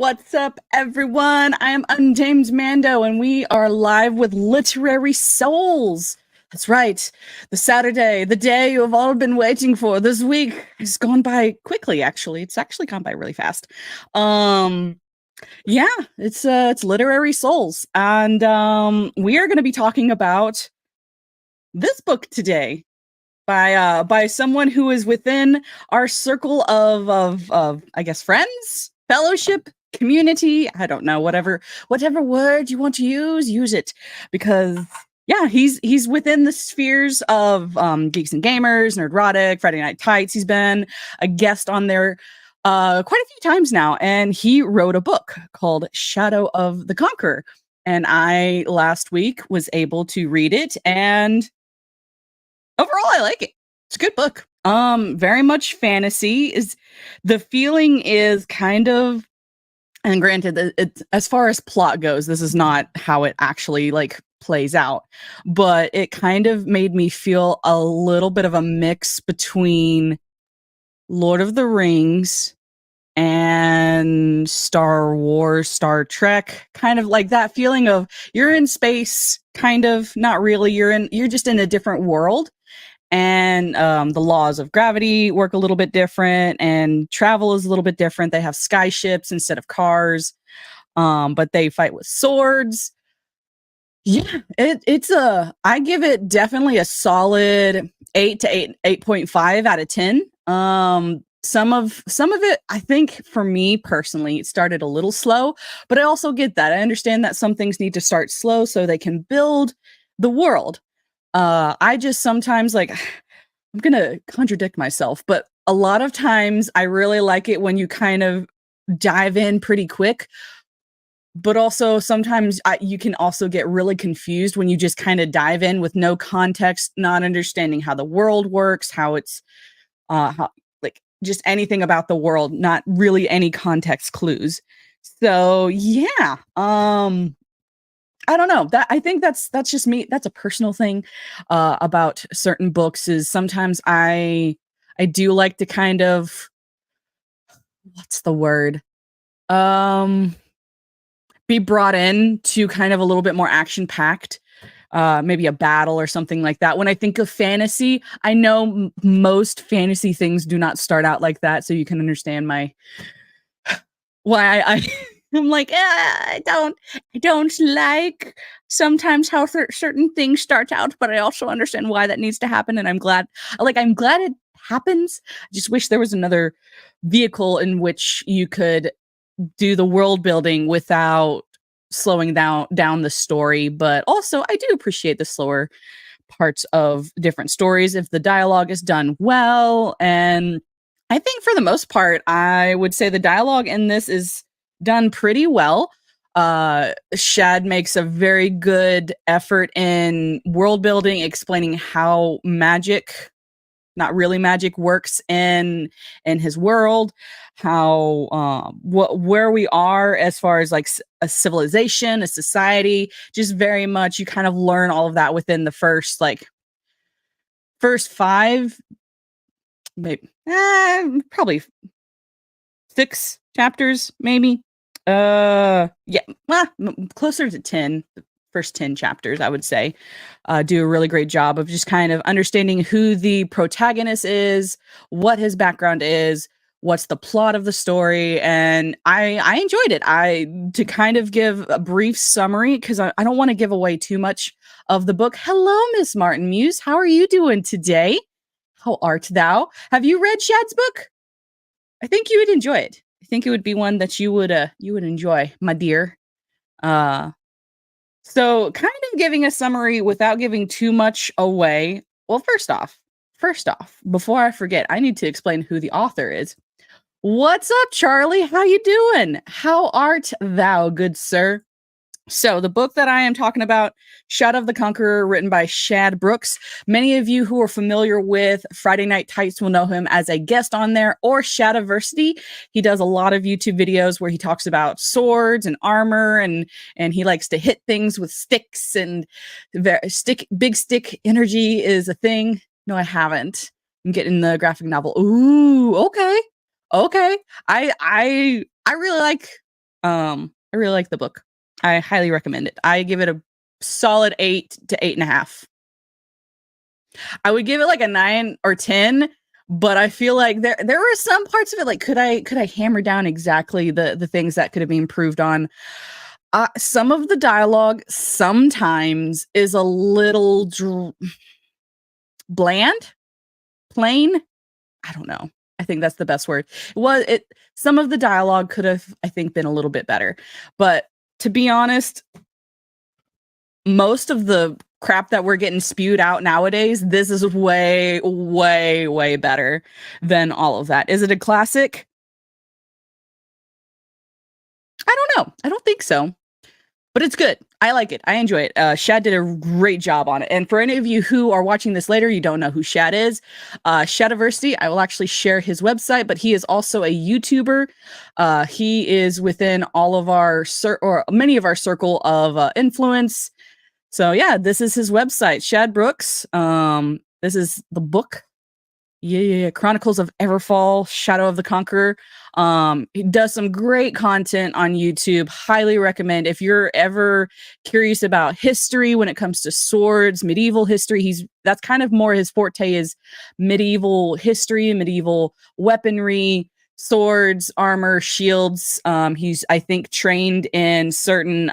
What's up, everyone? I am Untamed Mando, and we are live with Literary Souls. That's right. The Saturday, the day you have all been waiting for. This week has gone by quickly, actually. It's actually gone by really fast. Um, yeah, it's Literary Souls. And we are gonna be talking about this book today by someone who is within our circle of I guess friends, fellowship, community. I don't know, whatever word you want to use it, because yeah, he's within the spheres of Geeks and Gamers, Nerdrotic, Friday Night Tights. He's been a guest on there quite a few times now, and he wrote a book called Shadow of the Conqueror. And I last week was able to read it, and overall I like it. It's a good book. Very much fantasy. Is the feeling is kind of, and granted, as far as plot goes, this is not how it actually like plays out, but it kind of made me feel a little bit of a mix between Lord of the Rings and Star Wars, Star Trek, kind of like that feeling of you're in space, kind of, not really, you're just in a different world. And the laws of gravity work a little bit different, and travel is a little bit different. They have sky ships instead of cars, but they fight with swords. Yeah, I give it definitely a solid 8.5 out of 10. Some of it, I think, for me personally, it started a little slow, but I also get that. I understand that some things need to start slow so they can build the world. I just sometimes like, I'm gonna contradict myself, but a lot of times I really like it when you kind of dive in pretty quick. But also sometimes you can also get really confused when you just kind of dive in with no context, not understanding how the world works, how it's how, like, just anything about the world, not really any context clues. So yeah, I don't know. That I think that's just me. That's a personal thing about certain books. Is sometimes I do like to kind of, what's the word? Um, be brought in to kind of a little bit more action packed. Maybe a battle or something like that. When I think of fantasy, I know most fantasy things do not start out like that, so you can understand my why I I'm like, I don't like sometimes how certain things start out, but I also understand why that needs to happen, and I'm glad it happens. I just wish there was another vehicle in which you could do the world building without slowing down the story. But also, I do appreciate the slower parts of different stories if the dialogue is done well. And I think for the most part, I would say the dialogue in this is done pretty well. Shad makes a very good effort in world building, explaining how magic, not really magic, works in his world, how where we are as far as like a civilization, a society. Just very much you kind of learn all of that within the first five, maybe probably 6 chapters, maybe. Yeah, well, closer to 10. The first 10 chapters, I would say, do a really great job of just kind of understanding who the protagonist is, what his background is, what's the plot of the story. And I enjoyed it. To kind of give a brief summary, because I don't want to give away too much of the book. Hello, Miss Martin Muse. How are you doing today? How art thou? Have you read Shad's book? I think you would enjoy it. I think it would be one that you would enjoy, my dear. Uh so kind of giving a summary without giving too much away. Well, first off, before I forget, I need to explain who the author is. What's up, Charlie? How you doing? How art thou, good sir? So, the book that I am talking about, Shadow of the Conqueror, written by Shad Brooks. Many of you who are familiar with Friday Night Tights will know him as a guest on there, or Shadiversity. He does a lot of YouTube videos where he talks about swords and armor, and he likes to hit things with sticks, and big stick energy is a thing. No, I haven't. I'm getting the graphic novel. Ooh, okay. Okay. I really like I really like the book. I highly recommend it. I give it a solid 8 to 8.5. I would give it like a 9 or 10, but I feel like there were some parts of it, like, could I hammer down exactly the things that could have been improved on? Some of the dialogue sometimes is a little bland, plain. I don't know. I think that's the best word. Some of the dialogue could have, I think, been a little bit better. But to be honest, most of the crap that we're getting spewed out nowadays, this is way, way, way better than all of that. Is it a classic? I don't know. I don't think so. But it's good. I like it. I enjoy it. Shad did a great job on it. And for any of you who are watching this later, you don't know who Shad is. Shadiversity, I will actually share his website, but he is also a YouTuber. He is within all of our or many of our circle of influence. So yeah, this is his website, Shad Brooks. This is the book. Yeah. Chronicles of Everfall, Shadow of the Conqueror. He does some great content on YouTube. Highly recommend if you're ever curious about history when it comes to swords, medieval history. That's kind of more his forte is medieval history, medieval weaponry, swords, armor, shields. He's I think trained in certain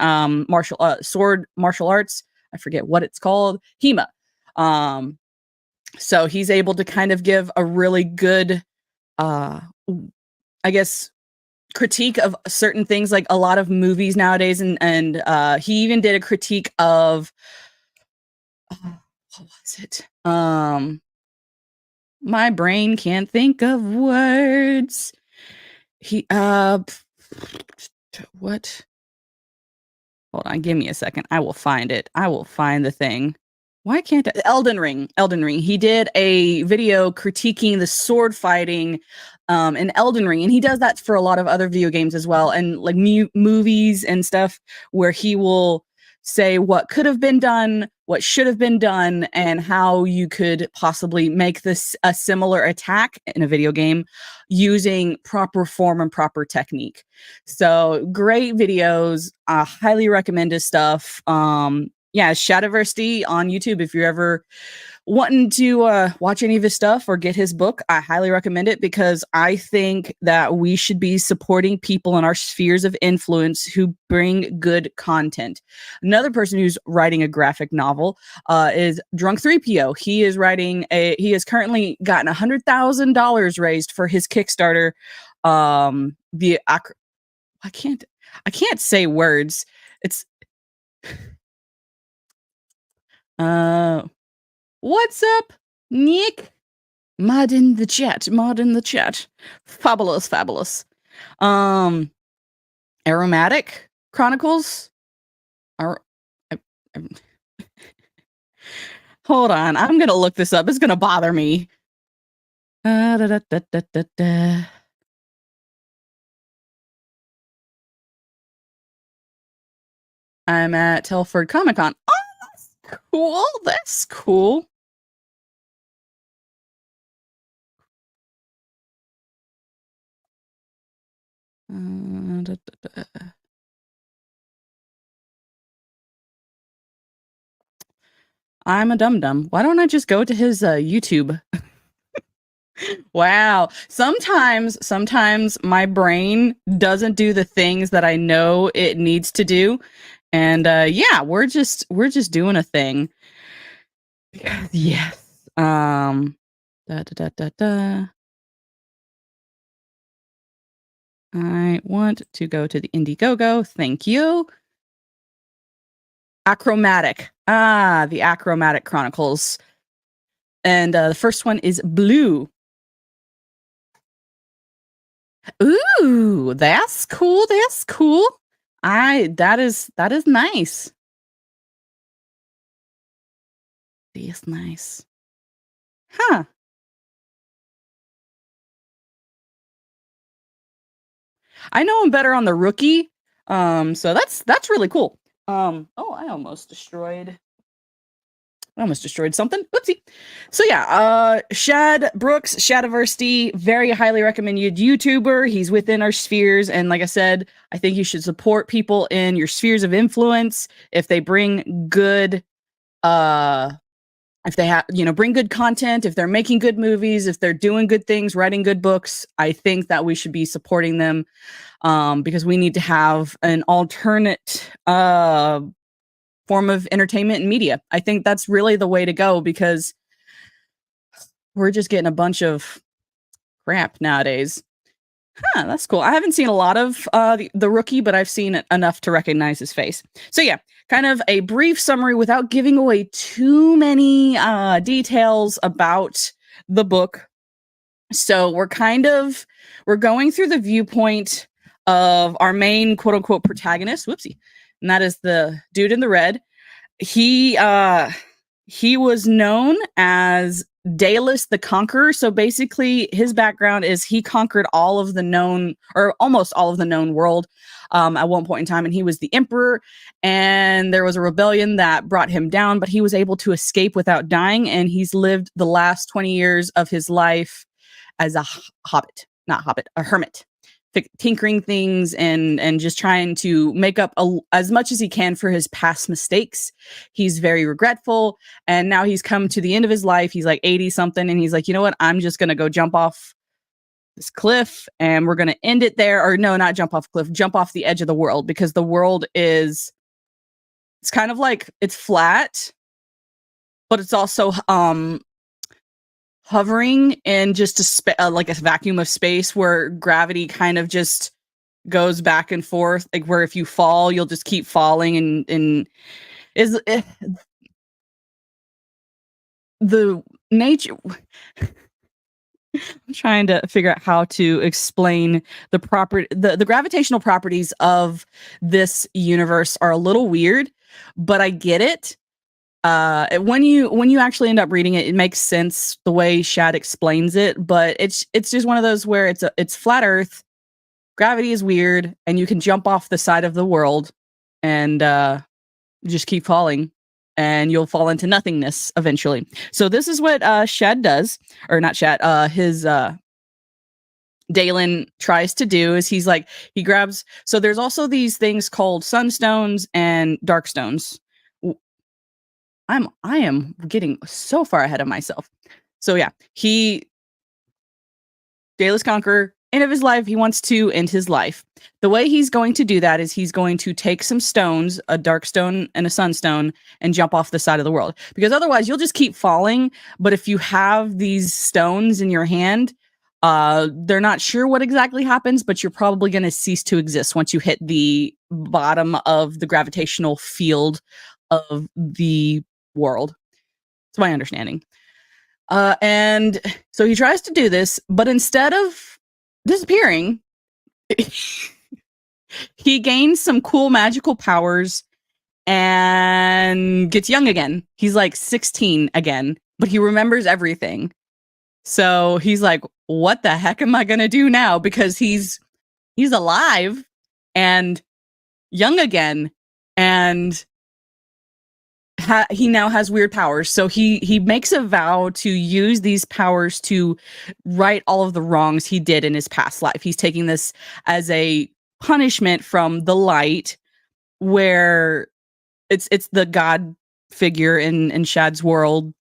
sword martial arts. I forget what it's called. HEMA. So he's able to kind of give a really good, I guess, critique of certain things, like a lot of movies nowadays, and he even did a critique of what was it? My brain can't think of words. He what? Hold on, give me a second. I will find it. I will find the thing. Why can't I? Elden Ring. Elden Ring. He did a video critiquing the sword fighting in Elden Ring, and he does that for a lot of other video games as well, and like movies and stuff, where he will say what could have been done, what should have been done, and how you could possibly make this a similar attack in a video game using proper form and proper technique. So great videos. Highly recommend his stuff. Yeah, Shadiversity on YouTube. If you're ever wanting to watch any of his stuff or get his book, I highly recommend it because I think that we should be supporting people in our spheres of influence who bring good content. Another person who's writing a graphic novel is Drunk 3PO. He has currently gotten $100,000 raised for his Kickstarter. I can't say words. It's what's up, Nick? Mod in the chat. Mod in the chat. Fabulous, fabulous. Aromatic Chronicles. Are hold on. I'm gonna look this up. It's gonna bother me. Da, da, da, da, da, da. I'm at Telford Comic Con. Oh, that's cool. That's cool. Da, da, da. I'm a dum-dum. Why don't I just go to his YouTube? Wow. Sometimes my brain doesn't do the things that I know it needs to do. And yeah, we're just doing a thing. Yes. Da, da, da, da, da. I want to go to the Indiegogo. Thank you. Achromatic. The Achromatic Chronicles. And the first one is blue. Ooh, that's cool. That's cool. That is nice. That's nice. Huh. I know him better on the rookie. So that's really cool. Oh, I almost destroyed I almost destroyed something. Whoopsie. So yeah, Shad Brooks, Shadiversity, very highly recommended YouTuber. He's within our spheres, and like I said, I think you should support people in your spheres of influence if they bring good, if they have, bring good content, if they're making good movies, if they're doing good things, writing good books. I think that we should be supporting them, because we need to have an alternate form of entertainment and media. I think that's really the way to go, because we're just getting a bunch of crap nowadays. That's cool. I haven't seen a lot of the Rookie, but I've seen enough to recognize his face. So yeah, kind of a brief summary without giving away too many details about the book. So we're going through the viewpoint of our main quote unquote protagonist. Whoopsie. And that is the dude in the red. He was known as Daedalus the Conqueror. So basically his background is he conquered all of the known, or almost all of the known world at one point in time. And he was the emperor, and there was a rebellion that brought him down, but he was able to escape without dying. And he's lived the last 20 years of his life as a hermit, tinkering things and just trying to make up as much as he can for his past mistakes. He's very regretful, and now he's come to the end of his life. He's like 80 something, and he's like, you know what, I'm just gonna go jump off this cliff, and we're gonna end it there. Or no, not jump off a cliff, jump off the edge of the world, because the world it's kind of like it's flat, but it's also hovering in just like a vacuum of space where gravity kind of just goes back and forth, like where if you fall, you'll just keep falling, and the nature. I'm trying to figure out how to explain the gravitational properties of this universe are a little weird, but I get it. When you actually end up reading it, it makes sense the way Shad explains it. But it's just one of those where it's flat Earth, gravity is weird, and you can jump off the side of the world and just keep falling, and you'll fall into nothingness eventually. So this is what Shad does, or not Shad. His Dalen tries to do is he grabs. So there's also these things called sunstones and darkstones. I am getting so far ahead of myself. So yeah, Daedalus Conqueror, end of his life, he wants to end his life. The way he's going to do that is he's going to take some stones, a dark stone and a sunstone, and jump off the side of the world. Because otherwise you'll just keep falling. But if you have these stones in your hand, they're not sure what exactly happens, but you're probably going to cease to exist once you hit the bottom of the gravitational field of the world. It's my understanding. And so he tries to do this, but instead of disappearing, he gains some cool magical powers and gets young again. He's like 16 again, but he remembers everything. So he's like, what the heck am I going to do now? Because he's alive and young again, and he now has weird powers. So he makes a vow to use these powers to right all of the wrongs he did in his past life. He's taking this as a punishment from the light, where it's the god figure in Shad's world,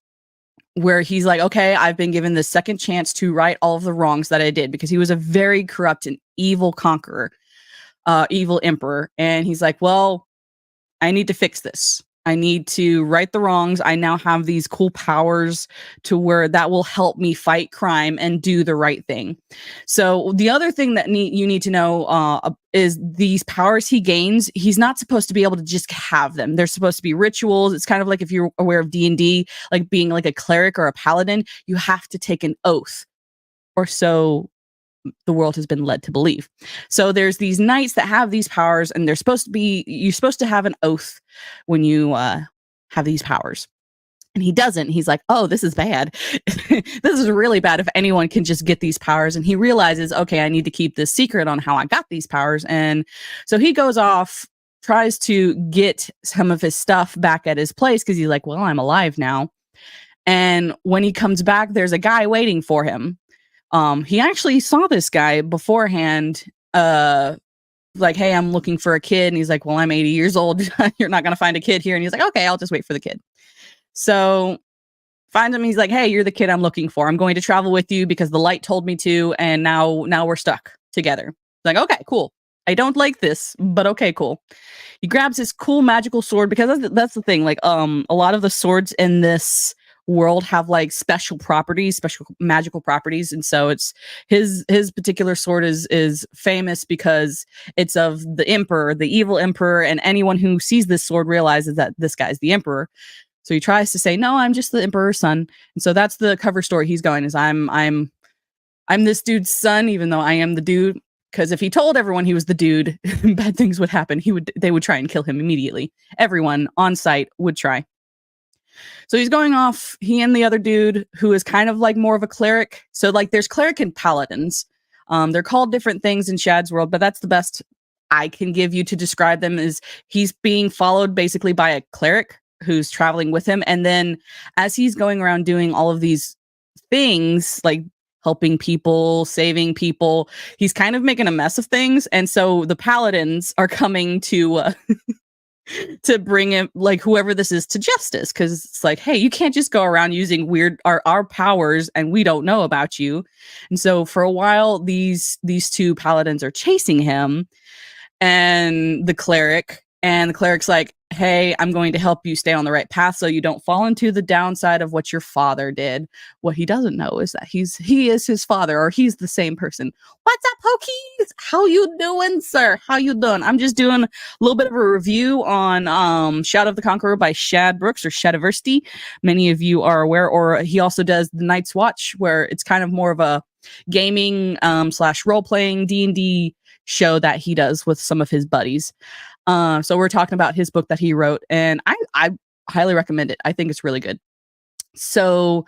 where he's like, okay, I've been given the second chance to right all of the wrongs that I did, because he was a very corrupt and evil conqueror, evil emperor. And he's like, well, I need to fix this. I need to right the wrongs. I now have these cool powers to where that will help me fight crime and do the right thing. So the other thing that you need to know is these powers he gains, he's not supposed to be able to just have them. They're supposed to be rituals. It's kind of like if you're aware of D&D, like being like a cleric or a paladin, you have to take an oath, or so the world has been led to believe. So there's these knights that have these powers, and you're supposed to have an oath when you have these powers. And he doesn't. He's like, oh, this is bad. This is really bad if anyone can just get these powers. And he realizes, okay, I need to keep this secret on how I got these powers. And so he goes off tries to get some of his stuff back at his place because he's like, well, I'm alive now. And when he comes back, there's a guy waiting for him. He actually saw this guy beforehand, like, hey, I'm looking for a kid. And he's like, well, I'm 80 years old. You're not going to find a kid here. And he's like, okay, I'll just wait for the kid. So finds him. He's like, hey, you're the kid I'm looking for. I'm going to travel with you because the light told me to. And now we're stuck together. Like, okay, cool. I don't like this, but okay, cool. He grabs his cool magical sword because that's the thing. Like, a lot of the swords in this world have like special properties, special magical properties, and so it's his particular sword is famous because it's of the emperor, the evil emperor, and anyone who sees this sword realizes that this guy's the emperor. So he tries to say, no, I'm just the emperor's son. And so that's the cover story he's going is I'm this dude's son, even though I am the dude. Because if he told everyone he was the dude, bad things would happen. They would try and kill him immediately. Everyone on site would try. So he's going off, he and the other dude, who is kind of like more of a cleric. So like there's cleric and paladins. They're called different things in Shad's world, but that's the best I can give you to describe them is he's being followed basically by a cleric who's traveling with him. And then as he's going around doing all of these things, like helping people, saving people, he's kind of making a mess of things. And so the paladins are coming to to bring him, like whoever this is, to justice, because it's like, hey, you can't just go around using weird our powers and we don't know about you. And so for a while these two paladins are chasing him and the cleric's like, hey, I'm going to help you stay on the right path so you don't fall into the downside of what your father did. What he doesn't know is that he is his father, or he's the same person. What's up, Pokies? How you doing, sir? How you doing? I'm just doing a little bit of a review on Shadow of the Conqueror by Shad Brooks, or Shadiversity. Many of you are aware, or he also does the Night's Watch, where it's kind of more of a gaming / role-playing D&D show that he does with some of his buddies. So we're talking about his book that he wrote, and I highly recommend it. I think it's really good. So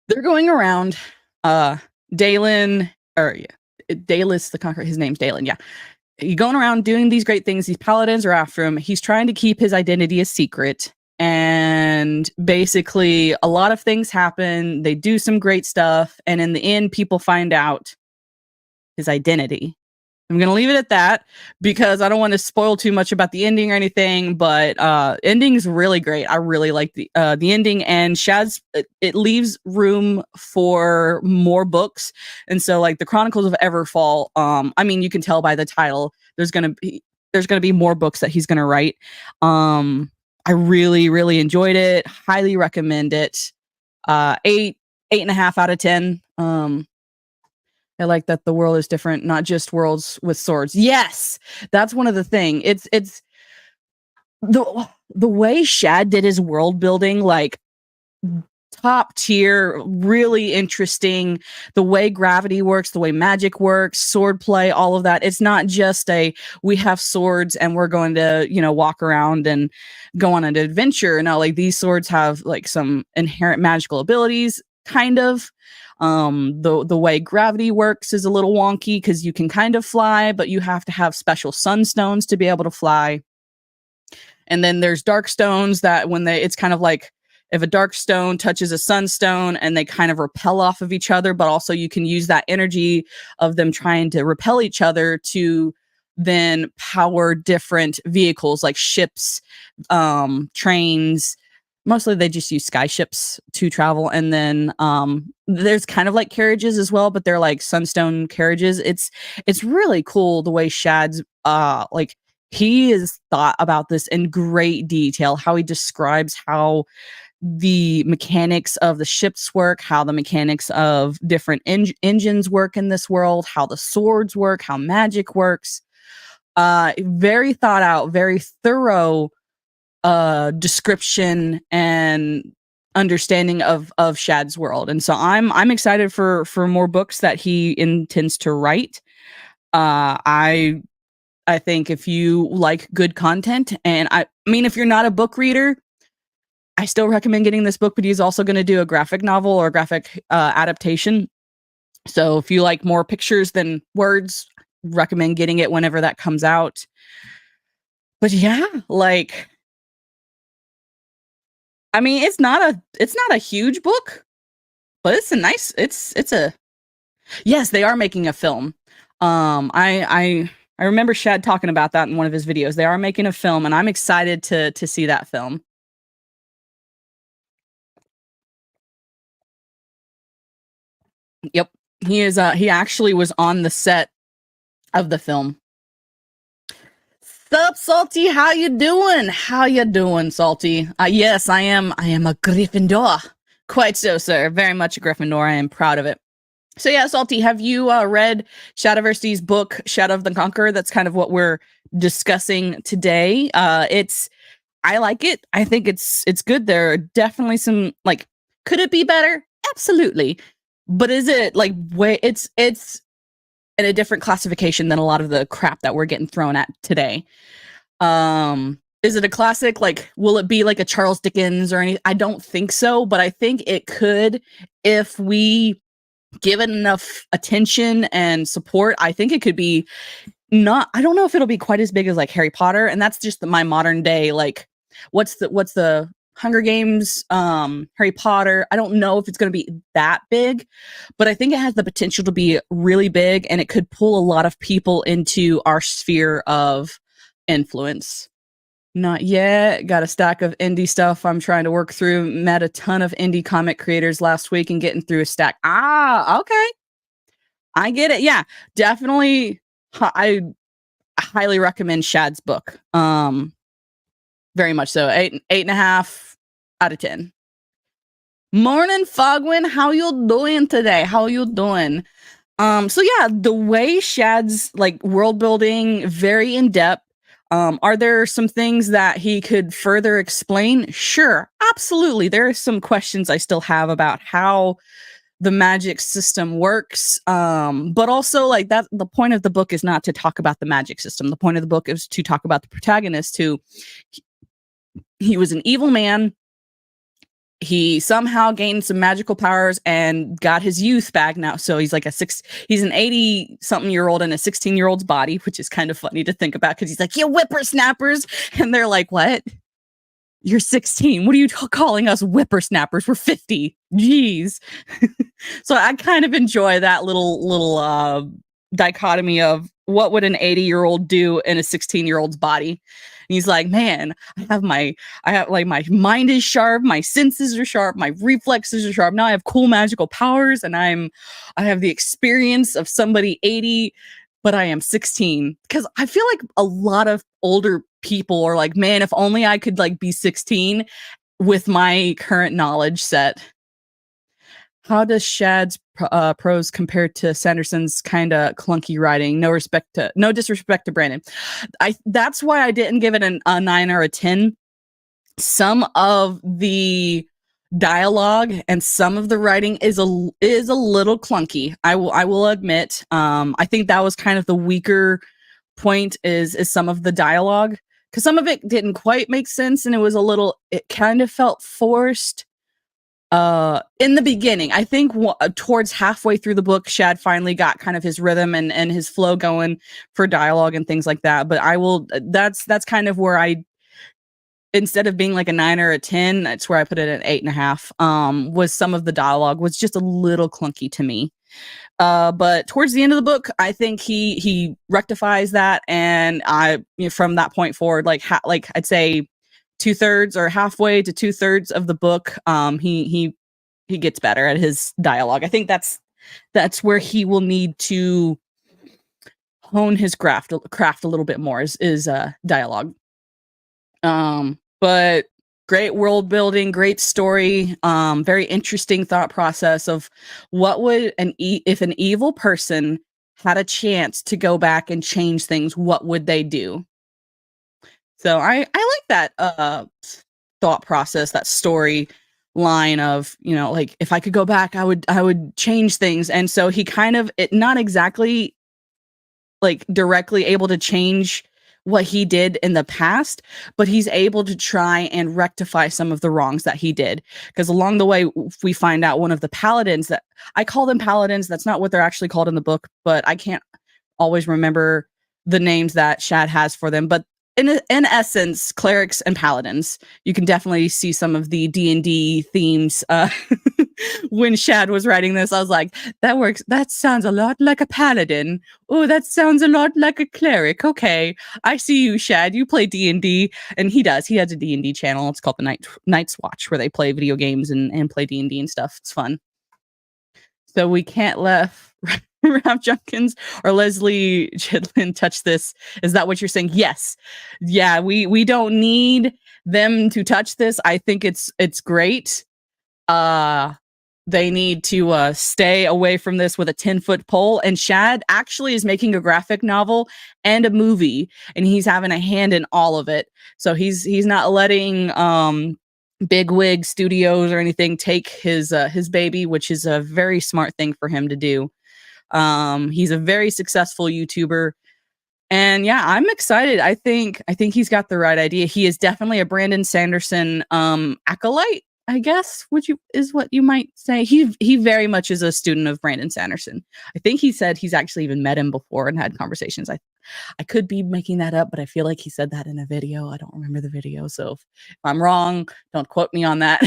they're going around, Dalen, or yeah, Dalus the Conqueror, his name's Dalen, yeah. He's going around doing these great things. These paladins are after him. He's trying to keep his identity a secret. And basically, a lot of things happen. They do some great stuff. And in the end, people find out his identity. I'm going to leave it at that because I don't want to spoil too much about the ending or anything, but ending is really great. I really like the ending, and Shad's, it leaves room for more books. And so like the Chronicles of Everfall, I mean, you can tell by the title, there's going to be more books that he's going to write. I really, really enjoyed it. Highly recommend it. 8.5 out of 10. I like that the world is different, not just worlds with swords. Yes, that's one of the things. It's the way Shad did his world building, like top tier, really interesting. The way gravity works, the way magic works, sword play, all of that. It's not just we have swords and we're going to, walk around and go on an adventure. No, like these swords have like some inherent magical abilities, kind of. The way gravity works is a little wonky because you can kind of fly, but you have to have special sunstones to be able to fly. And then there's dark stones that it's kind of like if a dark stone touches a sunstone and they kind of repel off of each other, but also you can use that energy of them trying to repel each other to then power different vehicles like ships, trains. Mostly they just use sky ships to travel. And then there's kind of like carriages as well, but they're like sunstone carriages. It's really cool the way Shad's he has thought about this in great detail, how he describes how the mechanics of the ships work, how the mechanics of different engines work in this world, how the swords work, how magic works. Very thought out, very thorough description and understanding of Shad's world. And so I'm excited for more books that he intends to write. I think if you like good content, and I mean, if you're not a book reader, I still recommend getting this book, but he's also going to do a graphic novel or graphic adaptation. So if you like more pictures than words, recommend getting it whenever that comes out. But yeah, like, I mean, it's not a huge book, but it's a nice it's a yes, they are making a film. I remember Shad talking about that in one of his videos. They are making a film, and I'm excited to see that film. Yep. He actually was on the set of the film. Sup, Salty? How you doing? How you doing, Salty? Yes, I am a Gryffindor. Quite so, sir. Very much a Gryffindor. I am proud of it. So yeah, Salty, have you read Shadiversity's book, Shadow of the Conqueror? That's kind of what we're discussing today. It's I like it. I think it's good. There are definitely some like, could it be better? Absolutely. But is it like way it's in a different classification than a lot of the crap that we're getting thrown at today. Is it a classic? Like, will it be like a Charles Dickens or any? I don't think so, but I think it could if we give it enough attention and support. I think it could be not. I don't know if it'll be quite as big as like Harry Potter, and that's just my modern day. Like, what's the Hunger Games, Harry Potter? I don't know if it's going to be that big, but I think it has the potential to be really big, and it could pull a lot of people into our sphere of influence. Not yet. Got a stack of indie stuff I'm trying to work through. Met a ton of indie comic creators last week and getting through a stack. Ah, okay. I get it. Yeah, definitely. I highly recommend Shad's book. Very much so. 8.5 out of 10. Morning, Fogwin. How you doing today? How you doing? So yeah, the way Shad's like world building, very in depth. Are there some things that he could further explain? Sure, absolutely. There are some questions I still have about how the magic system works. But also like that, the point of the book is not to talk about the magic system. The point of the book is to talk about the protagonist who he was an evil man. He somehow gained some magical powers and got his youth back now. So he's like he's an 80 something year old in a 16-year-old's body, which is kind of funny to think about because he's like, you whippersnappers. And they're like, what? You're 16. What are you calling us whippersnappers? We're 50. Jeez. So I kind of enjoy that little dichotomy of what would an 80-year-old do in a 16-year-old's body. And he's like, man, I have like my mind is sharp, my senses are sharp, my reflexes are sharp. Now I have cool magical powers, and I have the experience of somebody 80, but I am 16. Because I feel like a lot of older people are like, man, if only I could like be 16 with my current knowledge set. How does Shad's prose compare to Sanderson's kind of clunky writing? No disrespect to Brandon. That's why I didn't give it a 9 or a 10. Some of the dialogue and some of the writing is a little clunky. I will admit. I think that was kind of the weaker point is some of the dialogue, because some of it didn't quite make sense, and it kind of felt forced. In the beginning, I think towards halfway through the book, Shad finally got kind of his rhythm and his flow going for dialogue and things like that. But that's kind of where instead of being like a 9 or a 10, that's where I put it at 8.5. Was some of the dialogue was just a little clunky to me. But towards the end of the book, I think he rectifies that, and from that point forward, like I'd say 2/3 or halfway to 2/3 of the book, he gets better at his dialogue. I think that's where he will need to hone his craft a little bit more is dialogue. But great world building, great story, very interesting thought process of what would if an evil person had a chance to go back and change things, what would they do? So I like that thought process, that story line of, like, if I could go back, I would change things. And so he kind of not exactly like directly able to change what he did in the past, but he's able to try and rectify some of the wrongs that he did. Because along the way, we find out one of the paladins, that I call them paladins. That's not what they're actually called in the book, but I can't always remember the names that Shad has for them. But in essence, clerics and paladins. You can definitely see some of the D&D themes. When Shad was writing this, I was like, that works. That sounds a lot like a paladin. Oh, that sounds a lot like a cleric. Okay, I see you, Shad. You play D&D, and he does. He has a D&D channel. It's called the Night's Watch, where they play video games and play D&D and stuff. It's fun. So we can't let Ralph Junkins or Leslie Chidlin touch this. Is that what you're saying? Yes. Yeah, we don't need them to touch this. I think it's great. They need to stay away from this with a 10-foot pole. And Shad actually is making a graphic novel and a movie, and he's having a hand in all of it. So he's not letting big wig studios or anything take his baby, which is a very smart thing for him to do. He's a very successful YouTuber, and yeah, I'm excited. I think he's got the right idea. He is definitely a Brandon Sanderson acolyte, I guess, is what you might say. He very much is a student of Brandon Sanderson. I think he said he's actually even met him before and had conversations. I could be making that up, but I feel like he said that in a video. I don't remember the video, so if I'm wrong, don't quote me on that.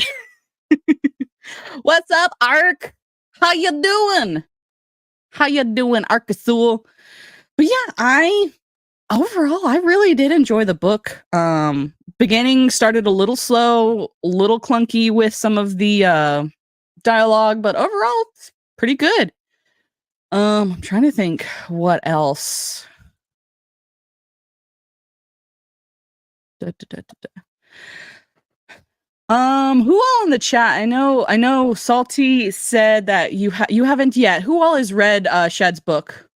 What's up, Ark? How you doing? How you doing, Arkasul? But yeah, overall, I really did enjoy the book. Beginning started a little slow, a little clunky with some of the dialogue, but overall, it's pretty good. I'm trying to think what else. Who all in the chat? I know Salty said that you haven't yet. Who all has read Shad's book?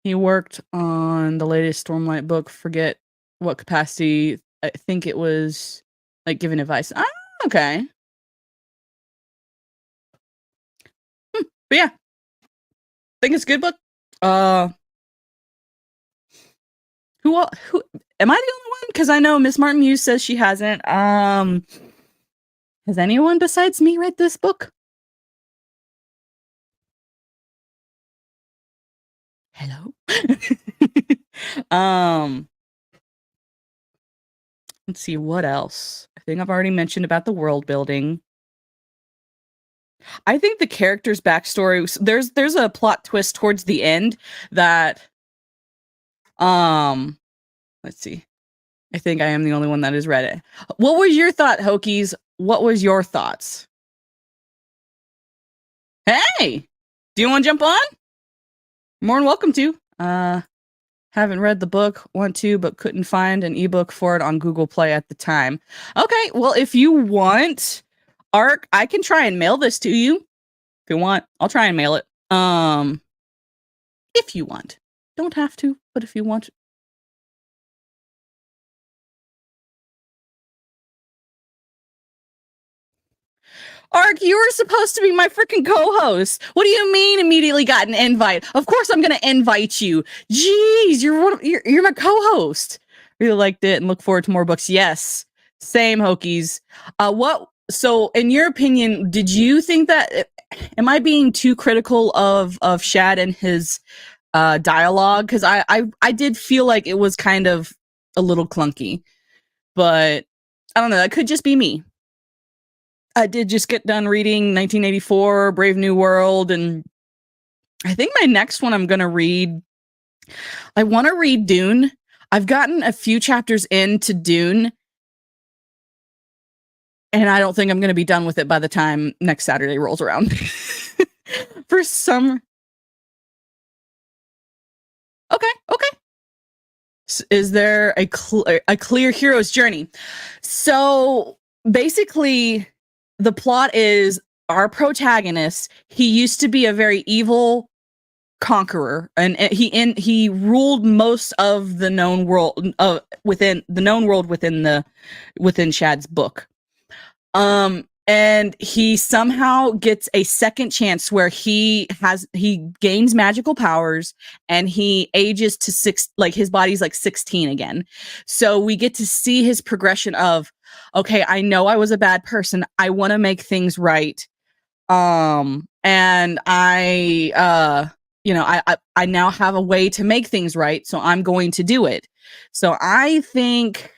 He worked on the latest Stormlight book. Forget what capacity. I think it was like giving advice. Ah, okay. But yeah, think it's a good book. Who am I the only one? Because I know Miss Martin Muse says she hasn't. Has anyone besides me read this book? Hello. Let's see what else. I think I've already mentioned about the world building. I think the character's backstory, there's a plot twist towards the end that let's see. I think I am the only one that has read it. What was your thought, Hokies? What was your thoughts? Hey, do you want to jump on? More than welcome to. Haven't read the book, want to, but couldn't find an ebook for it on Google Play at the time. Okay, well, if you want, Ark, I can try and mail this to you. If you want, I'll try and mail it. If you want. Don't have to, but if you want. Ark, you were supposed to be my freaking co-host. What do you mean immediately got an invite? Of course I'm going to invite you. Jeez, you're my co-host. Really liked it and look forward to more books. Yes. Same, Hokies. So in your opinion, did you think that am I being too critical of Shad and his dialogue? Cuz I did feel like it was kind of a little clunky. But I don't know, that could just be me. I did just get done reading 1984, Brave New World, and I think my next one I'm going to read, I want to read Dune. I've gotten a few chapters into Dune, and I don't think I'm going to be done with it by the time next Saturday rolls around. For some... Okay. Is there a clear hero's journey? So, basically... the plot is our protagonist, he used to be a very evil conqueror, and he ruled most of the known world within Shad's book. And he somehow gets a second chance where he gains magical powers, and he ages to his body's like 16 again. So we get to see his progression of, okay, I know I was a bad person. I want to make things right. And I now have a way to make things right. So I'm going to do it. So I think,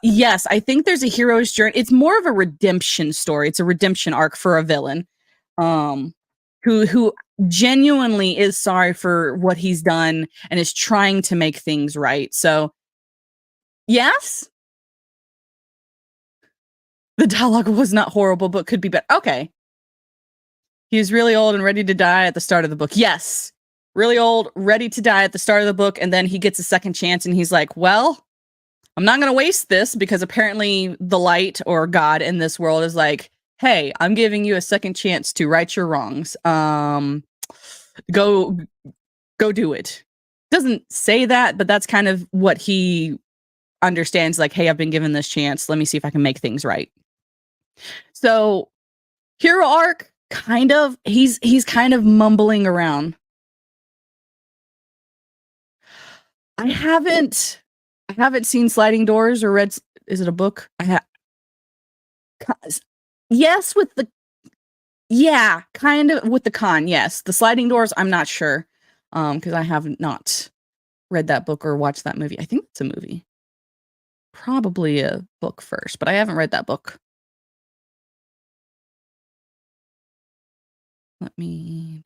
yes, I think there's a hero's journey. It's more of a redemption story. It's a redemption arc for a villain, um, who genuinely is sorry for what he's done and is trying to make things right. So yes, the dialogue was not horrible, but could be better. Okay. He's really old and ready to die at the start of the book. Yes. Really old, ready to die at the start of the book. And then he gets a second chance and he's like, well, I'm not going to waste this because apparently the light or God in this world is like, hey, I'm giving you a second chance to right your wrongs. Go do it. Doesn't say that, but that's kind of what he understands. Like, hey, I've been given this chance. Let me see if I can make things right. So hero arc, kind of, he's kind of mumbling around. I haven't seen Sliding Doors or read. Is it a book? Yes, with the kind of with the con. Yes, the Sliding Doors. I'm not sure, because I have not read that book or watched that movie. I think it's a movie, probably a book first, but I haven't read that book. Let me.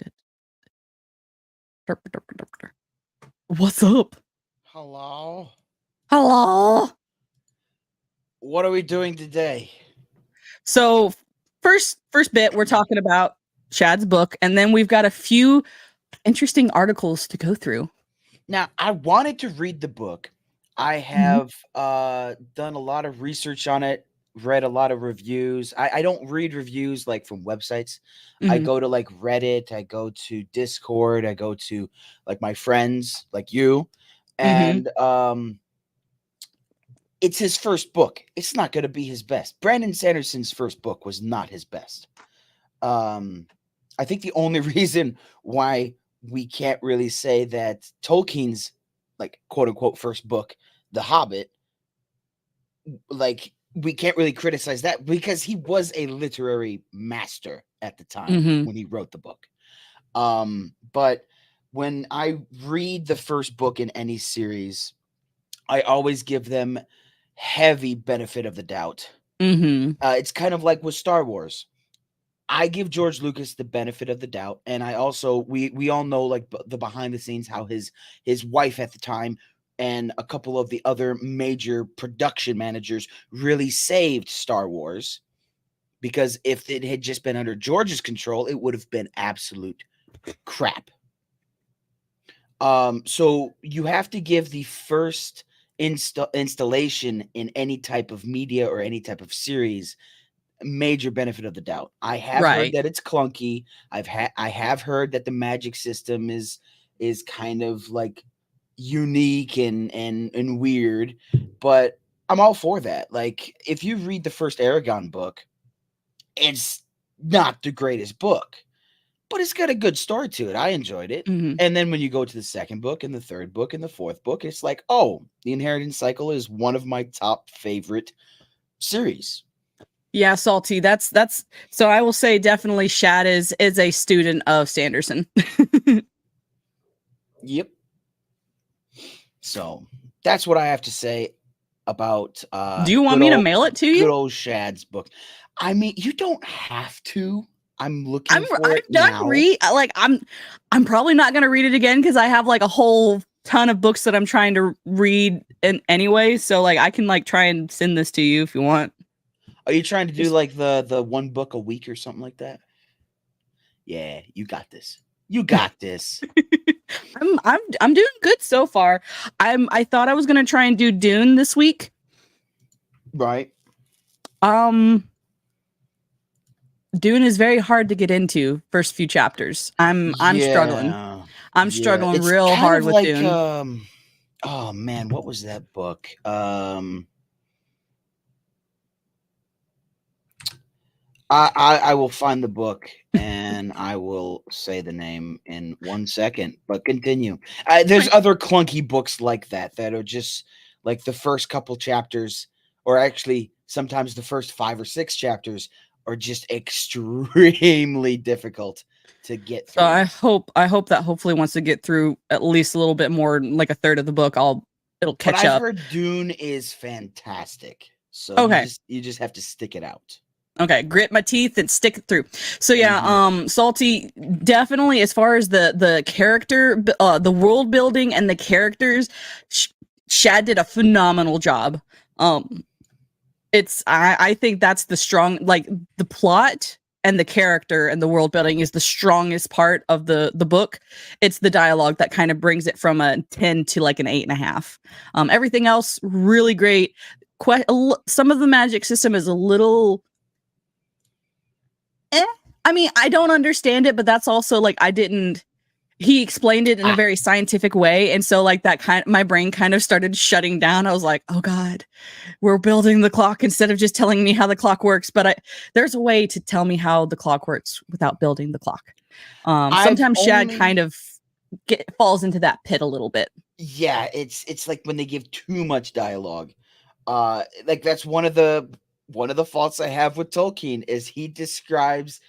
What's up? Hello. Hello. What are we doing today? So first bit, we're talking about Chad's book, and then we've got a few interesting articles to go through. Now, I wanted to read the book. I have done a lot of research on it, read a lot of reviews. I don't read reviews like from websites. I Mhm. go to like Reddit, I go to Discord, I go to like my friends like you. Mhm. And it's his first book. It's not going to be his best. Brandon Sanderson's first book was not his best. I think the only reason why we can't really say that Tolkien's like quote unquote first book, The Hobbit, like we can't really criticize that because he was a literary master at the time Mhm. when he wrote the book. But when I read the first book in any series, I always give them heavy benefit of the doubt. Mhm. It's kind of like with Star Wars. I give George Lucas the benefit of the doubt, and I also we all know like the behind the scenes how his wife at the time and a couple of the other major production managers really saved Star Wars, because if it had just been under George's control, it would have been absolute crap. So you have to give the first installation in any type of media or any type of series major benefit of the doubt. I have heard Right. that it's clunky. I have heard that the magic system is kind of like unique and weird, but I'm all for that. Like if you read the first Aragon book, it's not the greatest book, but it's got a good story to it. I enjoyed it. Mhm. And then when you go to the second book and the third book and the fourth book, it's like, oh, the Inheritance Cycle is one of my top favorite series. Yeah, salty. That's so I will say definitely Shad is a student of Sanderson. Yep. So that's what I have to say about Do you want me to mail it to good you? old Shad's book. I mean, you don't have to. I'm I'm looking for I'm it done now. like I'm probably not going to read it again because I have like a whole ton of books that I'm trying to read in anyway, so like I can like try and send this to you if you want. Are you trying to do Just like the one book a week or something like that? Yeah, you got this. You got this. I'm doing good so far. I thought I was going to try and do Dune this week. Right. Um Dune is very hard to get into first few chapters. I'm struggling. Yeah. I'm Yeah. struggling It's real kind hard of with like Dune. oh man, what was that book? I will find the book and I will say the name in 1 second. But continue. There's Fine. other clunky books like that are just like the first couple chapters, or actually sometimes the first 5 or 6 chapters are just extremely difficult to get So through. I hope that hopefully once I get through at least a little bit more, like a third of the book, it'll But catch I've up. heard Dune is fantastic. So Okay. you just have to stick it out. Okay, grit my teeth and stick it through. So yeah, Mhm. Salty, definitely as far as the character, the world building and the characters, Shad did a phenomenal job. Um, I think that's the strong, like, the plot and the character and the world building is the strongest part of the book. It's the dialogue that kind of brings it from a 10 to like an 8.5. Everything else really great. Some of the magic system is a little eh. I mean, I don't understand it, but that's also like he explained it in a Ah, very scientific way, and so like that my brain kind of started shutting down. I was like, "Oh god, we're building the clock instead of just telling me how the clock works." But there's a way to tell me how the clock works without building the clock. I've Sometimes Shad kind only of falls into that pit a little bit. yeah, it's like when they give too much dialogue. Like that's one of the faults I have with Tolkien is he describes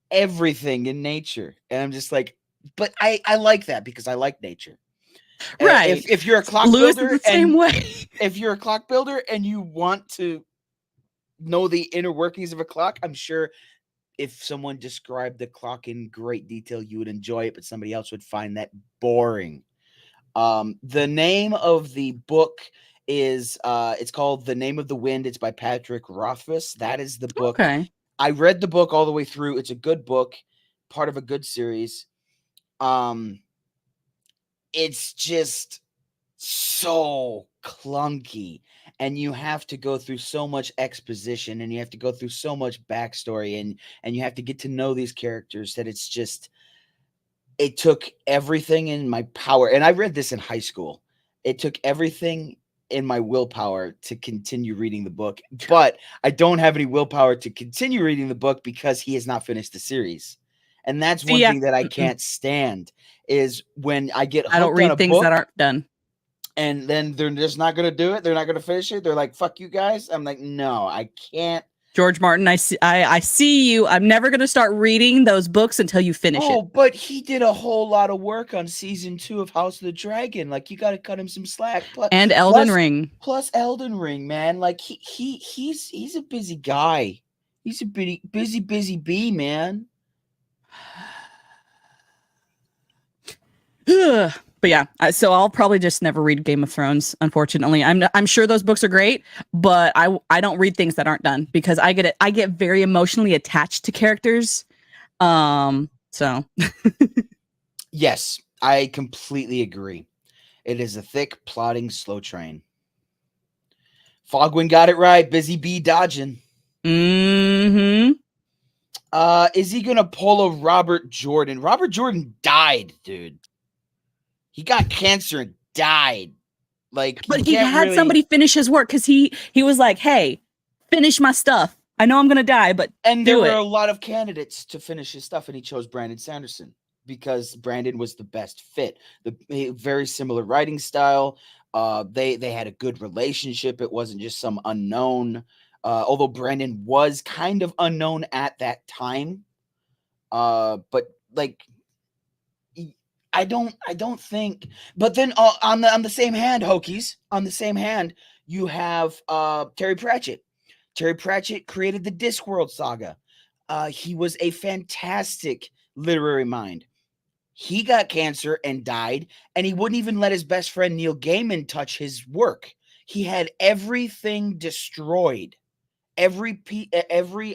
everything in nature. And I'm just like, but I like that because I like nature. Right. If you're a clock Lewis is builder the same way. if you're a clock builder and you want to know the inner workings of a clock, I'm sure if someone described the clock in great detail, you would enjoy it, but somebody else would find that boring. The name of the book is it's called The Name of the Wind. It's by Patrick Rothfuss. That is the book. Okay. I read the book all the way through. It's a good book, part of a good series. Um, it's just so clunky, and you have to go through so much exposition, and you have to go through so much backstory, and you have to get to know these characters that it's just it took everything in my power. And I read this in high school. It took everything in my willpower to continue reading the book, but I don't have any willpower to continue reading the book because he has not finished the series. And that's See, one yeah, thing that I can't stand is when I get I don't hooked on a read things that book aren't done. and then they're just not going to do it. They're not going to finish it. They're like, fuck you guys. I'm like, no, I can't. George Martin, I see you. I'm never going to start reading those books until you finish Oh, it. but he did a whole lot of work on season 2 of House of the Dragon. Like you got to cut him some slack. And Elden Plus, Ring. plus Elden Ring, man. Like he's a busy guy. He's a busy bee, man. But yeah, so I'll probably just never read Game of Thrones. Unfortunately, I'm sure those books are great, but I don't read things that aren't done because I get very emotionally attached to characters. So Yes, I completely agree. It is a thick, plodding, slow train. Fogwin got it right. Busy bee dodging. mm-hmm. Is he gonna pull a Robert Jordan? Robert Jordan died, dude. He got cancer and died. Like you But he can't had really. somebody finish his work because he was like, "Hey, finish my stuff. I know I'm gonna die, but And there do were it." a lot of candidates to finish his stuff, and he chose Brandon Sanderson because Brandon was the best fit. Very similar writing style. They had a good relationship. It wasn't just some unknown. Although Brandon was kind of unknown at that time. But like I don't think. But then on the same hand, Hokies, on the same hand, you have Terry Pratchett. Terry Pratchett created the Discworld saga. He was a fantastic literary mind. He got cancer and died, and he wouldn't even let his best friend Neil Gaiman touch his work. He had everything destroyed. Every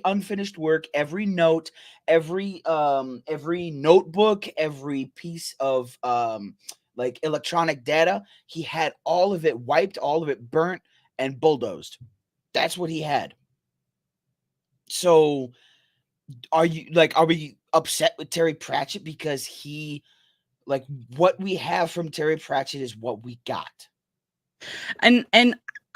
unfinished work, every note, every notebook, every piece of like electronic data, he had all of it wiped, all of it burnt and bulldozed. That's what he had. So are we upset with Terry Pratchett because he like what we have from Terry Pratchett is what we got. And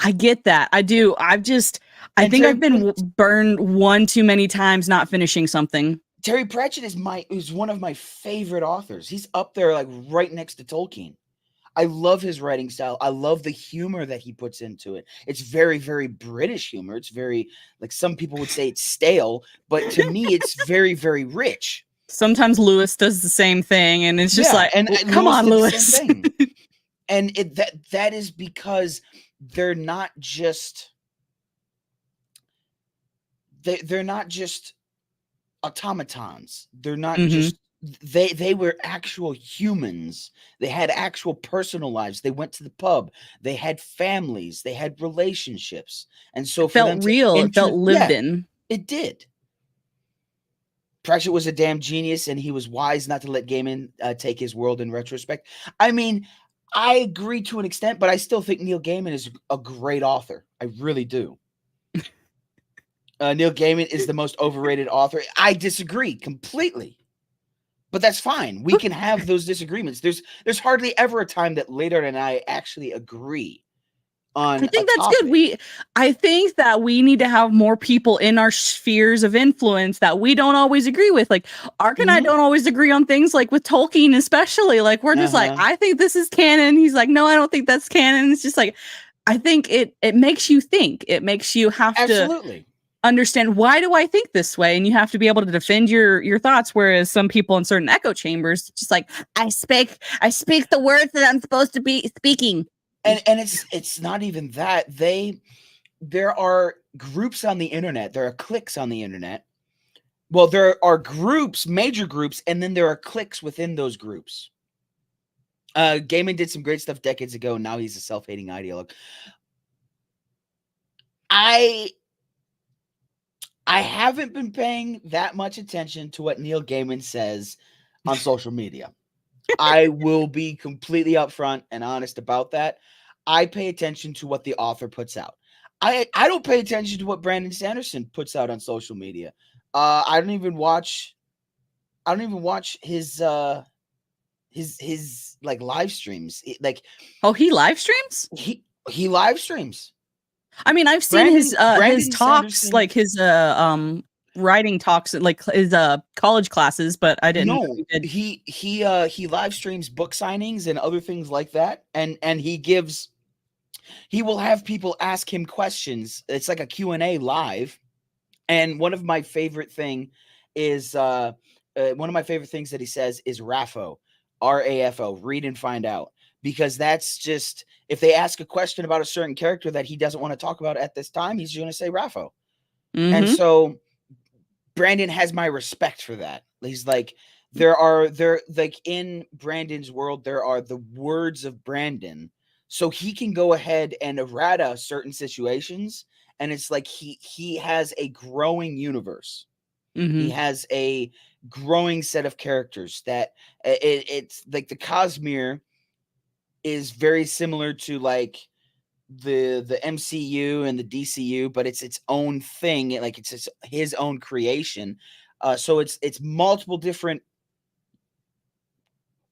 I get that. I do. I And think I've been burned one too many times not finishing something. Terry Pratchett is one of my favorite authors. He's up there like right next to Tolkien. I love his writing style. I love the humor that he puts into it. It's very, very British humor. It's very, like some people would say it's stale, but to me, it's very, very rich. Sometimes Lewis does the same thing, and it's just Yeah, like, and come Lewis on, did the same Lewis. thing. And that is because they're not just they're not just automatons. They're not Mhm. just they were actual humans. They had actual personal lives. They went to the pub. They had families. They had relationships. And so It for felt them to real. It felt enter, lived yeah, in. it did. Pratchett was a damn genius, and he was wise not to let Gaiman take his world in retrospect. I mean, I agree to an extent, but I still think Neil Gaiman is a great author. I really do. Neil Gaiman is the most overrated author. I disagree completely, but that's fine. We can have those disagreements. There's hardly ever a time that Later and I actually agree I on a think that's good. topic. I think that we need to have more people in our spheres of influence that we don't always agree with. Like Ark and I Mm-hmm. don't always agree on things, like with Tolkien, especially. Like we're just like, Uh-huh. I think this is canon. He's like, no, I don't think that's canon. It's just like, I think it makes you think. It makes you have to Absolutely. understand, why do I think this way, and you have to be able to defend your thoughts. Whereas some people in certain echo chambers, just like, I speak the words that I'm supposed to be speaking. And it's not even that. There are groups on the internet, there are cliques on the internet. Well, there are groups, major groups, and then there are cliques within those groups. Gaiman did some great stuff decades ago, and now he's a self-hating ideologue. I I haven't been paying that much attention to what Neil Gaiman says on social media. I will be completely upfront and honest about that. I pay attention to what the author puts out. I don't pay attention to what Brandon Sanderson puts out on social media. I don't even watch his like live streams. Like Oh, he live streams? he live streams. I mean, I've seen his Brandon talks, Sanderson. like his writing talks, like his college classes, but I didn't know No, he did. he live streams book signings and other things like that, and he will have people ask him questions. It's like a Q&A live. And one of my favorite things that he says is RAFO, RAFO, read and find out. Because that's just, if they ask a question about a certain character that he doesn't want to talk about at this time, he's going to say RAFO. And Mhm. so Brandon has my respect for that. He's like, there like in Brandon's world, there are the words of Brandon. So he can go ahead and errata certain situations. And it's like he has a growing universe. He Mhm. has a growing set of characters that it's like the Cosmere is very similar to like the MCU and the DCU, but it's its own thing. Like it's his own creation. So it's multiple different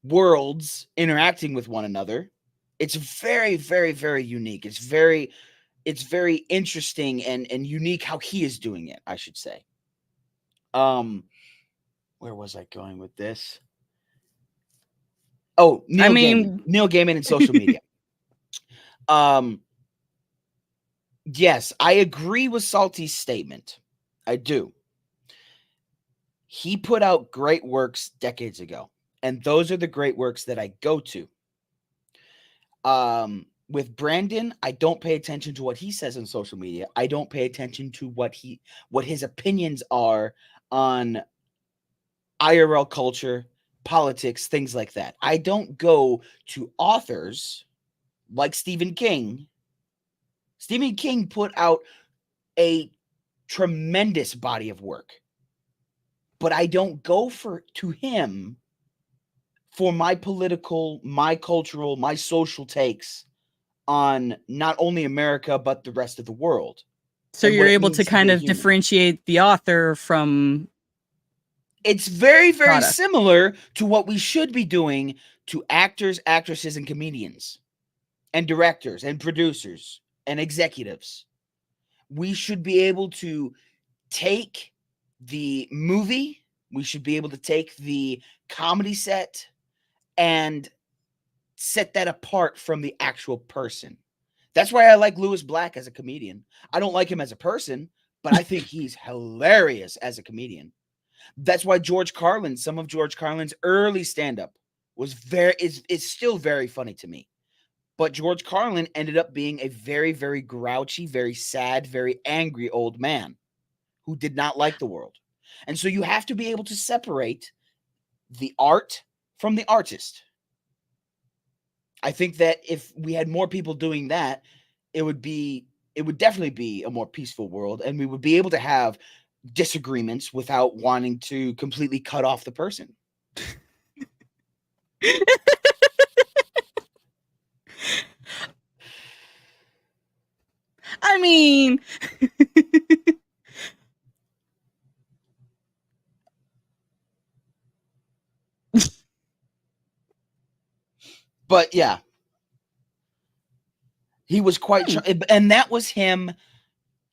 worlds interacting with one another. It's very, very, very unique. It's very interesting and unique how he is doing it, I should say. Um, where was I going with this? Oh, I Neil mean, Gaiman and social media. Um, yes, I agree with Salty's statement. I do. He put out great works decades ago, and those are the great works that I go to. With Brandon, I don't pay attention to what he says on social media. I don't pay attention to what his opinions are on IRL culture, politics, things like that. I don't go to authors like Stephen King. Stephen King put out a tremendous body of work, but I don't go to him for my political, my cultural, my social takes on not only America but the rest of the world so and you're what it able to means to kind be a of human. differentiate the author from It's very, very product. similar to what we should be doing to actors, actresses, and comedians, and directors, and producers, and executives. We should be able to take the movie, we should be able to take the comedy set and set that apart from the actual person. That's why I like Lewis Black as a comedian. I don't like him as a person, but I think he's hilarious as a comedian. That's why some of George Carlin's early stand-up is still very funny to me. But George Carlin ended up being a very, very grouchy, very sad, very angry old man who did not like the world. And so you have to be able to separate the art from the artist. I think that if we had more people doing that, it would definitely be a more peaceful world, and we would be able to have disagreements without wanting to completely cut off the person. I mean, But yeah, he was quite, and that was him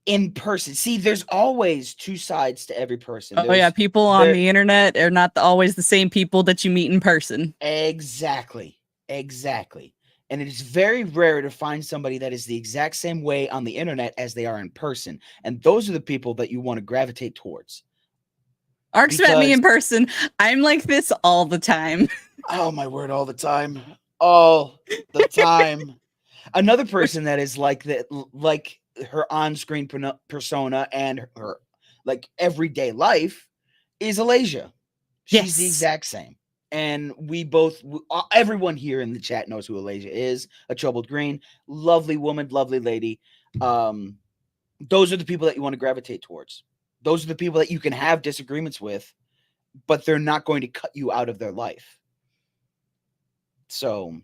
in person. See, there's always two sides to every person. oh yeah, people on there the internet are not always the same people that you meet in person. Exactly. And it is very rare to find somebody that is the exact same way on the internet as they are in person. And those are the people that you want to gravitate towards. Ark's met me in person. I'm like this all the time. Oh my word, all the time. All the time. Another person that is like that, like her on-screen persona and her like everyday life, is Alasia. She's the exact same. And we both, everyone here in the chat knows who Alasia is. A troubled green, lovely woman, lovely lady. Those are the people that you want to gravitate towards. Those are the people that you can have disagreements with, but they're not going to cut you out of their life. So,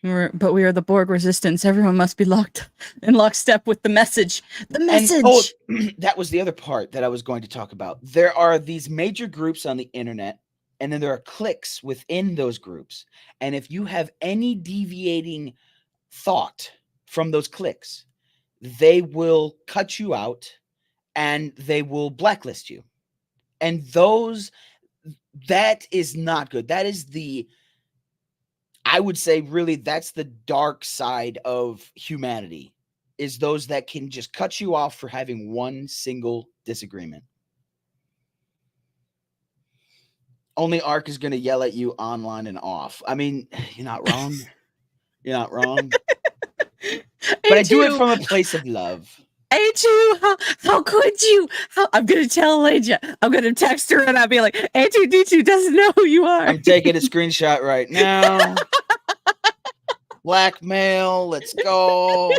but we are the Borg resistance. Everyone must be locked in lockstep with the message. The message. And, that was the other part that I was going to talk about. There are these major groups on the internet, and then there are cliques within those groups. And if you have any deviating thought from those cliques, they will cut you out and they will blacklist you. And that is not good. That is I would say really that's the dark side of humanity, is those that can just cut you off for having one single disagreement. Only Ark is going to yell at you online and off. I mean, you're not wrong. You're not wrong. But I do it from a place of love. A2, how could you? I'm going to tell Alasia. I'm going to text her and I'll be like, A2D2 doesn't know who you are. I'm taking a screenshot right now. Blackmail, let's go.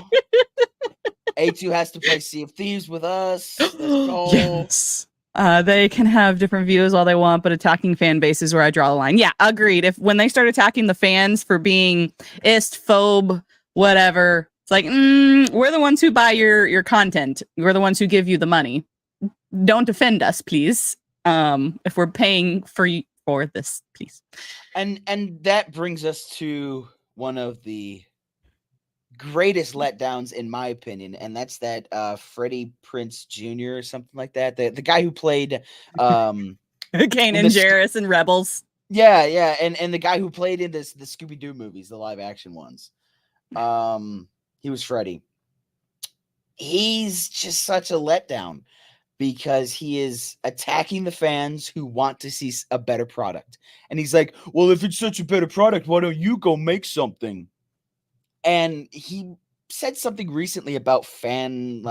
A2 has to play Sea of Thieves with us. Let's go. Yes. They can have different views all they want, but attacking fan base is where I draw the line. Yeah, agreed. When they start attacking the fans for being phobe, whatever, it's like, we're the ones who buy your content. We're the ones who give you the money. Don't defend us, please. If we're paying for this, please. And that brings us to one of the greatest letdowns, in my opinion, and that's that Freddie Prinze Jr. or something like that. The guy who played Kanan Jarrus in Rebels. Yeah, and the guy who played in the Scooby-Doo movies, the live action ones. He was Freddy. He's just such a letdown because he is attacking the fans who want to see a better product. And he's like, well, if it's such a better product, why don't you go make something? And he said something recently about fan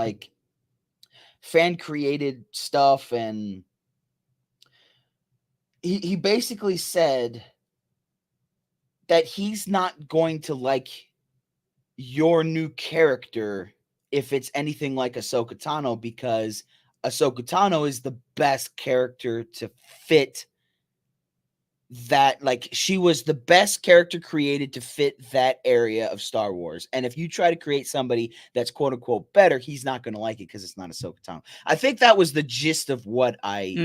created stuff. And he basically said that he's not going to like your new character if it's anything like Ahsoka Tano, because Ahsoka Tano is the best character to fit that. Like, she was the best character created to fit that area of Star Wars. And if you try to create somebody that's quote unquote better, he's not going to like it because it's not Ahsoka Tano. I think that was the gist of what I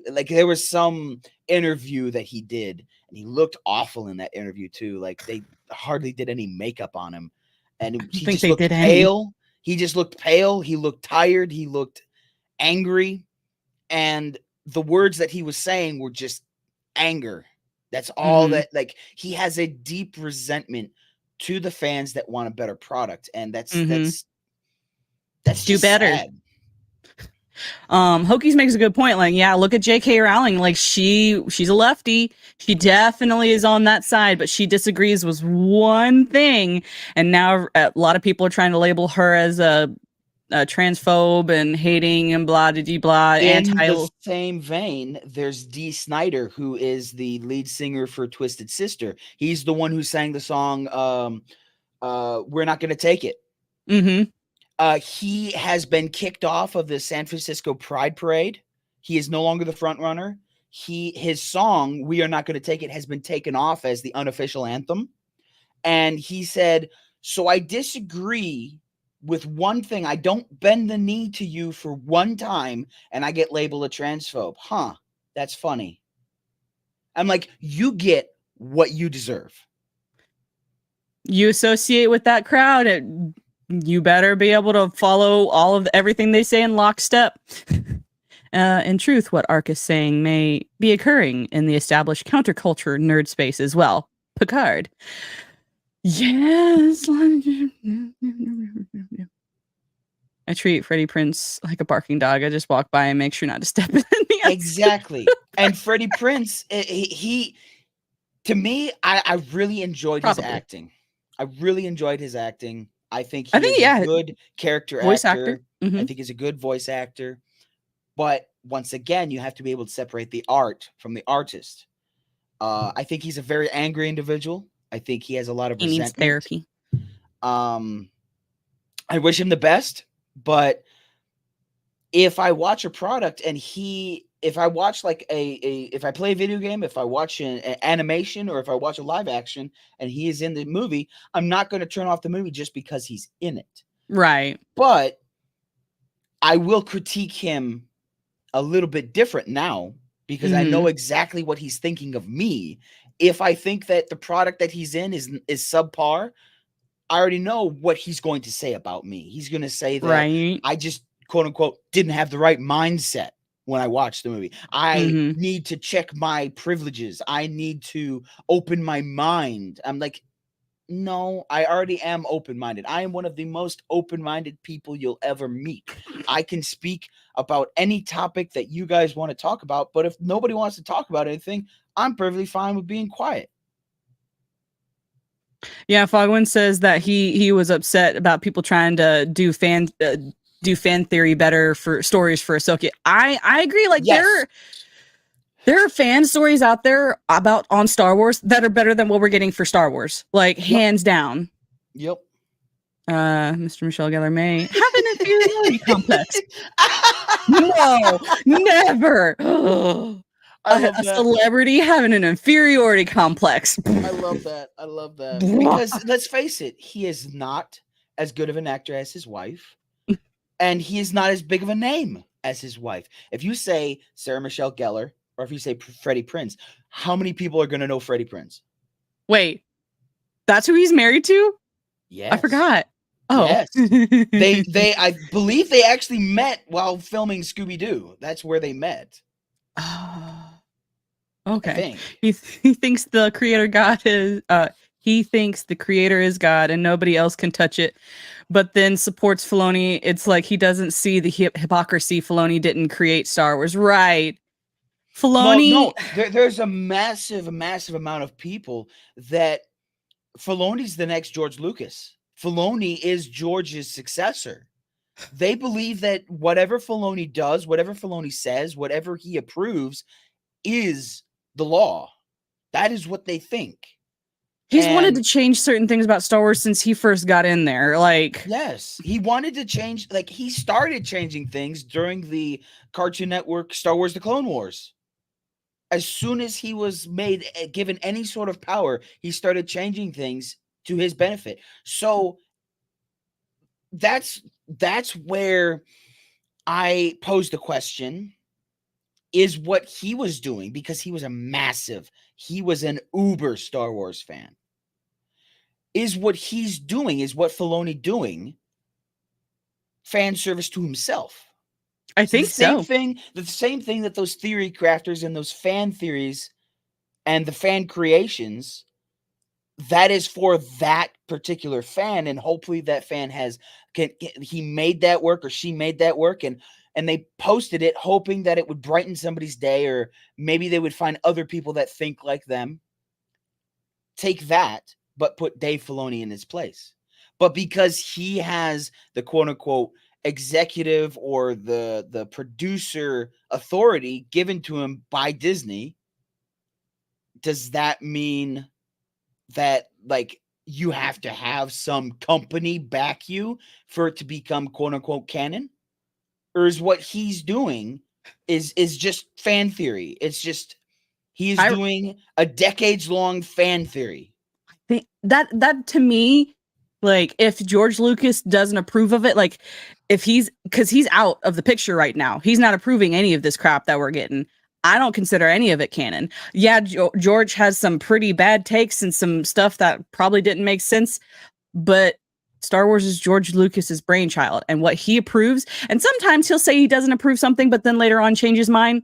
like. There was some interview that he did, and he looked awful in that interview too. Like, they hardly did any makeup on him, and he just looked pale. He just looked pale. He looked tired. He looked angry, and the words that he was saying were just anger. That's all that, like, he has a deep resentment to the fans that want a better product, and that's do better. Sad. Hokies makes a good point. Like, yeah, look at J.K. Rowling. Like, she's a lefty. She definitely is on that side, but she disagrees with one thing, and now a lot of people are trying to label her as a transphobe and hating and blah blah blah In anti. the same vein, there's Dee Snider, who is the lead singer for Twisted Sister. He's the one who sang the song "We're Not Gonna Take It." Mm-hmm. He has been kicked off of the San Francisco Pride Parade. He is no longer the front runner. His song "We Are Not Gonna Take It" has been taken off as the unofficial anthem. And he said, "So I disagree with one thing. I don't bend the knee to you for one time, and I get labeled a transphobe." Huh? That's funny. I'm like, you get what you deserve. You associate with that crowd, you better be able to follow all of everything they say in lockstep. In truth, what Ark is saying may be occurring in the established counterculture nerd space as well. Picard. Yes. I treat Freddie Prince like a barking dog. I just walk by and make sure not to step in the Exactly. And Freddie Prince, he to me, I really enjoyed his Probably. acting. I really enjoyed his acting. I think I he think, is yeah, a good character voice actor. actor. Mm-hmm. I think he's a good voice actor. But once again, you have to be able to separate the art from the artist. I think he's a very angry individual. I think he has a lot of He needs resentment. therapy. I wish him the best, but if I watch a product and if I watch like if I play a video game, if I watch an animation, or if I watch a live action and he is in the movie, I'm not going to turn off the movie just because he's in it. Right. But I will critique him a little bit different now, because I know exactly what he's thinking of me. If I think that the product that he's in is subpar, I already know what he's going to say about me. He's going to say that Right. I just, quote unquote, didn't have the right mindset when I watched the movie. I need to check my privileges. I need to open my mind. I'm like, no, I already am open-minded. I am one of the most open-minded people you'll ever meet. I can speak about any topic that you guys want to talk about, but if nobody wants to talk about anything, I'm perfectly fine with being quiet. Yeah, Fogwin says that he was upset about people trying to do fan theory better for stories for Ahsoka. I agree. Like, Yes. there are fan stories out there about on Star Wars that are better than what we're getting for Star Wars. Like, hands down. Yep. Mr. Michelle Gellar may have an inferiority complex. No, never. I love a that. celebrity having an inferiority complex. I love that. I love that. Because let's face it, he is not as good of an actor as his wife, and he is not as big of a name as his wife. If you say Sarah Michelle Gellar, or if you say Freddie Prinze, how many people are going to know Freddie Prinze? Wait, that's who he's married to? Yes. I forgot. Oh. Yes. I believe they actually met while filming Scooby-Doo. That's where they met. Okay. He thinks the creator God is he thinks the creator is God and nobody else can touch it, but then supports Filoni. It's like he doesn't see the hypocrisy. Filoni didn't create Star Wars, right? Filoni. No. There's a massive amount of people that Filoni's the next George Lucas. Filoni is George's successor. They believe that whatever Filoni does, whatever Filoni says, whatever he approves is the law. That is what they think. He's wanted to change certain things about Star Wars since he first got in there. Like, yes, he wanted to change. Like, he started changing things during the Cartoon Network Star Wars: The Clone Wars. As soon as he was given any sort of power, he started changing things to his benefit. So that's where I posed the question, is what he was doing, because he was an uber Star Wars fan. Is what he's doing, is what Filoni doing, fan service to himself? I think so. The same thing that those theory crafters and those fan theories and the fan creations, that is for that particular fan, and hopefully that fan he made that work, or she made that work, and and they posted it hoping that it would brighten somebody's day, or maybe they would find other people that think like them. Take that, but put Dave Filoni in his place. But because he has the quote unquote executive or the producer authority given to him by Disney, does that mean that like you have to have some company back you for it to become quote unquote canon? Or is what he's doing is just fan theory? It's just he's I doing a decades long fan theory. think that to me, like if George Lucas doesn't approve of it, like if because he's out of the picture right now, he's not approving any of this crap that we're getting. I don't consider any of it canon. Yeah, George has some pretty bad takes and some stuff that probably didn't make sense, but Star Wars is George Lucas's brainchild and what he approves. And sometimes he'll say he doesn't approve something, but then later on change his mind.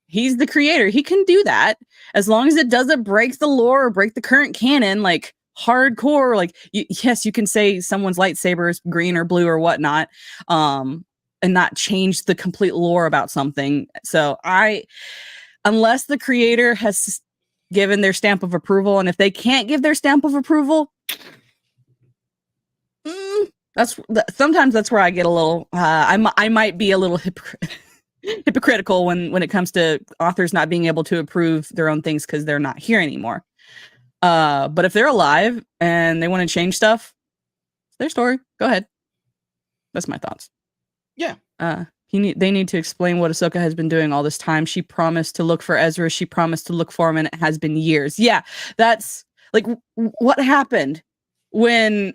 He's the creator. He can do that as long as it doesn't break the lore or break the current canon, like hardcore. Like, yes, you can say someone's lightsaber is green or blue or whatnot, and not change the complete lore about something. So unless the creator has given their stamp of approval, and if they can't give their stamp of approval, sometimes that's where I get a little. I might be a little hypocritical when it comes to authors not being able to approve their own things because they're not here anymore. But if they're alive and they want to change stuff, it's their story. Go ahead. That's my thoughts. Yeah. They need to explain what Ahsoka has been doing all this time. She promised to look for Ezra. She promised to look for him, and it has been years. Yeah, that's like what happened when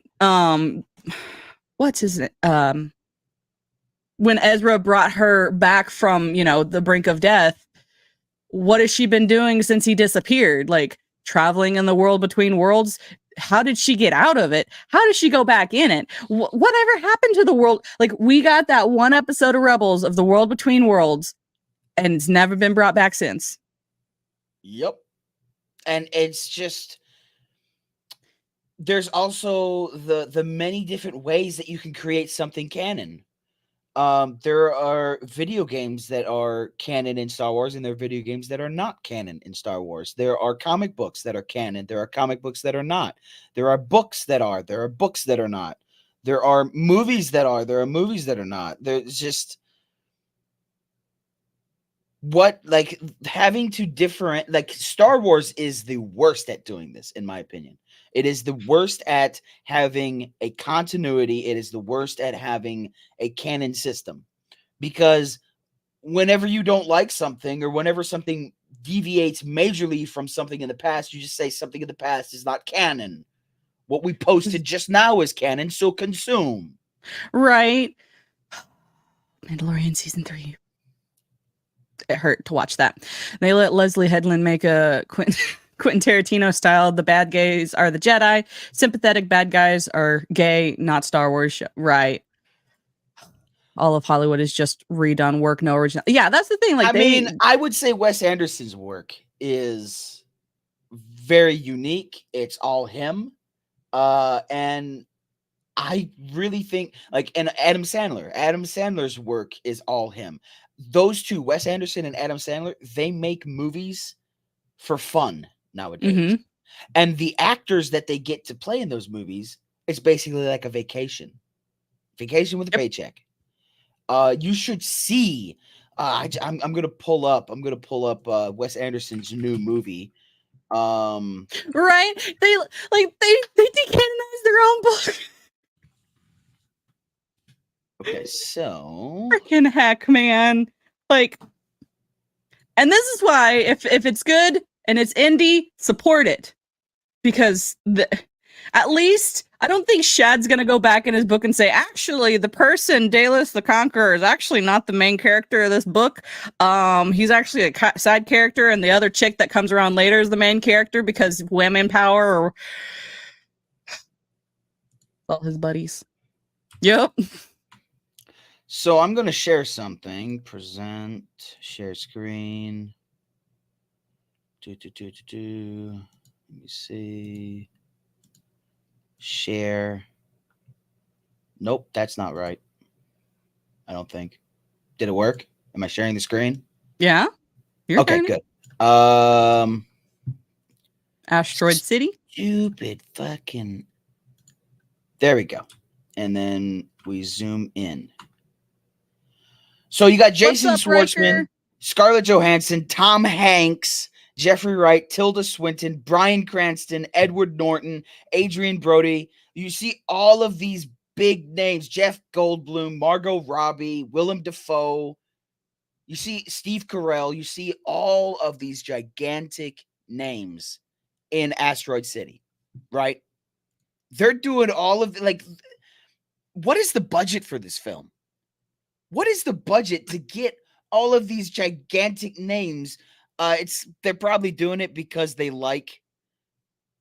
what's his when Ezra brought her back from, the brink of death. What has she been doing since he disappeared? Like traveling in the world between worlds. How did she get out of it? How did she go back in it? Whatever happened to the world? Like we got that one episode of Rebels of the world between worlds, and it's never been brought back since. Yep. And it's just, there's also the many different ways that you can create something canon. There are video games that are canon in Star Wars, and there are video games that are not canon in Star Wars. There are comic books that are canon. There are comic books that are not. There are books that are. There are books that are not. There are movies that are. There are movies that are not. There's just having to different, like Star Wars is the worst at doing this, in my opinion. It is the worst at having a continuity. It is the worst at having a canon system, because whenever you don't like something, or whenever something deviates majorly from something in the past, you just say something in the past is not canon. What we posted just now is canon, so consume. Right. Mandalorian season 3. It hurt to watch that. They let Leslie Headland make a Quentin Tarantino style. The bad guys are the Jedi. Sympathetic bad guys are gay, not Star Wars. Right. All of Hollywood is just redone work, no original. Yeah, that's the thing. Like, I would say Wes Anderson's work is very unique. It's all him. And I really think, and Adam Sandler's work is all him. Those two, Wes Anderson and Adam Sandler, they make movies for fun nowadays. Mm-hmm. And the actors that they get to play in those movies, it's basically like a vacation with a paycheck. You should see. I'm gonna pull up Wes Anderson's new movie. Right? They decanonize their own book. Okay, so freaking heck, man. Like, and this is why if it's good and it's indie, support it. Because at least I don't think Shad's gonna go back in his book and say, actually, the person, Daedalus the Conqueror, is actually not the main character of this book. He's actually a side character, and the other chick that comes around later is the main character because women power or all his buddies. Yep. So I'm going to share something. Present, share screen. Let me see. Share. Nope, that's not right. I don't think. Did it work? Am I sharing the screen? Yeah, you're Okay, fine. good. Asteroid City. Stupid fucking. There we go. And then we zoom in. So you got What's Jason up, Riker? Schwartzman, Scarlett Johansson, Tom Hanks, Jeffrey Wright, Tilda Swinton, Bryan Cranston, Edward Norton, Adrian Brody. You see all of these big names: Jeff Goldblum, Margot Robbie, Willem Dafoe. You see Steve Carell. You see all of these gigantic names in Asteroid City, right? They're doing all of what is the budget for this film? What is the budget to get all of these gigantic names? They're probably doing it because they like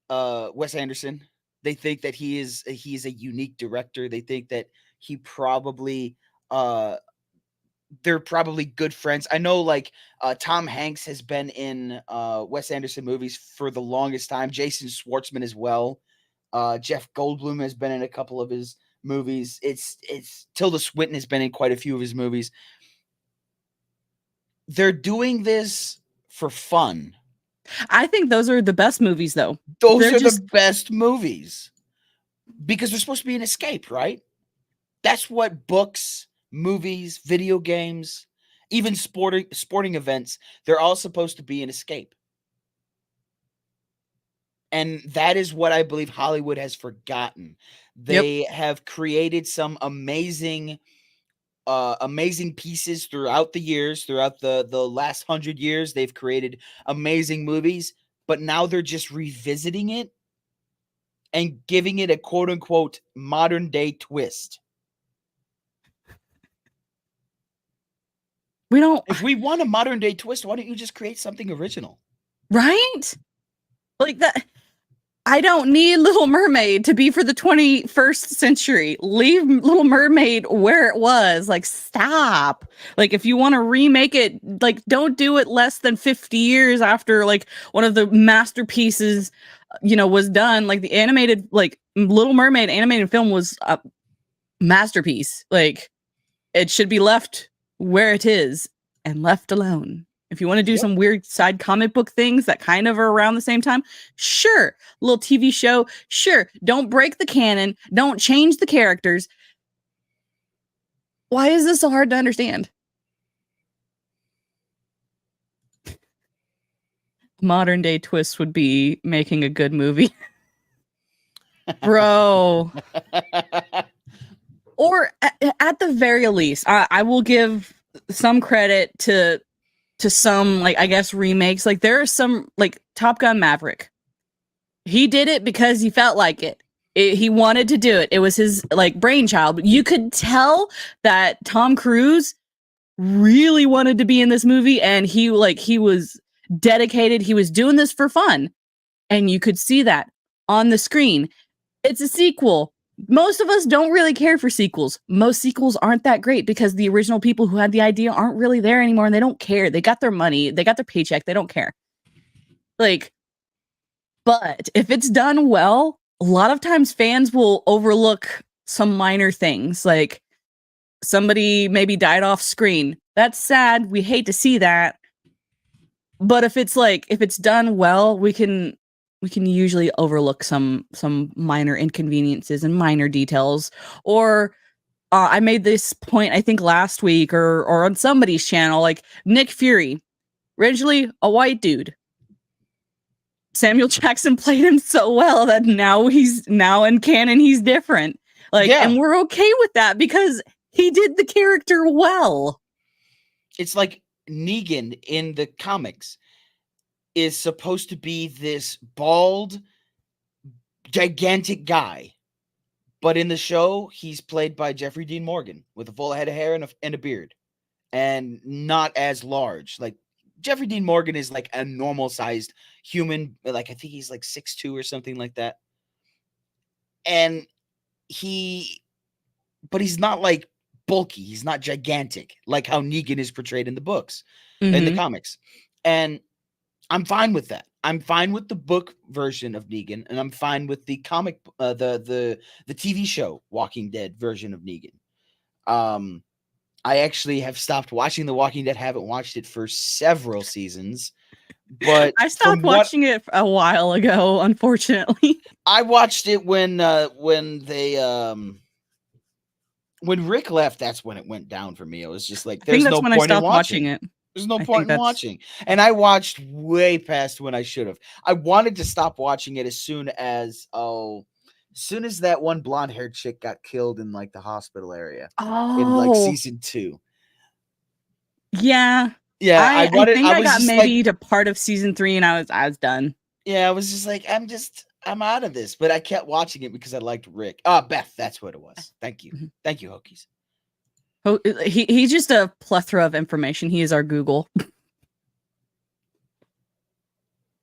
Wes Anderson. They think that he is a unique director. They think that he probably they're probably good friends. I know Tom Hanks has been in Wes Anderson movies for the longest time. Jason Schwartzman as well. Jeff Goldblum has been in a couple of his movies. It's Tilda Swinton has been in quite a few of his movies. They're doing this for fun. I think those are the best movies, though. Those They're are the just best movies because they're supposed to be an escape, right? That's what books, movies, video games, even sporting events, they're all supposed to be an escape. And that is what I believe Hollywood has forgotten. yep. They have created some amazing pieces throughout the years, throughout the last 100 years. They've created amazing movies, but now they're just revisiting it and giving it a quote unquote modern day twist. We don't If we want a modern day twist, why don't you just create something original? right? Like that. I don't need Little Mermaid to be for the 21st century. Leave Little Mermaid where it was. Like, stop. Like, if you want to remake it, like, don't do it less than 50 years after, like, one of the masterpieces, was done. Like, the animated, like, Little Mermaid animated film was a masterpiece. Like, it should be left where it is and left alone. If you want to do some weird side comic book things that kind of are around the same time, sure. Little TV show, sure. Don't break the canon. Don't change the characters. Why is this so hard to understand? Modern day twist would be making a good movie. Bro. Or at the very least, I will give some credit to some, like, I guess, remakes. Like, there are some, like, Top Gun Maverick. He did it because he felt like it. He wanted to do it. It was his, like, brainchild. But you could tell that Tom Cruise really wanted to be in this movie, and he was dedicated. He was doing this for fun, and you could see that on the screen. It's a sequel. Most of us don't really care for sequels. Most sequels aren't that great because the original people who had the idea aren't really there anymore, and they don't care. They got their money. They got their paycheck. They don't care. Like, but if it's done well, a lot of times fans will overlook some minor things, like somebody maybe died off screen. That's sad. We hate to see that. But if it's done well, we can usually overlook some minor inconveniences and minor details. Or I made this point, I think, last week or on somebody's channel, like Nick Fury, originally a white dude. Samuel Jackson played him so well that now in canon he's different. Like, Yeah. and we're okay with that because he did the character well. It's like Negan in the comics is supposed to be this bald, gigantic guy. But in the show, he's played by Jeffrey Dean Morgan with a full head of hair and a beard. And not as large. Like, Jeffrey Dean Morgan is like a normal-sized human. Like, I think he's like 6'2" or something like that. And but he's not like bulky. He's not gigantic like how Negan is portrayed in the books, in the comics. And I'm fine with that. I'm fine with the book version of Negan, and I'm fine with the comic, the TV show Walking Dead version of Negan. I actually have stopped watching The Walking Dead. Haven't watched it for several seasons, but I from stopped what watching it a while ago, unfortunately. I watched it when when Rick left, that's when it went down for me. It was just like, I think there's that's no when I point in stopped watching watching. it. There's no I point think in that's watching. And I watched way past when I should have. I wanted to stop watching it as soon as that one blonde haired chick got killed in like the hospital area in like oh season 2. yeah. Yeah, I think I I was got just like, maybe to part of season 3 and I was done. yeah, I was just like, I'm out of this. But I kept watching it because I liked Rick. Beth, that's what it was. Thank you. Mhm. Thank you, Hokies. Oh, he's just a plethora of information. He is our Google.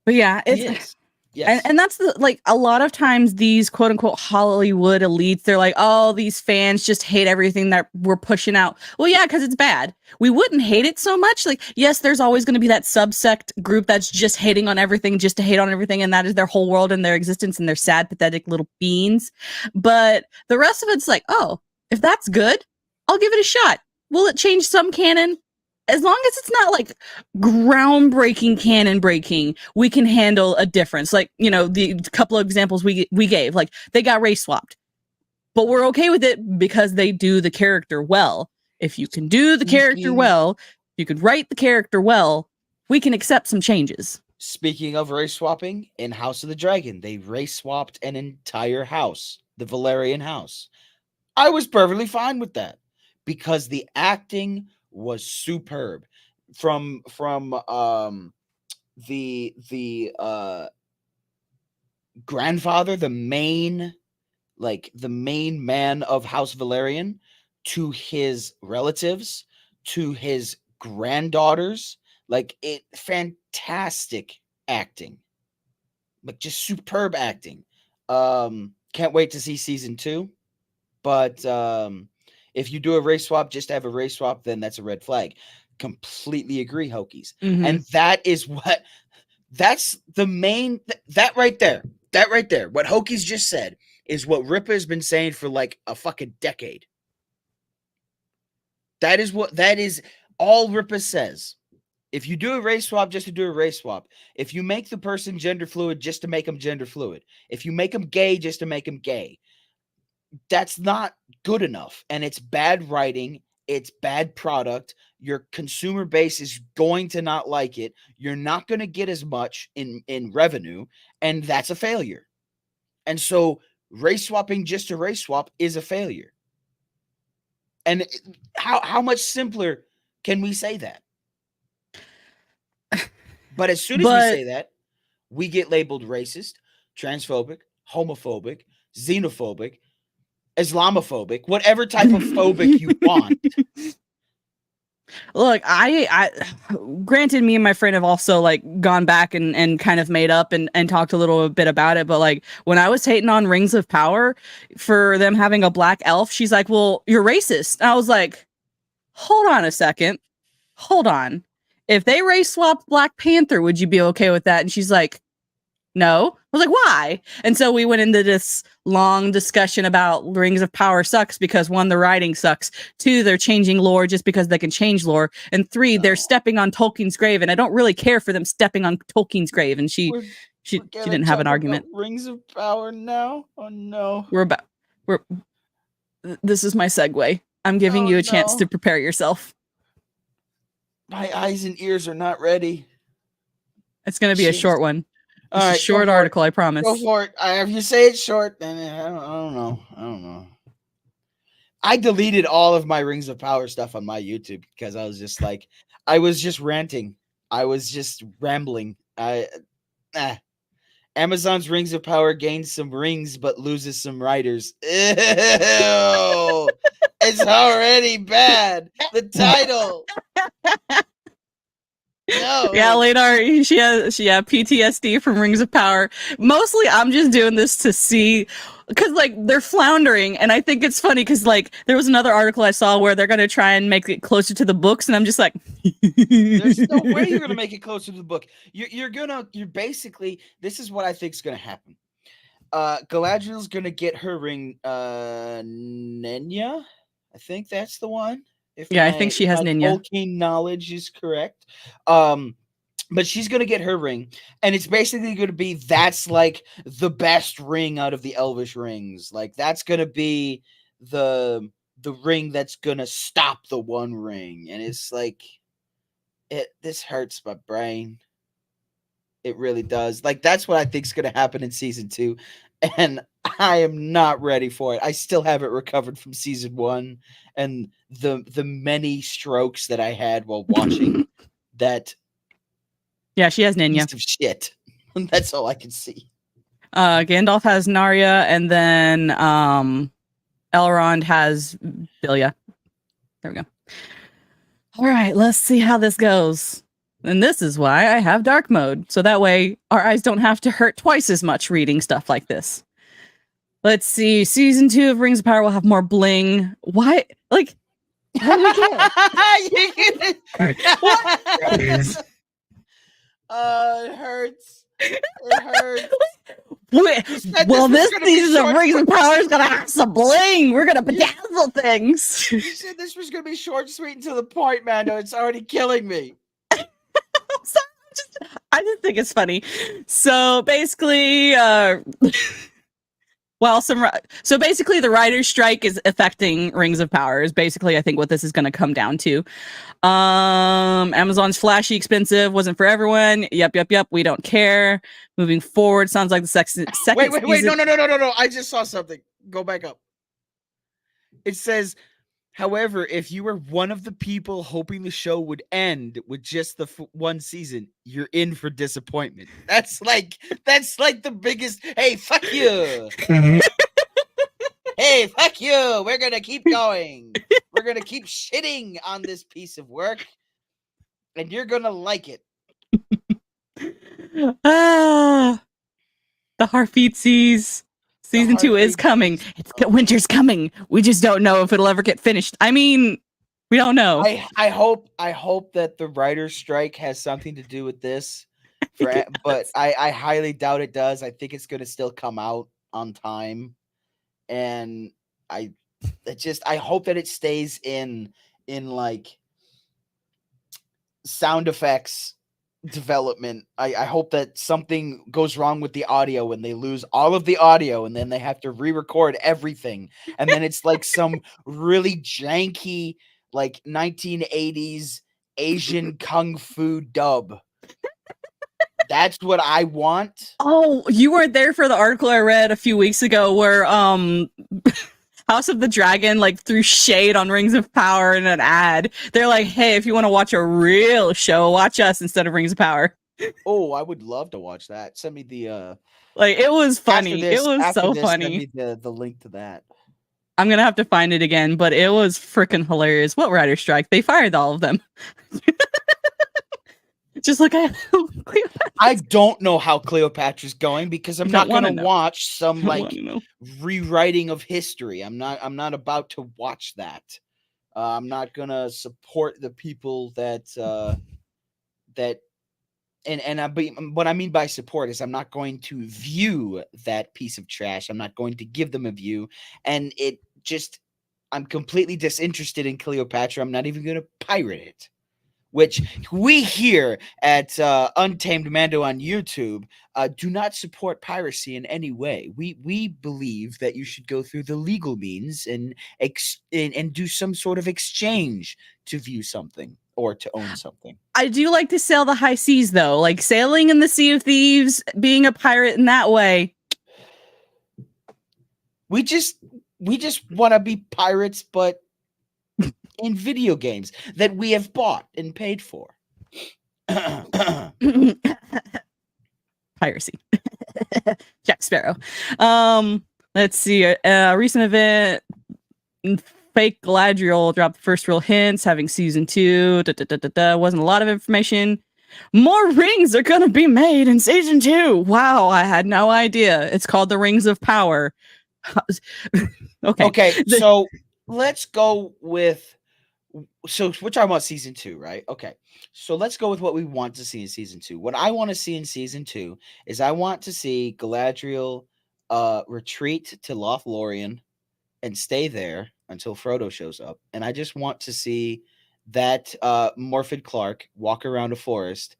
But yeah, He it's is. Yes. and that's the like a lot of times these quote unquote Hollywood elites, they're like, oh, these fans just hate everything that we're pushing out. Well, yeah, because it's bad. We wouldn't hate it so much. Like, yes, there's always going to be that subsect group that's just hating on everything, just to hate on everything, and that is their whole world and their existence, and they're sad, pathetic little beans. But the rest of it's like, oh, if that's good, I'll give it a shot. Will it change some canon? As long as it's not like groundbreaking canon breaking, we can handle a difference. Like, you know, the couple of examples we gave, like they got race swapped, but we're okay with it because they do the character well. If you can do the character well, you could write the character well, we can accept some changes. Speaking of race swapping, in House of the Dragon, they race swapped an entire house, the Valerian house. I was perfectly fine with that because the acting was superb. From the grandfather, the main man of House Valerian, to his relatives, to his granddaughters, like it fantastic acting. Like just superb acting. Can't wait to see season 2. But if you do a race swap just to have a race swap, then that's a red flag. Completely agree, Hokies. Mm-hmm. And that's the main that right there. That right there. What Hokies just said is what Ripper has been saying for like a fucking decade. That is all Ripper says. If you do a race swap just to do a race swap, if you make the person gender fluid just to make them gender fluid, if you make them gay just to make them gay, that's not good enough. And it's bad writing. It's bad product. Your consumer base is going to not like it. You're not going to get as much in revenue. And that's a failure. And so race swapping just to race swap is a failure. And how much simpler can we say that? But as soon as we say that, we get labeled racist, transphobic, homophobic, xenophobic, Islamophobic, whatever type of phobic you want. Look, I granted, me and my friend have also like gone back and kind of made up and talked a little bit about it. But like when I was hating on Rings of Power for them having a black elf, she's like, well, you're racist. And I was like, hold on a second. Hold on. If they race swapped Black Panther, would you be okay with that? And she's like, no. I was like, why? And so we went into this long discussion about Rings of Power sucks because 1, the writing sucks. 2, they're changing lore just because they can change lore. And 3, they're stepping on Tolkien's grave. And I don't really care for them stepping on Tolkien's grave. And she didn't have an argument. Rings of Power now? Oh no. This is my segue. I'm giving you a chance to prepare yourself. My eyes and ears are not ready. It's going to be a short one. It's a short article, I promise. Go for it. If you say it's short, then I don't know. I deleted all of my Rings of Power stuff on my YouTube because I was just like, I was just ranting. I was just rambling. Amazon's Rings of Power gains some rings but loses some writers. Ew. It's already bad. The title. No. Yeah, Leonard, she has PTSD from Rings of Power. Mostly, I'm just doing this to see, because like they're floundering, and I think it's funny because like there was another article I saw where they're gonna try and make it closer to the books, and I'm just like, there's no way you're gonna make it closer to the book. You're basically, this is what I think is gonna happen. Galadriel's gonna get her ring, Nenya. I think that's the one. if Yeah, I think she has my Ninya. Tolkien knowledge is correct. But she's gonna get her ring, and it's basically gonna be that's like the best ring out of the Elvish rings. Like that's gonna be the ring that's gonna stop the One Ring, and it's like this hurts my brain. It really does. Like that's what I think is gonna happen in season 2, and I am not ready for it. I still haven't recovered from season 1 and the many strokes that I had while watching that Yeah, she has Ninya. piece of shit. That's all I can see. Gandalf has Narya, and then Elrond has Bilya. There we go. All right, let's see how this goes. And this is why I have dark mode, so that way our eyes don't have to hurt twice as much reading stuff like this. Let's see. Season 2 of Rings of Power will have more bling. Why? Like, how do we get? It hurts. It hurts. Well, this season of Rings of Power is gonna have some bling. We're gonna bedazzle things. You said this was gonna be short, sweet, and to the point, Mando. It's already killing me. I just think it's funny. So basically, so basically the writer's strike is affecting Rings of Power is basically I think what this is going to come down to. Amazon's flashy expensive wasn't for everyone. Yep. We don't care. Moving forward, sounds like the second Wait, no. I just saw something. Go back up. It says, however, if you were one of the people hoping the show would end with just the one season, you're in for disappointment. That's like the biggest. Hey, fuck you. Hey, fuck you. We're gonna keep going. We're gonna keep shitting on this piece of work, and you're gonna like it. The Harfeetsies. Season 2 is coming. Winter's coming. We just don't know if it'll ever get finished. I mean, we don't know. I hope that the writer's strike has something to do with this, but I highly doubt it does. I think it's going to still come out on time, and I hope that it stays in like sound effects development. I hope that something goes wrong with the audio and they lose all of the audio and then they have to re-record everything, and then it's like some really janky like 1980s Asian kung fu dub. That's what I want. Oh, you weren't there for the article I read a few weeks ago where House of the Dragon like threw shade on Rings of Power in an ad. They're like, hey, if you want to watch a real show, watch us instead of Rings of Power. Oh, I would love to watch that. Send me the like it was funny. It was so funny. Send me the link to that. I'm gonna have to find it again, but it was freaking hilarious. What writer strike? They fired all of them. Just like I don't know how Cleopatra's going because I'm not going to watch some like rewriting of history. I'm not about to watch that. I'm not going to support the people that what I mean by support is I'm not going to view that piece of trash. I'm not going to give them a view, and I'm completely disinterested in Cleopatra. I'm not even going to pirate it. Which we here at Untamed Mando on YouTube do not support piracy in any way. We believe that you should go through the legal means and do some sort of exchange to view something or to own something. I do like to sail the high seas, though, like sailing in the Sea of Thieves, being a pirate in that way. We just want to be pirates, but in video games that we have bought and paid for. Piracy. Jack Sparrow. Let's see. A recent event, fake Galadriel dropped the first real hints, having season 2. Wasn't a lot of information. More rings are going to be made in season 2. Wow, I had no idea. It's called the Rings of Power. Okay, so let's go with... So we're talking about season 2, right? Okay. So let's go with what we want to see in season 2. What I want to see in season 2 is I want to see Galadriel retreat to Lothlorien and stay there until Frodo shows up, and I just want to see that Morfydd Clark walk around a forest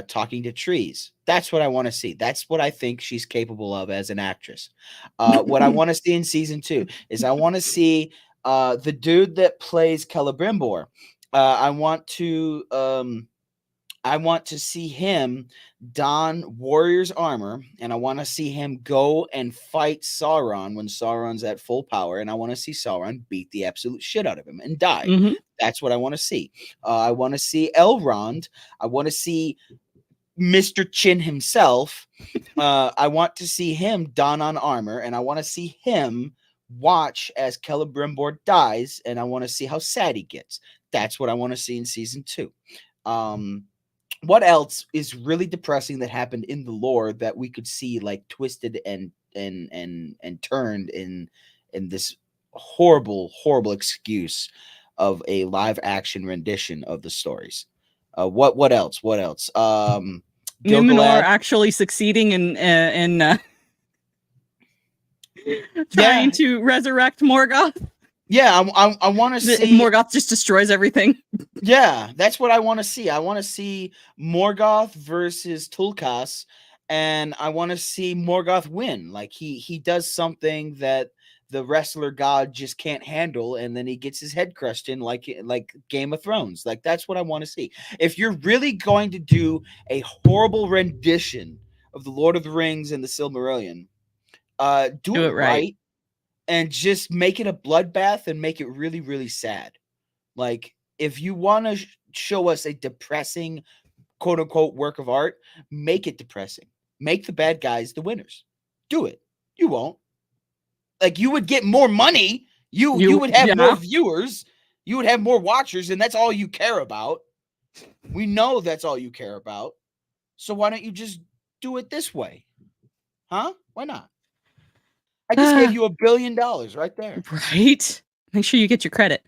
talking to trees. That's what I want to see. That's what I think she's capable of as an actress. What I want to see in season 2 is I want to see the dude that plays Celebrimbor. I want to see him don warrior's armor, and I want to see him go and fight Sauron when Sauron's at full power, and I want to see Sauron beat the absolute shit out of him and die. Mhm. That's what I want to see. I want to see Elrond. I want to see Mr. Chin himself. I want to see him don on armor, and I want to see him watch as Celebrimbor dies, and I want to see how sad he gets. That's what I want to see in season 2. What else is really depressing that happened in the lore that we could see like twisted and turned in this horrible excuse of a live action rendition of the stories? What else? What else? Numenor Gilgalad. actually succeeding in trying Yeah. to resurrect Morgoth. Yeah, I want to see Morgoth just destroys everything. Yeah, that's what I want to see. I want to see Morgoth versus Tulkas, and I want to see Morgoth win. Like he does something that the wrestler god just can't handle, and then he gets his head crushed in like Game of Thrones. Like that's what I want to see. If you're really going to do a horrible rendition of the Lord of the Rings and the Silmarillion, do it right and just make it a bloodbath and make it really, really sad. Like, if you want to show us a depressing, quote unquote, work of art, make it depressing. Make the bad guys the winners. Do it. You won't. Like, you would get more money. You would have more viewers. You would have more watchers, and that's all you care about. We know that's all you care about. So why don't you just do it this way? Huh? Why not? I just gave you $1 billion right there. Right? Make sure you get your credit.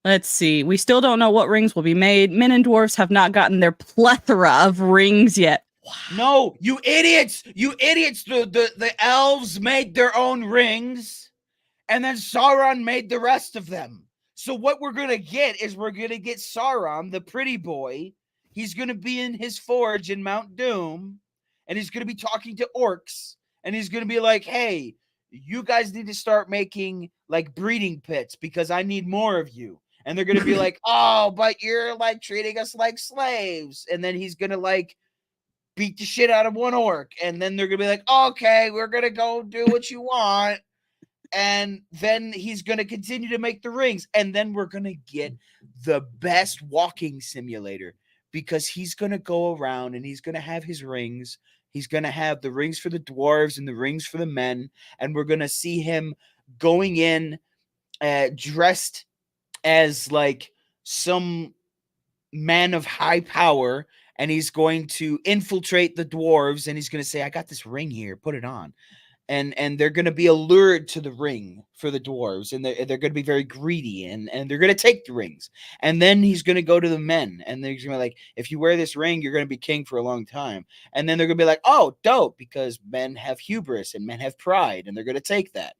Let's see. We still don't know what rings will be made. Men and dwarves have not gotten their plethora of rings yet. Wow. No, you idiots! You idiots! The elves made their own rings, and then Sauron made the rest of them. So what we're gonna get is we're gonna get Sauron, the pretty boy. He's gonna be in his forge in Mount Doom, and he's gonna be talking to orcs, and he's gonna be like, "Hey, you guys need to start making like breeding pits because I need more of you." And they're gonna be like, "Oh, but you're like treating us like slaves." And then he's gonna like beat the shit out of one orc, and then they're gonna be like, "Okay, we're gonna go do what you want." And then he's gonna continue to make the rings, and then we're gonna get the best walking simulator because he's gonna go around and he's gonna have his rings. He's gonna have the rings for the dwarves and the rings for the men, and we're gonna see him going in dressed as like some man of high power, and he's going to infiltrate the dwarves, and he's going to say, "I got this ring here, put it on." And they're going to be allured to the ring for the dwarves, and they're going to be very greedy, and they're going to take the rings. And then he's going to go to the men, and they're going to be like, "If you wear this ring, you're going to be king for a long time." And then they're going to be like, "Oh, dope," because men have hubris and men have pride, and they're going to take that.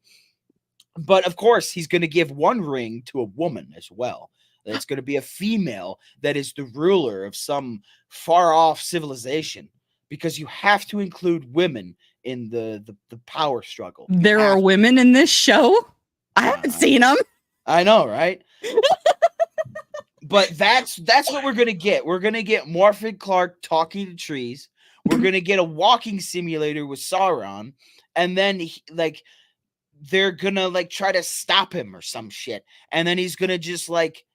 But of course, he's going to give one ring to a woman as well. It's going to be a female that is the ruler of some far off civilization, because you have to include women in the power struggle. There are women in this show? I haven't seen them. I know, right? But that's what we're going to get. We're going to get Morfydd Clark talking to trees. We're going to get a walking simulator with Sauron. And then, they're gonna like try to stop him or some shit, and then he's gonna just like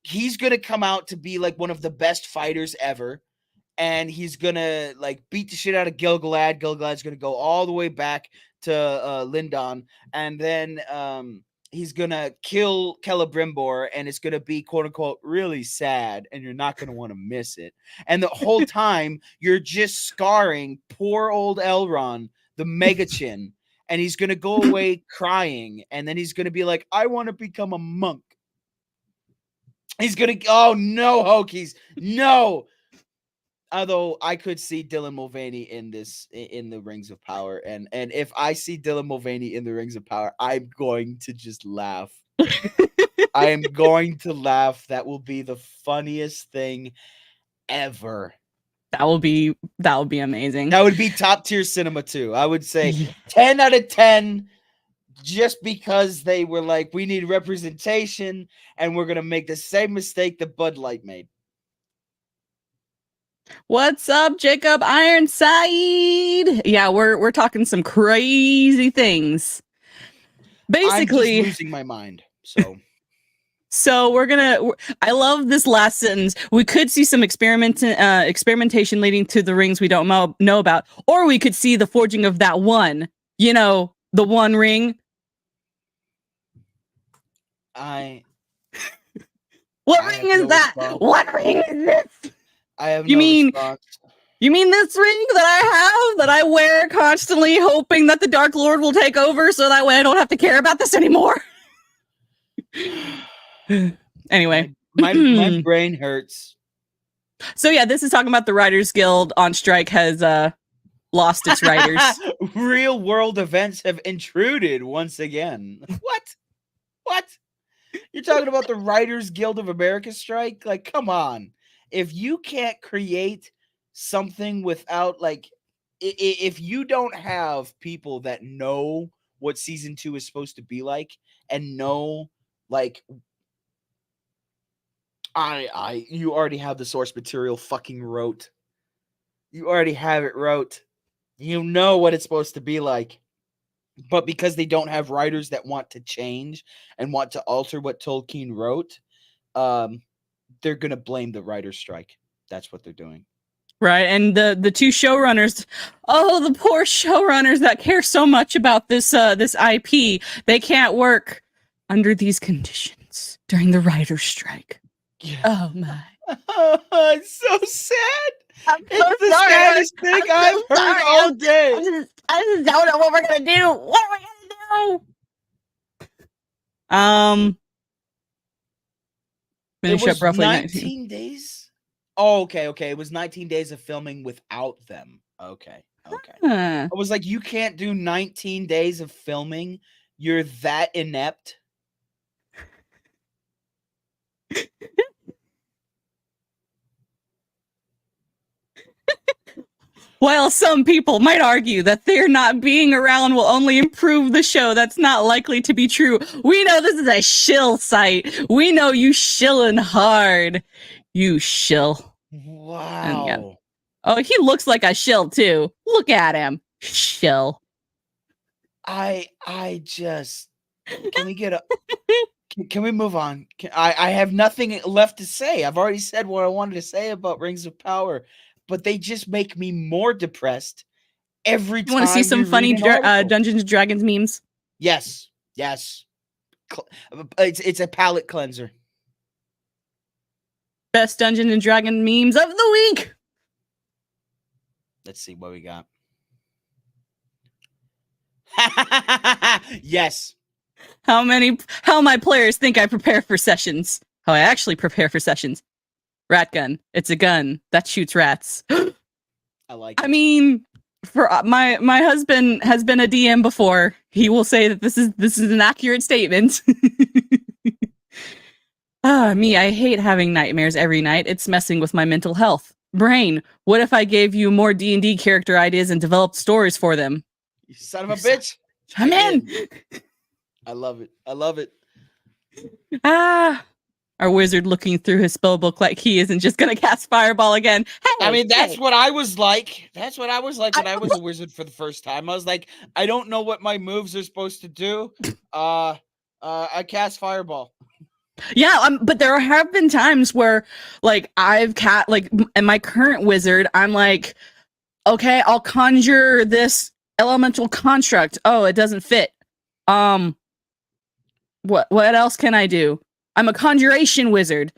he's gonna come out to be like one of the best fighters ever, and he's gonna like beat the shit out of Gilgalad. Gilgalad's gonna go all the way back to Lindon, and then he's gonna kill Celebrimbor, and it's gonna be quote unquote really sad, and you're not gonna want to miss it. And the whole time you're just scarring poor old Elrond, the Mega Chin. And he's going to go away crying. And then he's going to be like, "I want to become a monk." He's going to, oh no, Hokies. No. Although I could see Dylan Mulvaney in the Rings of Power, and if I see Dylan Mulvaney in the Rings of Power, I'm going to just laugh. I am going to laugh. That will be the funniest thing ever. That would be amazing. That would be top tier cinema too. I would say Yeah. 10 out of 10, just because they were like, we need representation, and we're gonna make the same mistake that Bud Light made. What's up, Jacob Ironside? Yeah, we're talking some crazy things. Basically, I'm just losing my mind. So so I love this last sentence. We could see some experimentation leading to the rings we don't know about, or we could see the forging of that one. The one ring. What ring is that? Response. What ring is this? I have response. You mean this ring that I have, that I wear constantly, hoping that the Dark Lord will take over so that way I don't have to care about this anymore? Anyway. My brain hurts. So yeah, this is talking about the Writers Guild on strike has lost its writers. Real world events have intruded once again. What? You're talking about the Writers Guild of America strike? Like, come on. If you can't create something without, like, if you don't have people that know what season 2 is supposed to be like, and know, like, you already have the source material fucking wrote. You already have it wrote. You know what it's supposed to be like. But because they don't have writers that want to change and want to alter what Tolkien wrote, they're going to blame the writer's strike. That's what they're doing. Right. And the two showrunners, the poor showrunners that care so much about this IP, they can't work under these conditions during the writer's strike. Yeah. Oh my. It's so sad. It's the saddest thing I've heard all day. I just don't know what we're gonna do. What are we gonna do? Finish up roughly 19 days. Oh, okay. It was 19 days of filming without them. Okay. I was like, you can't do 19 days of filming. You're that inept. While some people might argue that their not being around will only improve the show, that's not likely to be true. We know this is a shill site. We know you shilling hard. You shill. Wow. Yeah. Oh, he looks like a shill too. Look at him. Shill. I just... Can we get a... Can we move on? I have nothing left to say. I've already said what I wanted to say about Rings of Power. But they just make me more depressed every time. You want to see some funny Dungeons & Dragons memes? Yes. It's a palate cleanser. Best Dungeons & Dragons memes of the week. Let's see what we got. Yes. How my players think I prepare for sessions. How I actually prepare for sessions. Rat gun. It's a gun that shoots rats. I like it. I mean, for my husband has been a DM before. He will say that this is an accurate statement. Me, I hate having nightmares every night. It's messing with my mental health. Brain, what if I gave you more D&D character ideas and developed stories for them? You son of a bitch. I'm in. I love it. Our wizard looking through his spellbook like he isn't just gonna cast Fireball again. Hey, I mean, that's what I was like. That's what I was like when I was a wizard for the first time. I was like, I don't know what my moves are supposed to do. I cast Fireball. Yeah, but there have been times where, like, in my current wizard, I'm like, okay, I'll conjure this elemental construct. Oh, it doesn't fit. What else can I do? I'm a conjuration wizard.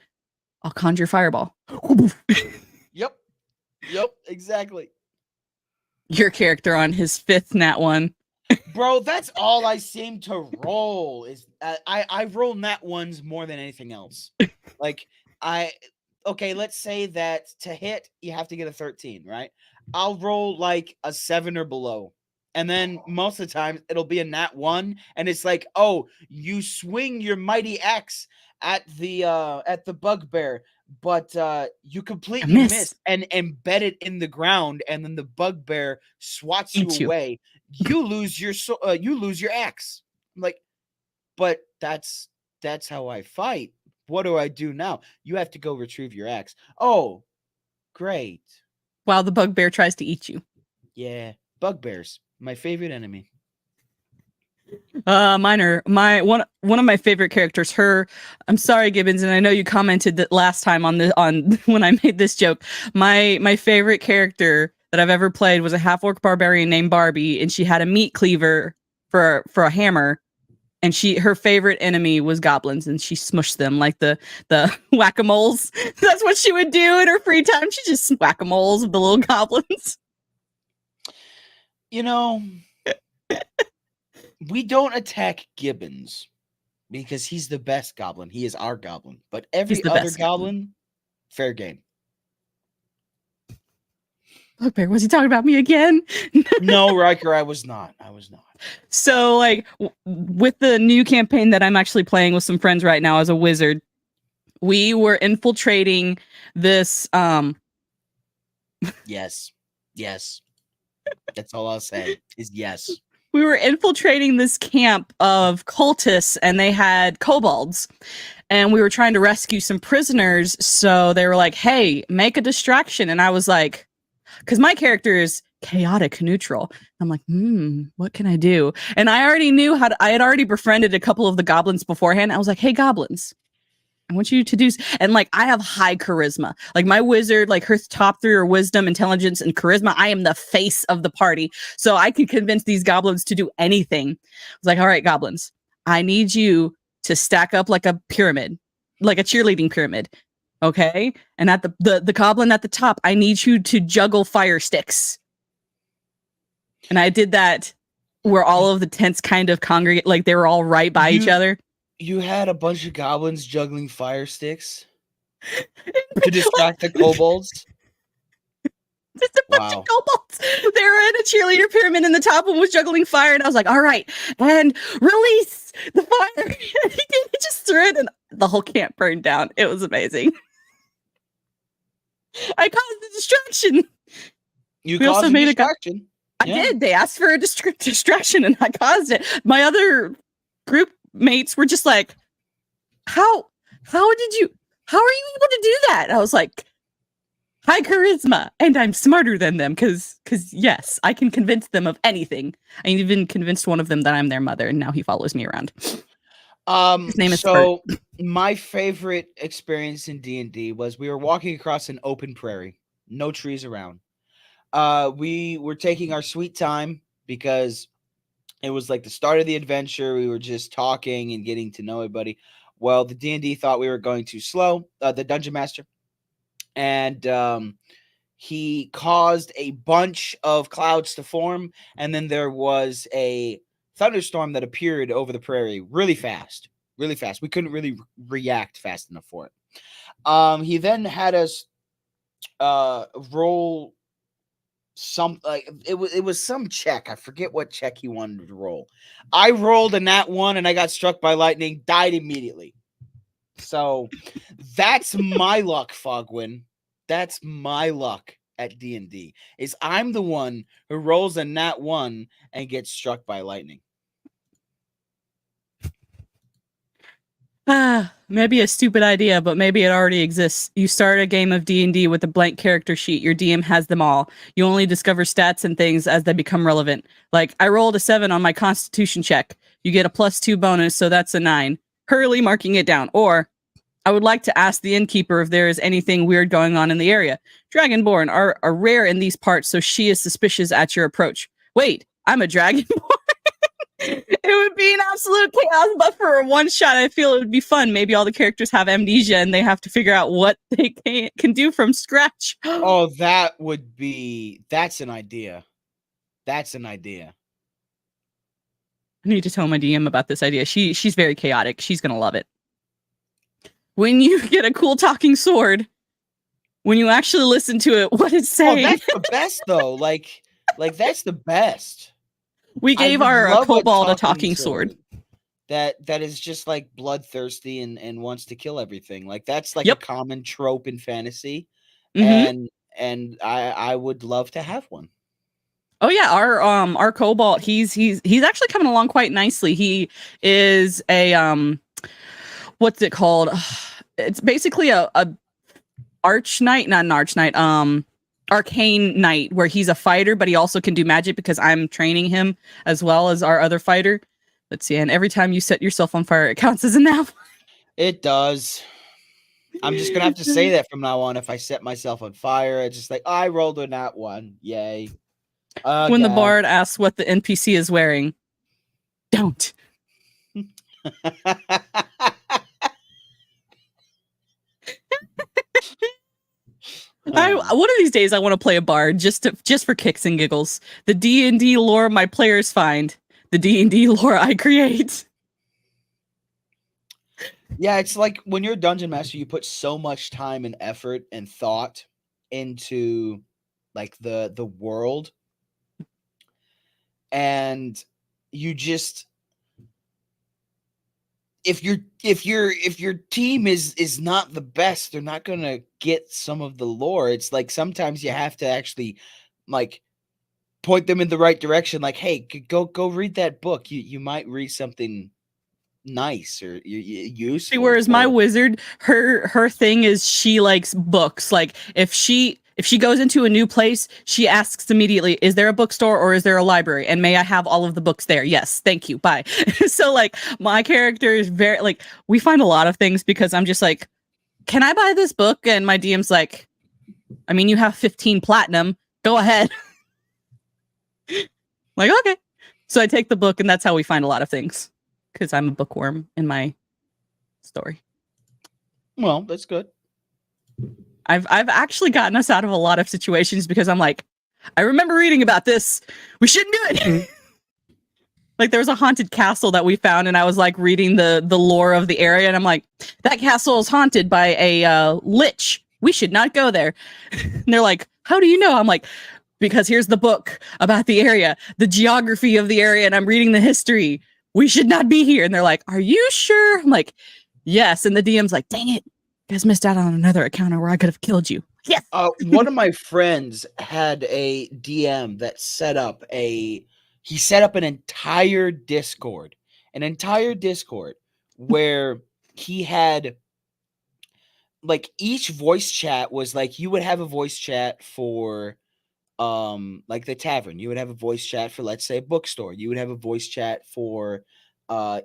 I'll conjure Fireball. Yep, exactly. Your character on his 5th nat 1. Bro, that's all I seem to roll is I roll nat 1s more than anything else. Like okay, let's say that to hit, you have to get a 13, right? I'll roll like a 7 or below. And then most of the time it'll be a nat 1. And it's like, oh, you swing your mighty axe at the bugbear, but you I completely miss. miss and embed it in the ground, and then the bugbear swats you Eat you. away. You lose your axe. I'm like, but that's how I fight. What do I do now? You have to go retrieve your axe. Oh, great. While the bugbear tries to eat you. Yeah, bugbears, my favorite enemy. Mine are one of my favorite characters. I'm sorry, Gibbons, and I know you commented that last time on when I made this joke. My favorite character that I've ever played was a half orc barbarian named Barbie, and she had a meat cleaver for a hammer. And her favorite enemy was goblins, and she smushed them like the whack-a-moles. That's what she would do in her free time. She just whack-a-moles with the little goblins. You know, we don't attack Gibbons because he's the best goblin. He is our goblin. But every other goblin, fair game. Bugbear, was he talking about me again? No, Riker, I was not. So, like, with the new campaign that I'm actually playing with some friends right now as a wizard, we were infiltrating this. Yes. That's all I'll say is yes. We were infiltrating this camp of cultists, and they had kobolds, and we were trying to rescue some prisoners. So they were like, "Hey, make a distraction," and I was like, because my character is chaotic neutral. I'm like, what can I do? And I already knew I had already befriended a couple of the goblins beforehand. I was like, hey, goblins, I want you to do, and like, I have high charisma. Like my wizard, like her top 3 are wisdom, intelligence, and charisma. I am the face of the party. So I could convince these goblins to do anything. I was like, all right, goblins, I need you to stack up like a pyramid, like a cheerleading pyramid. Okay. And at the goblin at the top, I need you to juggle fire sticks. And I did that where all of the tents kind of congregate, like they were all right by each other. You had a bunch of goblins juggling fire sticks to distract the kobolds. Just a bunch of kobolds. They were in a cheerleader pyramid, and the top one was juggling fire. And I was like, all right, and release the fire. He just threw it, and the whole camp burned down. It was amazing. I caused a distraction. You caused a distraction. I did. They asked for a distraction, and I caused it. My other group mates were just like, how are you able to do that? I was like, high charisma, and I'm smarter than them because yes, I can convince them of anything. I even convinced one of them that I'm their mother, and now he follows me around. His name is so Bert. My favorite experience in D&D was we were walking across an open prairie, no trees around. We were taking our sweet time because it was like the start of the adventure. We were just talking and getting to know everybody. Well, the D&D thought we were going too slow, the dungeon master, and he caused a bunch of clouds to form, and then there was a thunderstorm that appeared over the prairie really fast. We couldn't really react fast enough for it. He then had us roll some, like it was some check. I forget what check he wanted to roll. I rolled a nat 1 and I got struck by lightning, died immediately. So that's my luck, Fogwin. That's my luck at D&D. Is I'm the one who rolls a nat 1 and gets struck by lightning. Maybe a stupid idea, but maybe it already exists. You start a game of D&D with a blank character sheet. Your DM has them all. You only discover stats and things as they become relevant. Like, I rolled a 7 on my Constitution check. You get a +2 bonus, so that's a 9. Hurley marking it down. Or, I would like to ask the innkeeper if there is anything weird going on in the area. Dragonborn are rare in these parts, so she is suspicious at your approach. Wait, I'm a Dragonborn? It would be an absolute chaos, but for a one shot, I feel it would be fun. Maybe all the characters have amnesia and they have to figure out what they can do from scratch. Oh, that's an idea. That's an idea. I need to tell my DM about this idea. She's very chaotic. She's going to love it. When you get a cool talking sword, when you actually listen to it, what it's Oh, saying. that's the best though. Like that's the best. We I gave would our love a kobold a talking talking sword. sword that is just like bloodthirsty and wants to kill everything. Like that's like a Yep. common trope in fantasy, Mm-hmm. and I would love to have one. Oh yeah, our cobalt, he's actually coming along quite nicely. He is a what's it called? It's basically a arch knight, not an arch knight, arcane knight, where he's a fighter, but he also can do magic because I'm training him as well as our other fighter. Let's see, and every time you set yourself on fire, it counts as a nap. It does. I'm just gonna have to say that from now on. If I set myself on fire, it's just like I rolled a nat one. Yay! When the Again. bard asks what the NPC is wearing, don't. One of these days I want to play a bard just for kicks and giggles. The D&D lore my players find, the D&D lore I create. Yeah, it's like when you're a dungeon master, you put so much time and effort and thought into like the world, and you just if your team is not the best, they're not gonna get some of the lore. It's like sometimes you have to actually like point them in the right direction. Like, hey, go read that book. You might read something nice or See, useful whereas my for. wizard, her thing is she likes books. Like if she goes into a new place, she asks immediately, is there a bookstore or is there a library? And may I have all of the books there? Yes, thank you. Bye. So like my character is very like we find a lot of things because I'm just like, can I buy this book? And my DM's like, I mean, you have 15 platinum. Go ahead. Like, okay. So I take the book and that's how we find a lot of things. Because I'm a bookworm in my story. Well, that's good. I've actually gotten us out of a lot of situations because I'm like, I remember reading about this. We shouldn't do it. Like there was a haunted castle that we found, and I was like reading the lore of the area, and I'm like, that castle is haunted by a lich. We should not go there. And they're like, how do you know? I'm like, because here's the book about the area, the geography of the area, and I'm reading the history. We should not be here. And they're like, are you sure? I'm like, yes. And the DM's like, dang it, you guys missed out on another encounter where I could have killed you. Yes. One of my friends had a DM that he set up an entire Discord where he had like each voice chat was like you would have a voice chat for like the tavern, you would have a voice chat for, let's say, a bookstore, you would have a voice chat for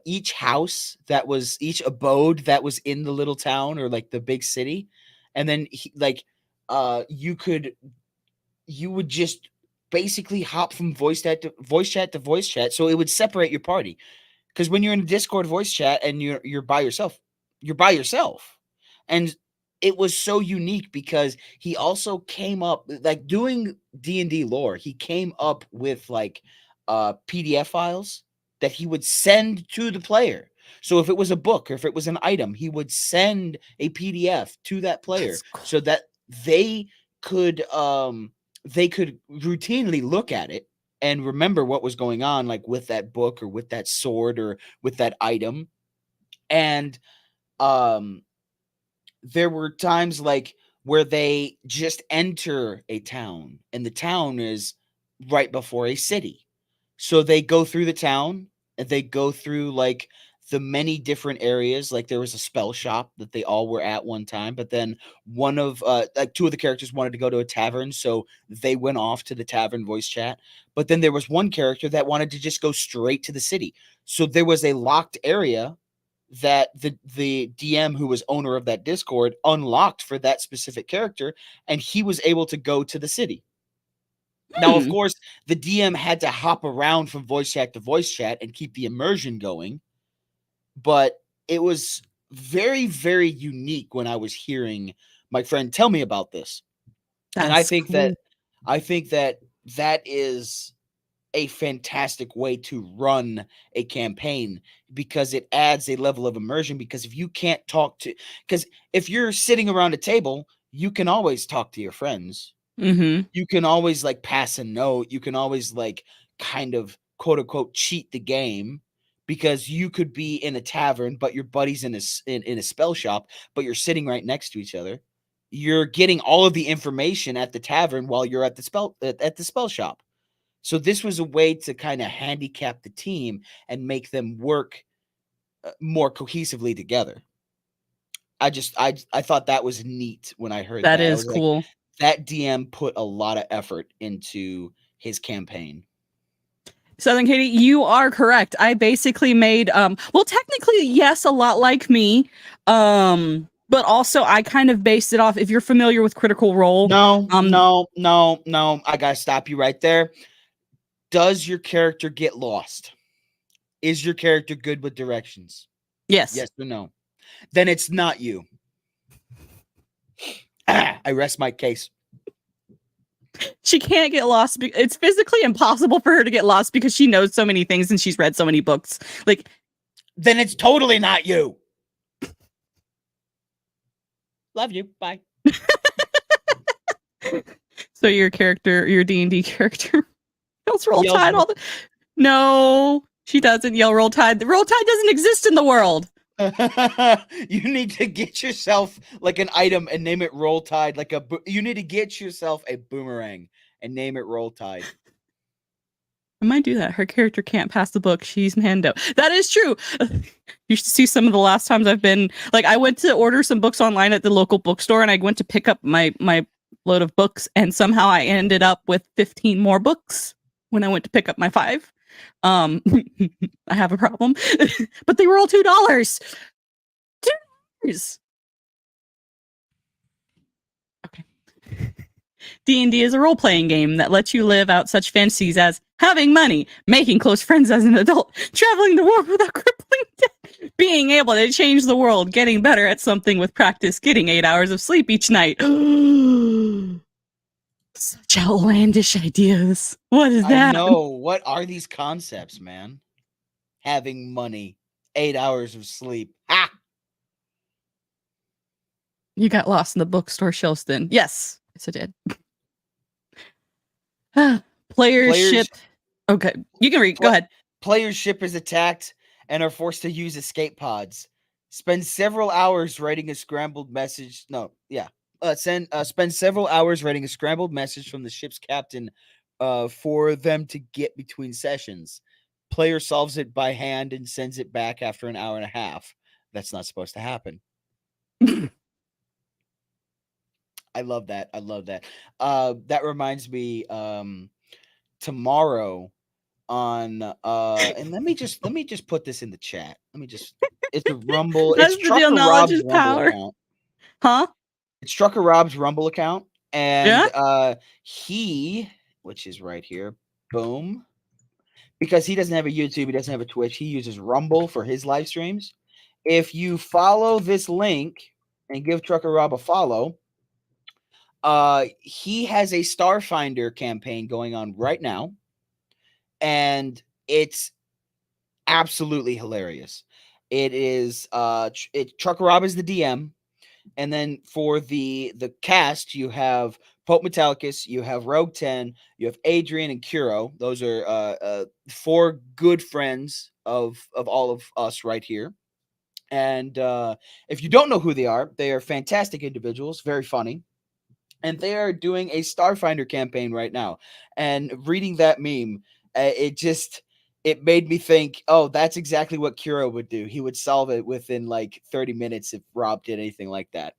each house that was each abode that was in the little town or like the big city. And then you would just basically hop from voice chat to voice chat, so it would separate your party. Because when you're in a Discord voice chat and you're by yourself, you're by yourself. And it was so unique because he also came up like doing D&D lore. He came up with like PDF files that he would send to the player. So if it was a book or if it was an item, he would send a PDF to that player Cool. so that they could routinely look at it and remember what was going on, like with that book or with that sword or with that item. And there were times like where they just enter a town and the town is right before a city. So they go through the town and they go through like the many different areas. Like there was a spell shop that they all were at one time, but then one of like two of the characters wanted to go to a tavern, so they went off to the tavern voice chat. But then there was one character that wanted to just go straight to the city. So there was a locked area that the DM, who was owner of that Discord, unlocked for that specific character, and he was able to go to the city. Now, of Hmm. course, the DM had to hop around from voice chat to voice chat and keep the immersion going, but it was very, very unique when I was hearing my friend tell me about this. And I That's think cool. that I think that that is a fantastic way to run a campaign because it adds a level of immersion. Because if you can't talk to, because if you're sitting around a table, you can always talk to your friends. Mm-hmm. You can always like pass a note. You can always like kind of quote unquote cheat the game because you could be in a tavern, but your buddy's in a spell shop, but you're sitting right next to each other. You're getting all of the information at the tavern while you're at the spell shop. So this was a way to kind of handicap the team and make them work more cohesively together. I thought that was neat when I heard That that. I is was like, cool. that DM put a lot of effort into his campaign. Southern Katie, you are correct. I basically made well, technically, yes, a lot like me. But also I kind of based it off, if you're familiar with Critical Role. No, no, no, no. I gotta stop you right there. Does your character get lost? Is your character good with directions? Yes. Yes or no? Then it's not you. I rest my case. She can't get lost. It's physically impossible for her to get lost because she knows so many things and she's read so many books. Like, then it's totally not you. Love you. Bye. So your character, your D&D character, yells Roll Yells Tide all the. No, she doesn't yell Roll Tide. The Roll Tide doesn't exist in the world. You need to get yourself like an item and name it Roll Tide. You need to get yourself a boomerang and name it Roll Tide. I might do that. Her character can't pass the book. She's Mando. That is true. You should see some of the last times I've been, like, I went to order some books online at the local bookstore and I went to pick up my load of books and somehow I ended up with 15 more books when I went to pick up my 5. I have a problem. But they were all $2. $2. Okay. D&D is a role-playing game that lets you live out such fantasies as having money, making close friends as an adult, traveling the world without crippling debt, being able to change the world, getting better at something with practice, getting 8 hours of sleep each night. Such outlandish ideas. What is that? I know. What are these concepts, man? Having money, 8 hours of sleep. Ah! You got lost in the bookstore shelves then. Yes. Yes, I did. Players ship. Okay, you can read. Go ahead. Players' ship is attacked and are forced to use escape pods. Spend several hours writing a scrambled message. No, yeah. Spend several hours writing a scrambled message from the ship's captain for them to get between sessions. Player solves it by hand and sends it back after an hour and a half. That's not supposed to happen. I love that. I love that. That reminds me, tomorrow on and let me just put this in the chat. It's a Rumble. That's It's the deal. Trucker Knowledge Rob's is Rumble power. account. Huh? It's Trucker Rob's Rumble account. And Yeah? he, which is right here, boom. Because he doesn't have a YouTube, he doesn't have a Twitch, he uses Rumble for his live streams. If you follow this link and give Trucker Rob a follow, he has a Starfinder campaign going on right now, and it's absolutely hilarious. It is Trucker Rob is the DM, and then for the cast you have Pope Metallicus, you have Rogue 10, you have Adrian and Kuro. Those are 4 good friends of all of us right here. And if you don't know who they are fantastic individuals, very funny. And they are doing a Starfinder campaign right now. And reading that meme, it made me think, oh, that's exactly what Kuro would do. He would solve it within like 30 minutes if Rob did anything like that.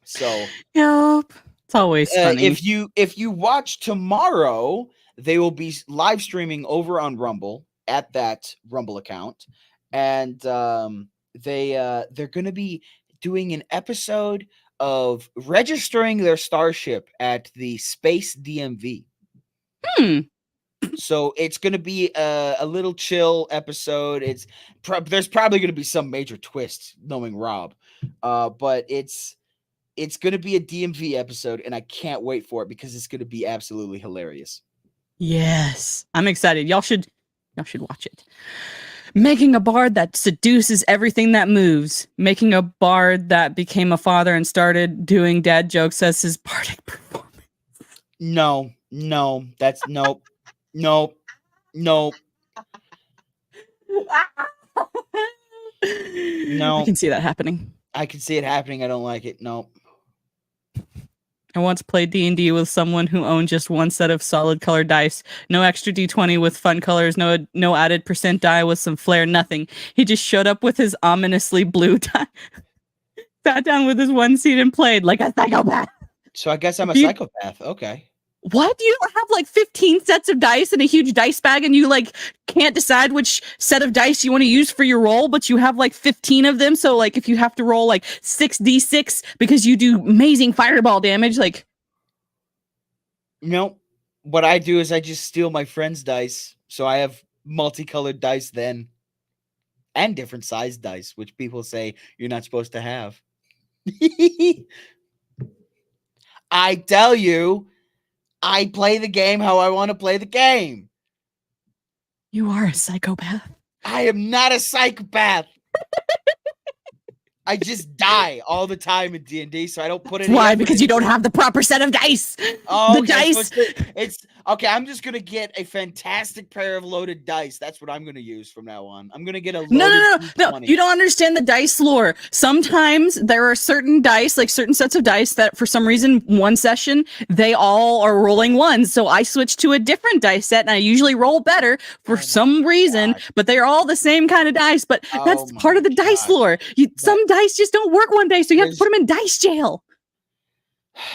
So, yep. It's always funny. If you watch tomorrow, they will be live streaming over on Rumble at that Rumble account, and they're going to be doing an episode of registering their starship at the Space DMV. So it's going to be a little chill episode. There's probably going to be some major twists, knowing Rob, but it's going to be a DMV episode, and I can't wait for it because it's going to be absolutely hilarious. Yes, I'm excited. Y'all should watch it. Making a bard that seduces everything that moves. Making a bard that became a father and started doing dad jokes as his bardic performance. No, that's nope, nope, nope. I can see that happening. I can see it happening. I don't like it. Nope. I once played D&D with someone who owned just one set of solid colored dice. No extra D20 with fun colors, no added percent die with some flair, nothing. He just showed up with his ominously blue die. Sat down with his one seat and played like a psychopath. So I guess I'm a psychopath. Okay. What? You don't have like 15 sets of dice and a huge dice bag and you like can't decide which set of dice you want to use for your roll, but you have like 15 of them. So like if you have to roll like 6d6 because you do amazing fireball damage, like nope. What I do is I just steal my friend's dice. So I have multicolored dice then. And different size dice, which people say you're not supposed to have. I tell you, I play the game how I want to play the game. You are a psychopath. I am not a psychopath. I just die all the time in D&D, so I don't put it. Why? Because you don't have the proper set of dice. Oh, the dice. So it's okay. I'm just gonna get a fantastic pair of loaded dice. That's what I'm gonna use from now on. I'm gonna get a loaded no. You don't understand the dice lore. Sometimes there are certain dice, like certain sets of dice, that for some reason one session they all are rolling ones. So I switch to a different dice set, and I usually roll better for some reason. But they're all the same kind of dice. But that's part of the dice lore. Some dice just don't work one day, so you have to put them in dice jail.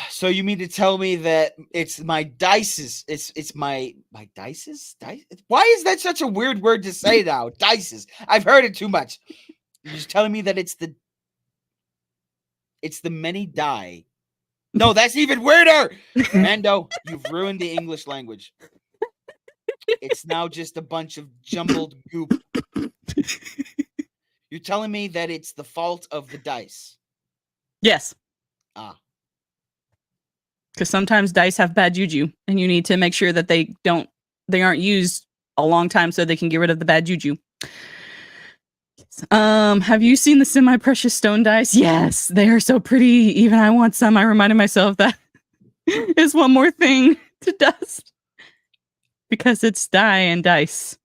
So you mean to tell me that it's my dices? It's my dices? Dice? Why is that such a weird word to say now? Dices. I've heard it too much. You're just telling me that it's the many die. No, that's even weirder. Mando, you've ruined the English language. It's now just a bunch of jumbled goop. You're telling me that it's the fault of the dice? Yes. Because sometimes dice have bad juju, and you need to make sure that they aren't used a long time so they can get rid of the bad juju. Have you seen the semi-precious stone dice? Yes, they are so pretty. Even I want some. I reminded myself that is one more thing to dust. Because it's die and dice.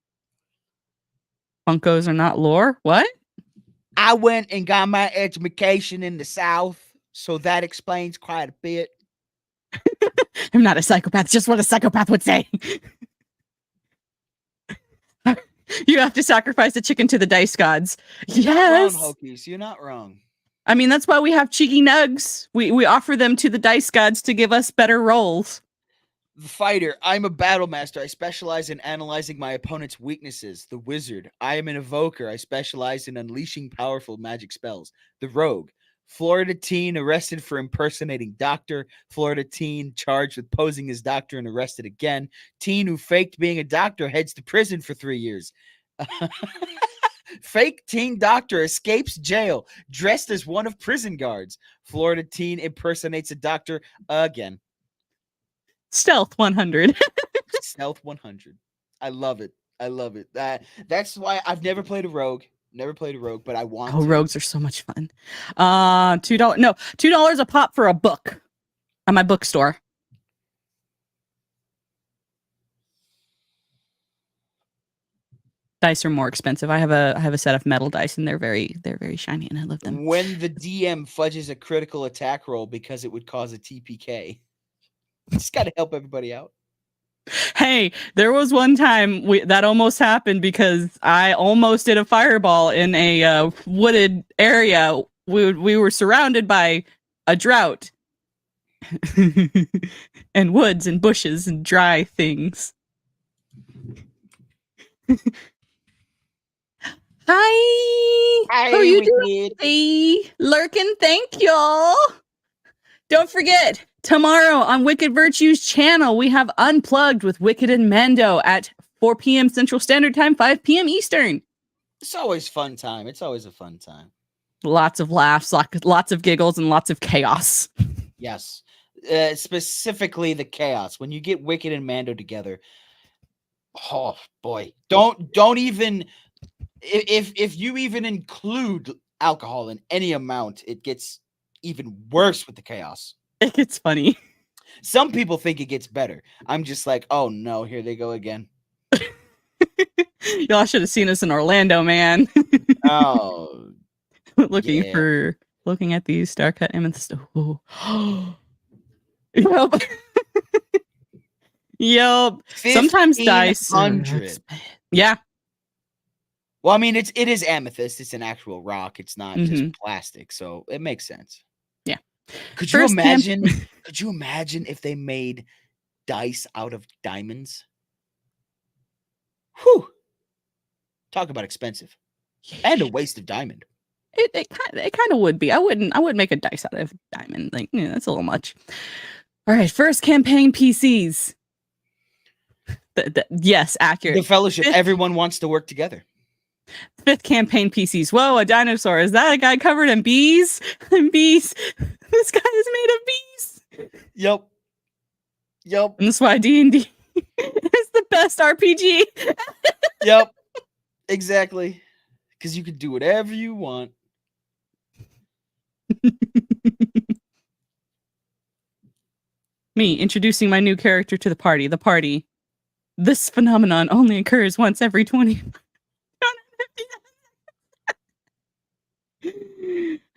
Funkos are not lore? What? I went and got my education in the South, so that explains quite a bit. I'm not a psychopath, just what a psychopath would say. You have to sacrifice a chicken to the dice gods. You're yes. not wrong, Hokies. You're not wrong. I mean, that's why we have cheeky nugs. We offer them to the dice gods to give us better rolls. The fighter. I'm a battle master. I specialize in analyzing my opponent's weaknesses. The wizard. I am an evoker. I specialize in unleashing powerful magic spells. The rogue. Florida teen arrested for impersonating doctor. Florida teen charged with posing as doctor and arrested again. Teen who faked being a doctor heads to prison for 3 years. Fake teen doctor escapes jail dressed as one of prison guards. Florida teen impersonates a doctor again. Stealth 100. Stealth 100. I love it. I love it. That's why I've never played a rogue. Never played a rogue, but I want to. Rogues are so much fun. $2. No, $2 a pop for a book at my bookstore. Dice are more expensive. I have a set of metal dice, and they're very shiny, and I love them. When the DM fudges a critical attack roll because it would cause a TPK, just got to help everybody out. Hey, there was one time that almost happened because I almost did a fireball in a wooded area. We were surrounded by a drought and woods and bushes and dry things. Hi. How are you doing? Hey, lurking. Thank y'all. Don't forget, tomorrow on Wicked Virtue's channel, we have Unplugged with Wicked and Mando at 4 p.m. Central Standard Time, 5 p.m. Eastern. It's always fun time. It's always a fun time. Lots of laughs, lots of giggles, and lots of chaos. Yes. Specifically the chaos. When you get Wicked and Mando together, oh boy. Don't even if you even include alcohol in any amount, it gets even worse with the chaos. It's funny. Some people think it gets better. I'm just like, oh no, here they go again. Y'all should have seen us in Orlando, man. Oh yeah. Looking at these star cut amethyst. Oh. Yep. Yep. Sometimes dice are 1,500. yeah. Well, I mean, it is amethyst. It's an actual rock. It's not just Mhm. plastic, so it makes sense. Yeah. Could you First camp imagine? Could you imagine if they made dice out of diamonds? Whew. Talk about expensive and a waste of diamond. It kind of would be. I wouldn't make a dice out of diamond. Like, that's a little much. All right, first campaign PCs. Yes, accurate. The fellowship. Fifth, Everyone wants to work together. fifth campaign PCs. Whoa, a dinosaur. Is that a guy covered in bees? Bees. This guy is made of bees. Yep. Yep. And that's why D&D is the best RPG. Yep. Exactly. Because you can do whatever you want. Me introducing my new character to the party. The party. This phenomenon only occurs once every 20.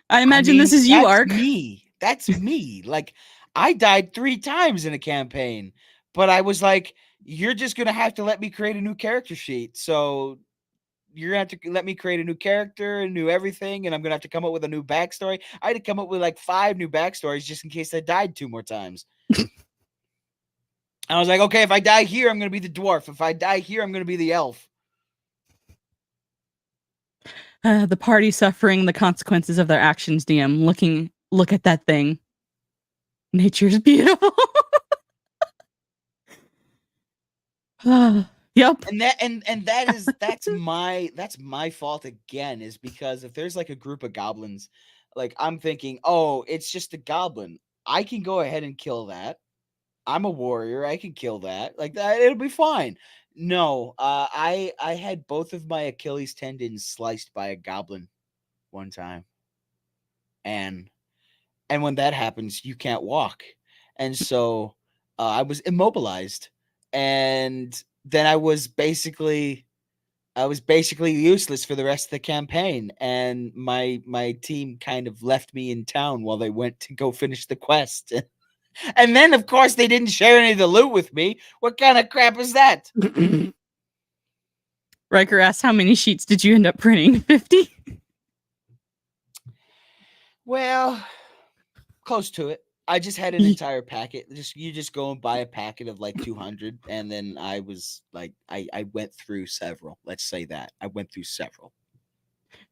I imagine this is you, that's Ark. me. That's me. Like, I died 3 times in a campaign, but I was like, you're just going to have to let me create a new character sheet. So you're going to have to let me create a new character, a new everything, and I'm going to have to come up with a new backstory. I had to come up with like 5 new backstories just in case I died 2 more times. I was like, okay, if I die here, I'm going to be the dwarf. If I die here, I'm going to be the elf. The party suffering the consequences of their actions, DM. Look at that thing. Nature's beautiful. Yep. And that's my fault again, is because if there's like a group of goblins, like I'm thinking, oh, it's just a goblin. I can go ahead and kill that. I'm a warrior. I can kill that. Like that, it'll be fine. No, I had both of my Achilles tendons sliced by a goblin one time, and when that happens, you can't walk, and so I was immobilized, and then I was basically useless for the rest of the campaign, and my team kind of left me in town while they went to go finish the quest. And then, of course, they didn't share any of the loot with me. What kind of crap is that? Riker asks, how many sheets did you end up printing? 50? Well, close to it. I just had an entire packet. You just go and buy a packet of like 200, and then I was like, I went through several. Let's say that I went through several.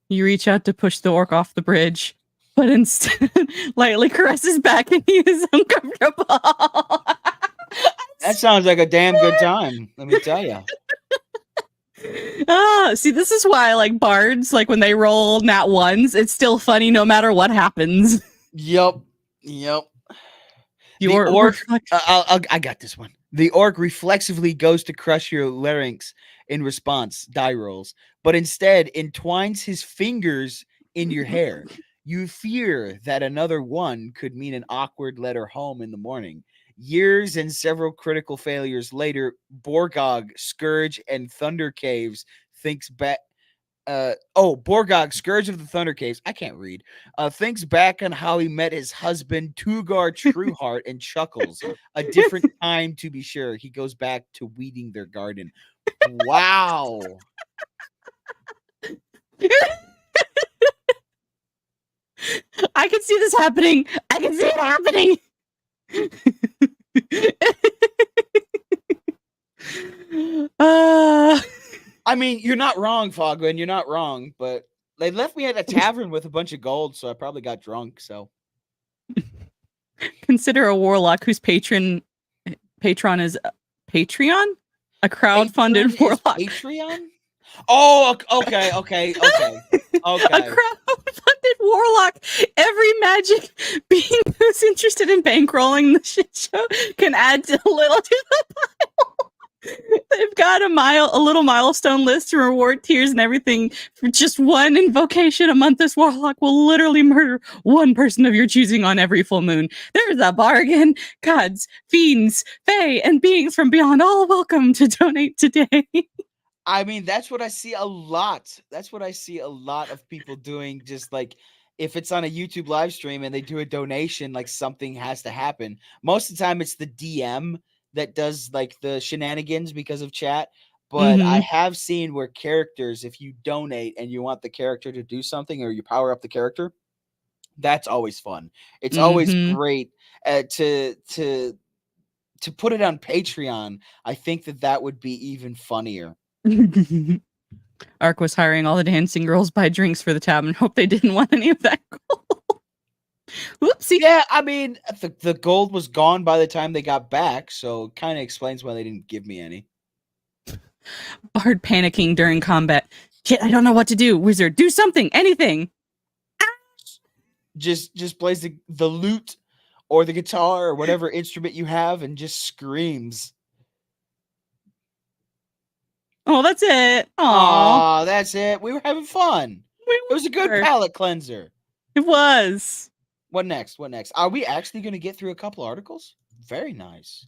You reach out to push the orc off the bridge, but instead lightly caresses back and he is uncomfortable. That sounds like a damn good time. Let me tell you. See, this is why, like, bards, like, when they roll nat ones, it's still funny no matter what happens. Yep. The orc, I got this one. The orc reflexively goes to crush your larynx in response, die rolls, but instead entwines his fingers in your hair. You fear that another one could mean an awkward letter home in the morning. Years and several critical failures later, Borgog, Scourge, and Thunder Caves thinks back. Borgog, Scourge of the Thunder Caves. I can't read. Thinks back on how he met his husband, Tugar Trueheart, and chuckles. A different time, to be sure. He goes back to weeding their garden. Wow. I can see this happening. I can see it happening. I mean, you're not wrong, Fogwin. You're not wrong, but they left me at a tavern with a bunch of gold, so I probably got drunk. So consider a warlock whose patron is Patreon, a crowd-funded warlock. Patreon? Oh, okay. A crowd-funded warlock. Every magic being who's interested in bankrolling the shit show can add a little to the pile. They've got a little milestone list to reward tiers and everything for just one invocation a month. This warlock will literally murder one person of your choosing on every full moon. There's a bargain. Gods, fiends, fae, and beings from beyond, all welcome to donate today. I mean, that's what I see a lot. That's what I see a lot of people doing. Just like if it's on a YouTube live stream and they do a donation, like something has to happen. Most of the time, it's the DM that does like the shenanigans because of chat. But I Mm-hmm. have seen where characters, if you donate and you want the character to do something or you power up the character, that's always fun. It's always Mm-hmm. great to put it on Patreon. I think that would be even funnier. Ark was hiring all the dancing girls buy drinks for the tab and hope they didn't want any of that gold. Whoopsie. Yeah, I mean, the gold was gone by the time they got back, so it kind of explains why they didn't give me any. Bard panicking during combat. Shit, I don't know what to do. Wizard, do something, anything. Just plays the lute or the guitar or whatever instrument you have and just screams. Oh, that's it. Aw. Aw, that's it. We were having fun. We It was a good were. palate cleanser. It was. What next? What next? Are we actually going to get through a couple articles? Very nice.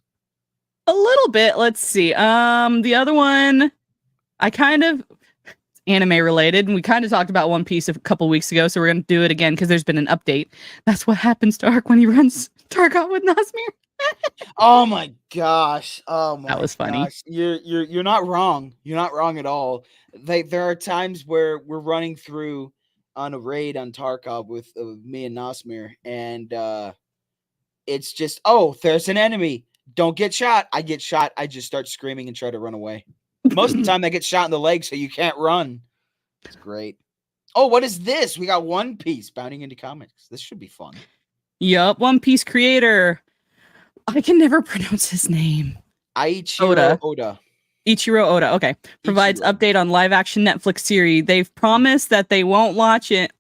A little bit. Let's see. The other one, I kind of anime related, and we kind of talked about One Piece a couple weeks ago, so we're gonna do it again because there's been an update. That's what happens to Ark when he runs Tarkov with Nazmir. Oh my gosh. Oh That my was funny. gosh. You're not wrong. You're not wrong at all. There are times where we're running through on a raid on Tarkov with me and Nasmir, and it's just, oh, there's an enemy. Don't get shot. I get shot. I just start screaming and try to run away. Most of the time, I get shot in the leg, so you can't run. It's great. Oh, what is this? We got One Piece bounding into comics. This should be fun. Yup, One Piece creator. I can never pronounce his name. Oda. Ichiro Oda, okay, provides Ichiro. update on live action Netflix series. They've promised that they won't launch it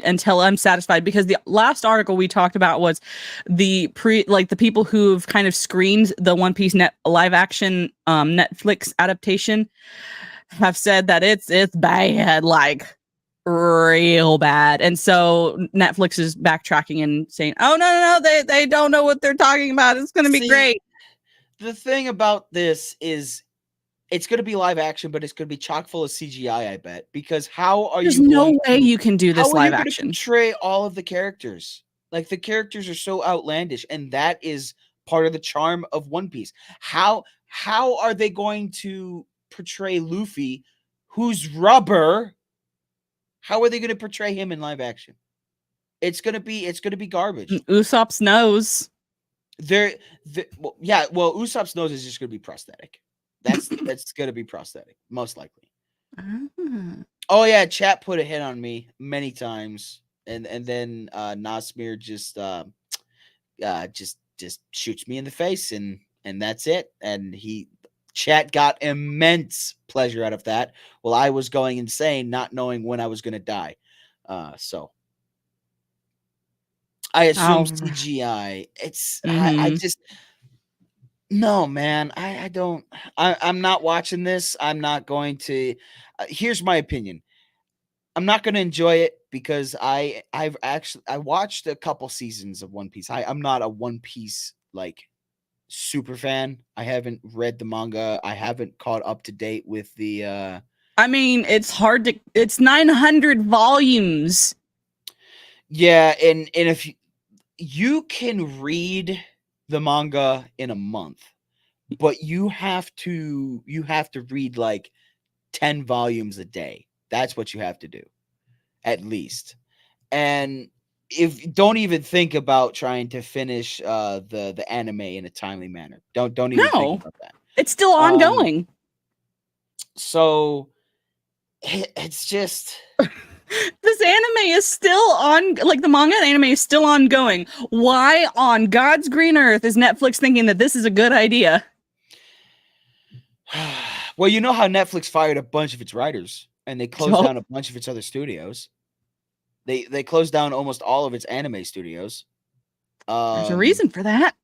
until I'm satisfied, because the last article we talked about was the people who've kind of screened the One Piece live action Netflix adaptation have said that it's bad, like real bad. And so Netflix is backtracking and saying, "Oh no, they don't know what they're talking about. It's going to be great." The thing about this is it's going to be live action, but it's going to be chock full of CGI, I bet. Because how are There's you no going way to, you can do this how are you live going to action. portray all of the characters? Like, the characters are so outlandish, and that is part of the charm of One Piece. How are they going to portray Luffy, who's rubber? How are they going to portray him in live action? It's going to be garbage. Usopp's nose. Usopp's nose is just going to be prosthetic. That's going to be prosthetic, most likely. Oh yeah, chat put a hit on me many times, and then Nasmir just shoots me in the face, and that's it. And chat got immense pleasure out of that, while I was going insane, not knowing when I was going to die. So I assume CGI. It's I just no, man. I don't. I'm not watching this. I'm not going to. Here's my opinion. I'm not going to enjoy it because I watched a couple seasons of One Piece. I'm not a One Piece like super fan. I haven't read the manga. I haven't caught up to date with the. I mean, it's hard to. It's 900 volumes. Yeah, and if you can read the manga in a month, but you have to read like 10 volumes a day. That's what you have to do, at least. And if don't even think about trying to finish the anime in a timely manner. Don't even think about that. It's still ongoing. So it's just this anime is still on, like the manga and anime is still ongoing. Why on God's green earth is Netflix thinking that this is a good idea? Well, you know how Netflix fired a bunch of its writers and they closed down a bunch of its other studios. They closed down almost all of its anime studios. There's a reason for that.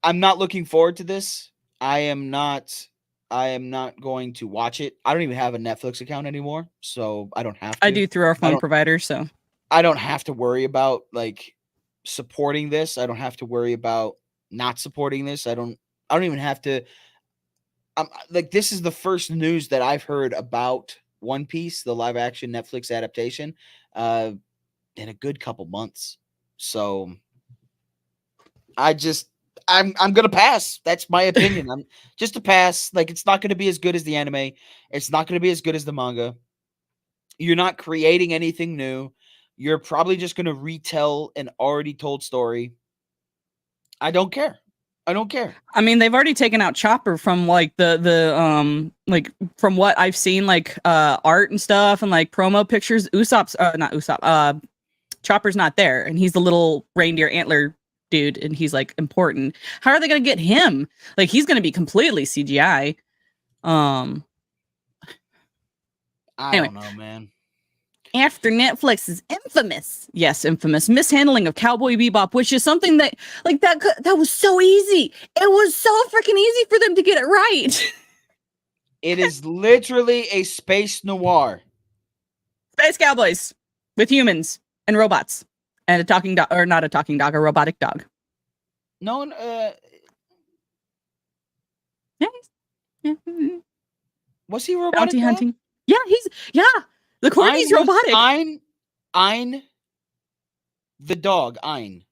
I'm not looking forward to this. I am not. I am not going to watch it. I don't even have a Netflix account anymore, so I don't have I to. do through our I phone don't. provider, so I don't have to worry about like supporting this. I don't have to worry about not supporting this. I don't even have to. Like this is the first news that I've heard about One Piece, the live action Netflix adaptation, uh, in a good couple months. So I just I'm gonna pass. That's my opinion. I'm just a pass. Like it's not gonna be as good as the anime. It's not gonna be as good as the manga. You're not creating anything new. You're probably just gonna retell an already told story. I don't care. I don't care. I mean, they've already taken out Chopper from like the like from what I've seen, like art and stuff and like promo pictures. Usopp's not Usopp. Chopper's not there, and he's the little reindeer antler dude, and he's like important. How are they gonna get him? Like he's gonna be completely CGI. Um. I Anyway, don't know, man. after Netflix's infamous mishandling of Cowboy Bebop, which is something that like that was so easy. It was so freaking easy for them to get it right. It is literally a space noir. Space cowboys with humans and robots and a talking dog, or not a talking dog, a robotic dog. No one. Yeah, yeah. Was he robotic? Bounty Dog? hunting. Yeah, the corgi's robotic. Ein, the dog, Ein,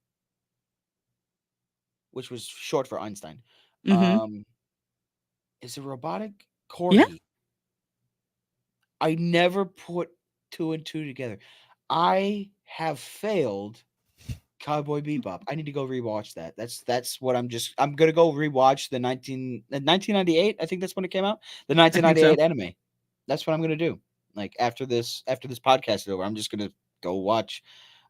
which was short for Einstein, Mm-hmm. is a robotic Yeah. corgi. I never put two and two together. I have failed Cowboy Bebop. I need to go rewatch that. That's what I'm gonna go rewatch the 1998. I think that's when it came out. The I think so. 1998 anime. That's what I'm gonna do. Like after this podcast is over, I'm just gonna go watch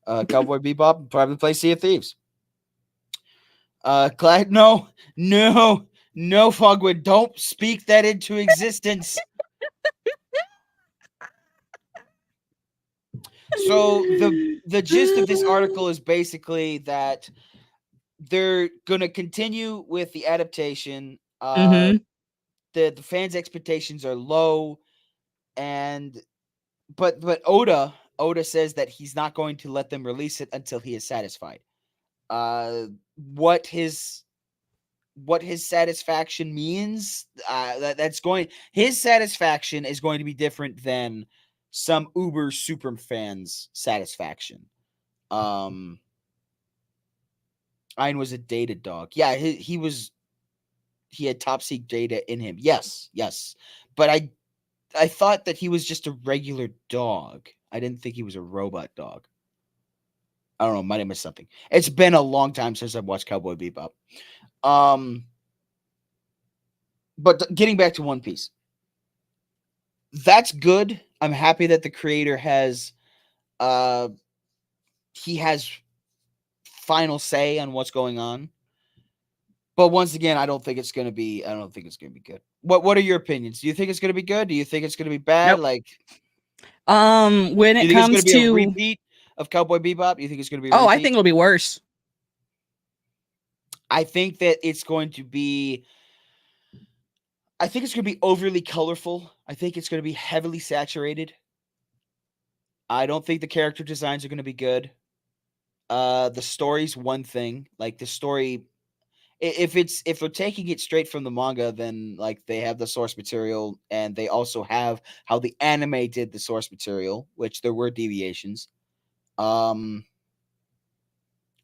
Cowboy Bebop and probably play Sea of Thieves. Glad no, Fogwood, don't speak that into existence. So the gist of this article is basically that they're gonna continue with the adaptation. Mm-hmm. The fans' expectations are low, and but Oda says that he's not going to let them release it until he is satisfied. Uh, what his satisfaction means, his satisfaction is going to be different than some uber super fans satisfaction. Ein was a data dog. Yeah, he had top secret data in him. Yes. But I thought that he was just a regular dog. I didn't think he was a robot dog. I don't know, might have missed something. It's been a long time since I've watched Cowboy Bebop. But getting back to One Piece. That's good. I'm happy that the creator has he has final say on what's going on. But once again, I don't think it's gonna be good. What are your opinions? Do you think it's gonna be good? Do you think it's gonna be bad? Nope. Like When do it you think it's gonna comes be a to repeat of Cowboy Bebop? Do you think it's gonna be a I repeat? think it'll be worse. I think that it's going to be overly colorful. I think it's gonna be heavily saturated. I don't think the character designs are gonna be good. The story's one thing. Like the story, if they're taking it straight from the manga, then like they have the source material and they also have how the anime did the source material, which there were deviations.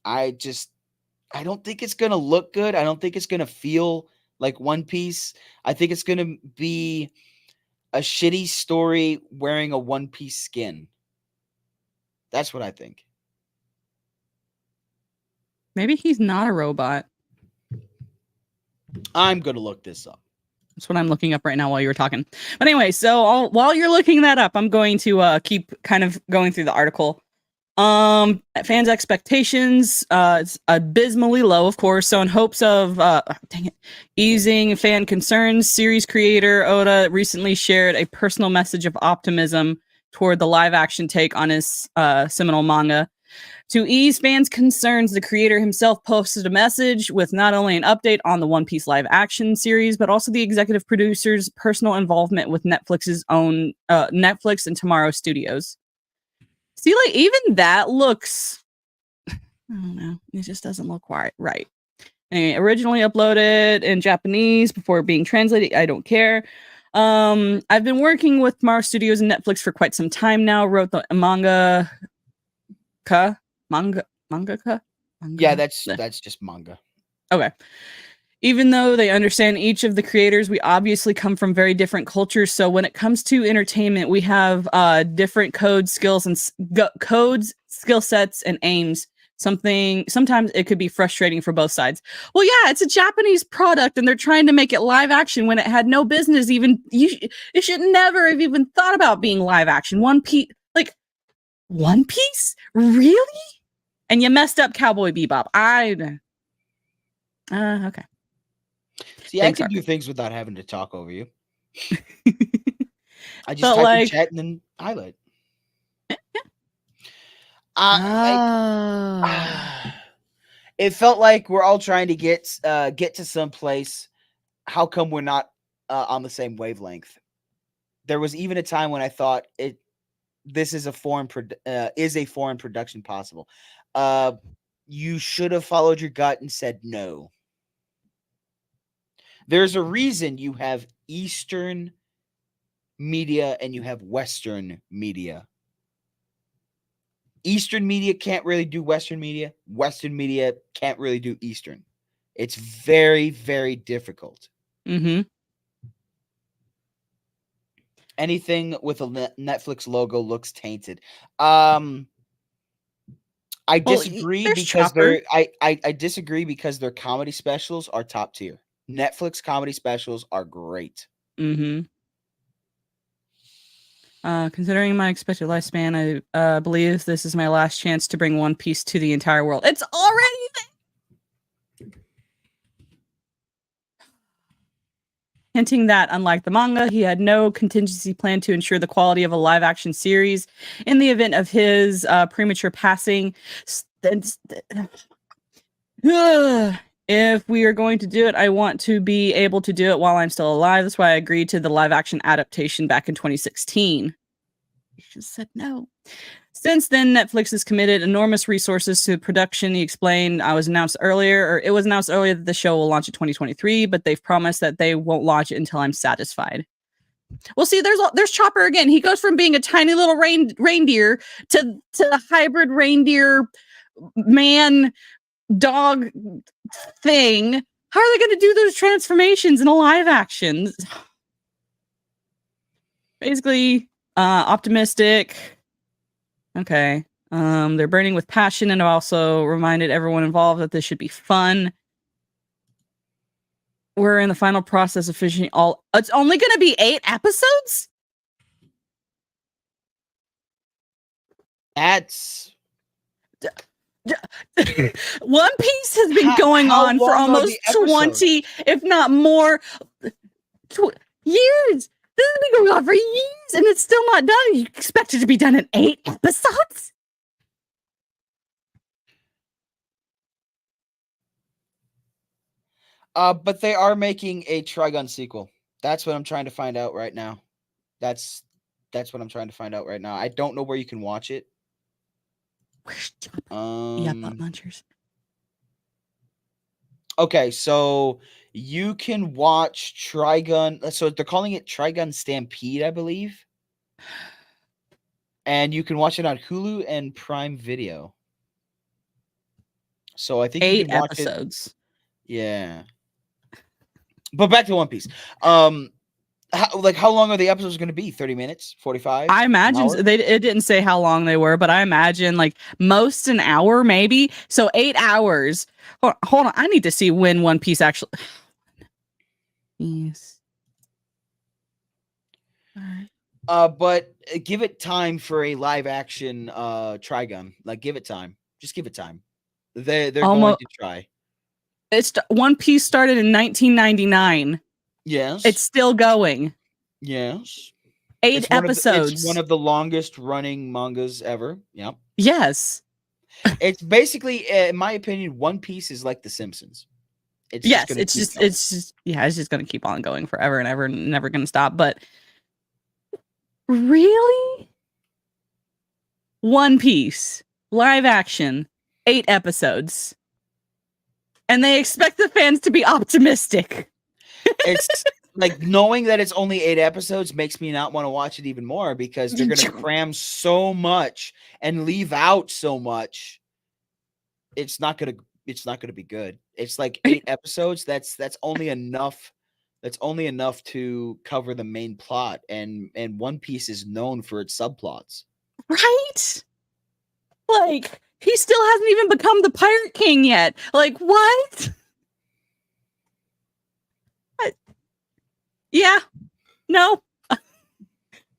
I don't think it's gonna look good. I don't think it's gonna feel like One Piece. I think it's gonna be a shitty story wearing a One Piece skin. That's what I think. Maybe he's not a robot. I'm gonna look this up. That's what I'm looking up right now while you were talking. But anyway, so while you're looking that up, I'm going to keep kind of going through the article. Fans' expectations, it's abysmally low, of course. So in hopes of easing fan concerns, series creator Oda recently shared a personal message of optimism toward the live action take on his seminal manga. To ease fans' concerns, the creator himself posted a message with not only an update on the One Piece live action series, but also the executive producer's personal involvement with Netflix's own Netflix and Tomorrow Studios. See, like, even that looks, I don't know, it just doesn't look quite right. Anyway, originally uploaded in Japanese before being translated. I don't care. I've been working with Tomorrow Studios and Netflix for quite some time now. Wrote the mangaka. Yeah, that's just manga. Okay. Even though they understand each of the creators, we obviously come from very different cultures. So when it comes to entertainment, we have different codes, skills, and codes, skill sets, and aims. Sometimes it could be frustrating for both sides. Well, yeah, it's a Japanese product, and they're trying to make it live action when it had no business even. It should never have even thought about being live action. One Piece, really? And you messed up Cowboy Bebop. Okay. See, I can do things without having to talk over you. I just But type in chat and then highlight. It felt like we're all trying to get to some place. How come we're not on the same wavelength? There was even a time when I thought this is a foreign production possible. You should have followed your gut and said no. There's a reason you have Eastern media and you have Western media. Eastern media can't really do Western media. Western media can't really do Eastern. It's very, very difficult. Mm-hmm. Anything with a Netflix logo looks tainted. I disagree because I disagree because their comedy specials are top tier. Netflix comedy specials are great. Mm-hmm. Considering my expected lifespan, I believe this is my last chance to bring One Piece to the entire world. It's already there! Hinting that, unlike the manga, he had no contingency plan to ensure the quality of a live-action series in the event of his premature passing. If we are going to do it, I want to be able to do it while I'm still alive. That's why I agreed to the live-action adaptation back in 2016. He just said no. Since then, Netflix has committed enormous resources to production. He explained, it was announced earlier that the show will launch in 2023, but they've promised that they won't launch it until I'm satisfied. Well, see, there's Chopper again. He goes from being a tiny little reindeer to a hybrid reindeer man dog thing. How are they going to do those transformations in a live action? Basically, optimistic. Okay. They're burning with passion and also reminded everyone involved that this should be fun. We're in the final process of finishing all. It's only going to be 8 episodes? That's One Piece has been going on for almost 20, if not more, years. This has been going on for years, and it's still not done. You expect it to be done in 8 episodes? But they are making a Trigun sequel. That's what I'm trying to find out right now. That's what I'm trying to find out right now. I don't know where you can watch it. Yeah, butt munchers. Okay, so you can watch Trigun. So they're calling it Trigun Stampede, I believe. And you can watch it on Hulu and Prime Video. So I think 8 you can watch episodes. Yeah. But back to One Piece. How long are the episodes going to be? 30 minutes? 45? I imagine it didn't say how long they were, but I imagine like most an hour, maybe. So 8 hours. Hold on. I need to see when One Piece actually. Yes. All right. But give it time for a live action Trigun. Like, give it time. Just give it time. They're going to try. One Piece started in 1999. Yes. It's still going. Yes. 8 episodes. It's one of the longest running mangas ever. Yep. Yes. It's basically, in my opinion, One Piece is like The Simpsons. It's just Yes, gonna keep going. it's just gonna keep on going forever and ever and never gonna stop. But really? One Piece, live action, 8 episodes. And they expect the fans to be optimistic. It's like knowing that it's only 8 episodes makes me not want to watch it even more because they're gonna cram so much and leave out so much. It's not gonna be good. It's like 8 episodes. That's only enough. That's only enough to cover the main plot, and One Piece is known for its subplots. Right? Like, he still hasn't even become the Pirate King yet. Like, what? Yeah. No.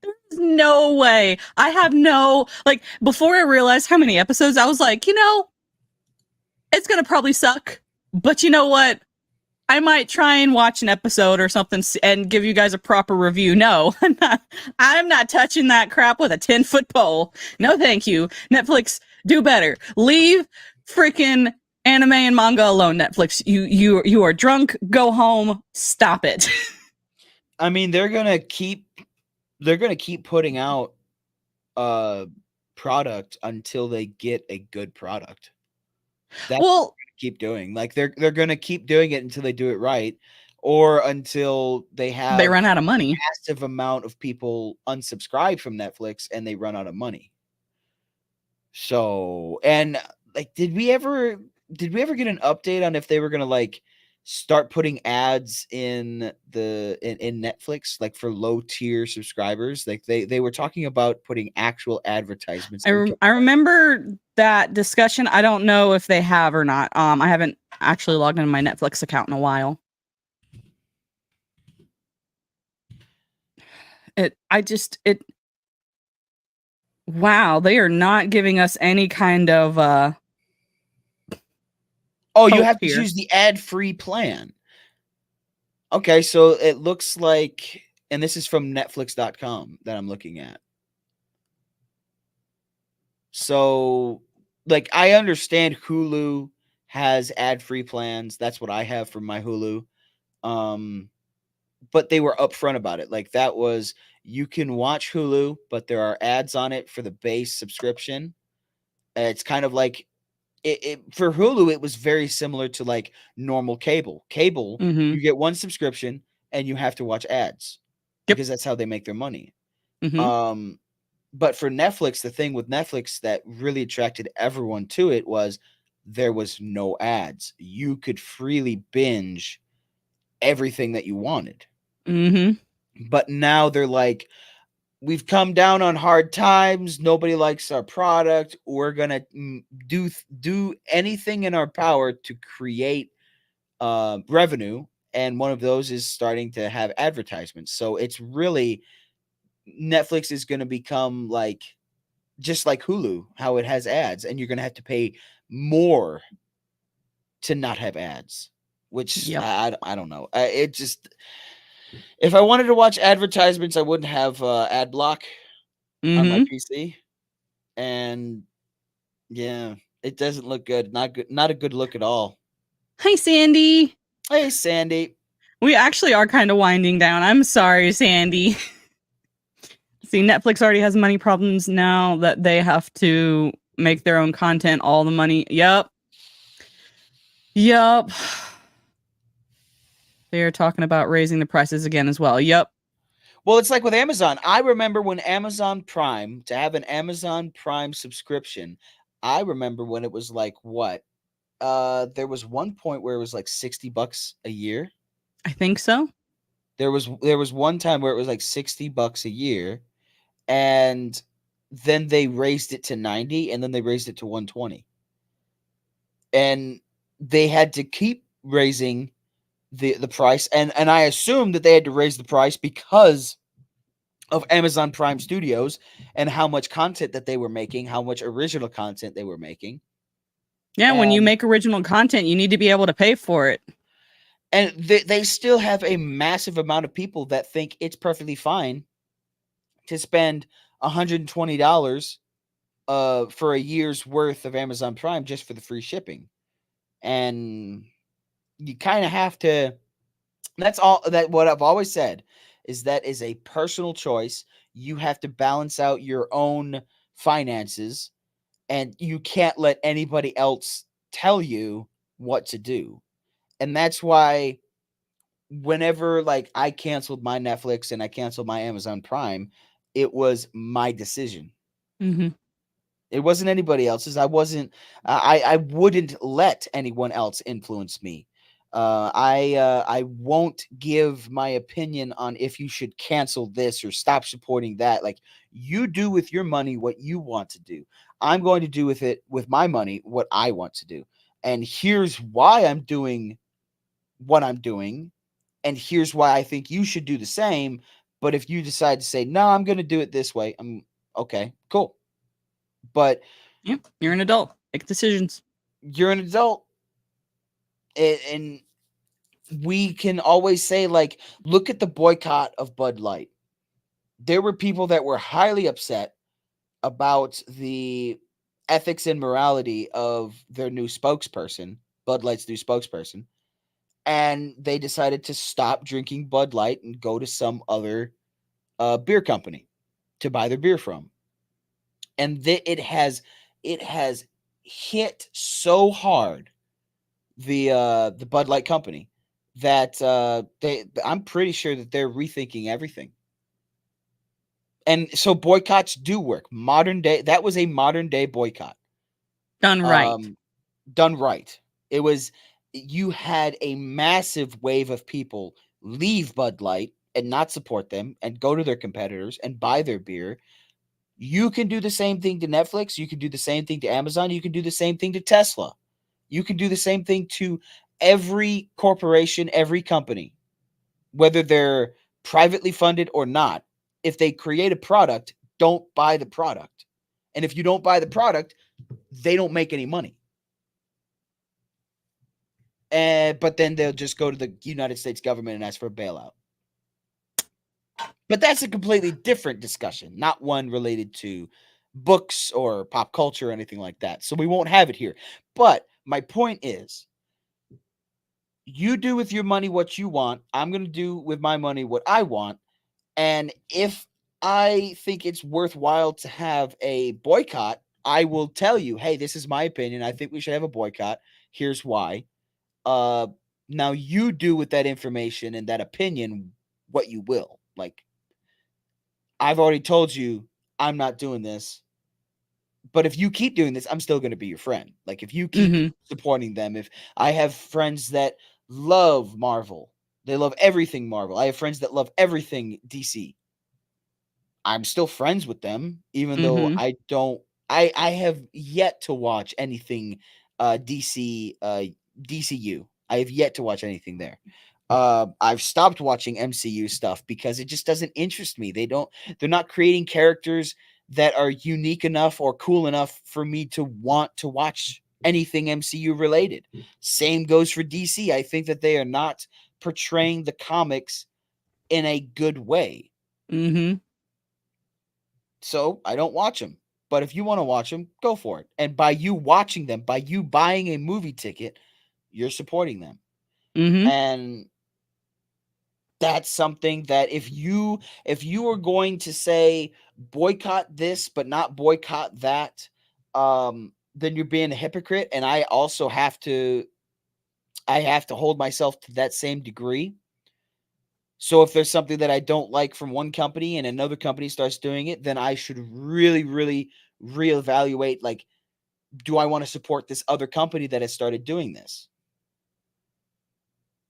There's no way. I have no, like, before I realized how many episodes, I was like, it's going to probably suck. But you know what? I might try and watch an episode or something and give you guys a proper review. No, I'm not touching that crap with a 10-foot pole. No, thank you. Netflix, do better. Leave freaking anime and manga alone, Netflix. You are drunk. Go home. Stop it. I mean, they're gonna keep putting out product until they get a good product. That's what Well, they're gonna keep doing. Like they're gonna keep doing it until they do it right, or until they they have run out of money. massive amount of people unsubscribe from Netflix and they run out of money. So, and like, did we ever get an update on if they were gonna like start putting ads in in Netflix, like for low tier subscribers? Like they were talking about putting actual advertisements. I remember that discussion. I don't know if they have or not. I haven't actually logged into my Netflix account in a while. It wow, they are not giving us any kind of Oh, you hope have to here. choose the ad-free plan. Okay, so it looks like, and this is from netflix.com that I'm looking at. So, like, I understand Hulu has ad-free plans. That's what I have for my Hulu. Um, but they were upfront about it. Like, that was, you can watch Hulu, but there are ads on it for the base subscription. It's kind of like for Hulu, it was very similar to like normal cable. Cable, Mm-hmm. you get one subscription and you have to watch ads Yep. because that's how they make their money. Mm-hmm. Um, but for Netflix, the thing with Netflix that really attracted everyone to it was there was no ads. You could freely binge everything that you wanted. Mm-hmm. But now they're like, we've come down on hard times. Nobody likes our product. We're gonna do anything in our power to create revenue, and one of those is starting to have advertisements. So it's really, Netflix is going to become like just like Hulu, how it has ads, and you're going to have to pay more to not have ads. Which Yep. I don't know. It just, if I wanted to watch advertisements, I wouldn't have ad block on my Mm-hmm. PC. And yeah, it doesn't look good. Not good. Not a good look at all. Hey, Sandy. Hey, Sandy. We actually are kind of winding down. I'm sorry, Sandy. See, Netflix already has money problems now that they have to make their own content. All the money. Yep. Yep. They are talking about raising the prices again as well. Yep. Well, it's like with Amazon. I remember when Amazon Prime, to have an Amazon Prime subscription, I remember when it was like what? There was one point where it was like $60 a year. I think so. There was one time where it was like $60 a year, and then they raised it to 90, and then they raised it to 120. And they had to keep raising the price, and I assumed that they had to raise the price because of Amazon Prime Studios and how much content that they were making, how much original content they were making. Yeah, when you And make original content, you need to be able to pay for it. they still have a massive amount of people that think it's perfectly fine to spend $120 for a year's worth of Amazon Prime just for the free shipping. And you kind of have to, that's all that what I've always said is that is a personal choice. You have to balance out your own finances, and you can't let anybody else tell you what to do. And that's why whenever like I canceled my Netflix and I canceled my Amazon Prime, it was my decision. Mhm. It wasn't anybody else's. I wouldn't let anyone else influence me. I won't give my opinion on if you should cancel this or stop supporting that. Like, you do with your money what you want to do. I'm going to do with my money what I want to do. And here's why I'm doing what I'm doing, and here's why I think you should do the same. But if you decide to say, no, I'm going to do it this way, I'm okay, cool. But Yeah, you're an adult. Make decisions. you're an adult, and we can always say, like, look at the boycott of Bud Light. There were people that were highly upset about the ethics and morality of their new spokesperson, Bud Light's new spokesperson, and they decided to stop drinking Bud Light and go to some other beer company to buy their beer from. And it has hit so hard the Bud Light company that I'm pretty sure that they're rethinking everything. And so boycotts do work. Modern day, that was a modern day boycott. Done right. Um Done right. It was, you had a massive wave of people leave Bud Light and not support them and go to their competitors and buy their beer. You can do the same thing to Netflix, you can do the same thing to Amazon, you can do the same thing to Tesla. You can do the same thing to every corporation, every company, whether they're privately funded or not. If they create a product, don't buy the product. And if you don't buy the product, they don't make any money. But then they'll just go to the United States government and ask for a bailout. But that's a completely different discussion, not one related to books or pop culture or anything like that. So we won't have it here. But my point is, you do with your money what you want. I'm going to do with my money what I want. And if I think it's worthwhile to have a boycott, I will tell you, hey, this is my opinion. I think we should have a boycott. Here's why. Uh, Now you do with that information and that opinion what you will. Like, I've already told you I'm not doing this. But if you keep doing this, I'm still going to be your friend. Like, if you keep Mhm. supporting them, if I have friends that love Marvel, they love everything Marvel. I have friends that love everything DC. I'm still friends with them, even though Mhm. I don't. I have yet to watch anything DCU. I have yet to watch anything there. I've stopped watching MCU stuff because it just doesn't interest me. They're not creating characters that are unique enough or cool enough for me to want to watch anything MCU related. Same goes for DC. I think that they are not portraying the comics in a good way. Mhm. So I don't watch them. But if you want to watch them, go for it. And by you watching them, by you buying a movie ticket, you're supporting them. Mhm. And that's something that if you are going to say boycott this but not boycott that, then you're being a hypocrite. And I have to hold myself to that same degree. So if there's something that I don't like from one company and another company starts doing it, then I should really, really reevaluate, like, do I want to support this other company that has started doing this?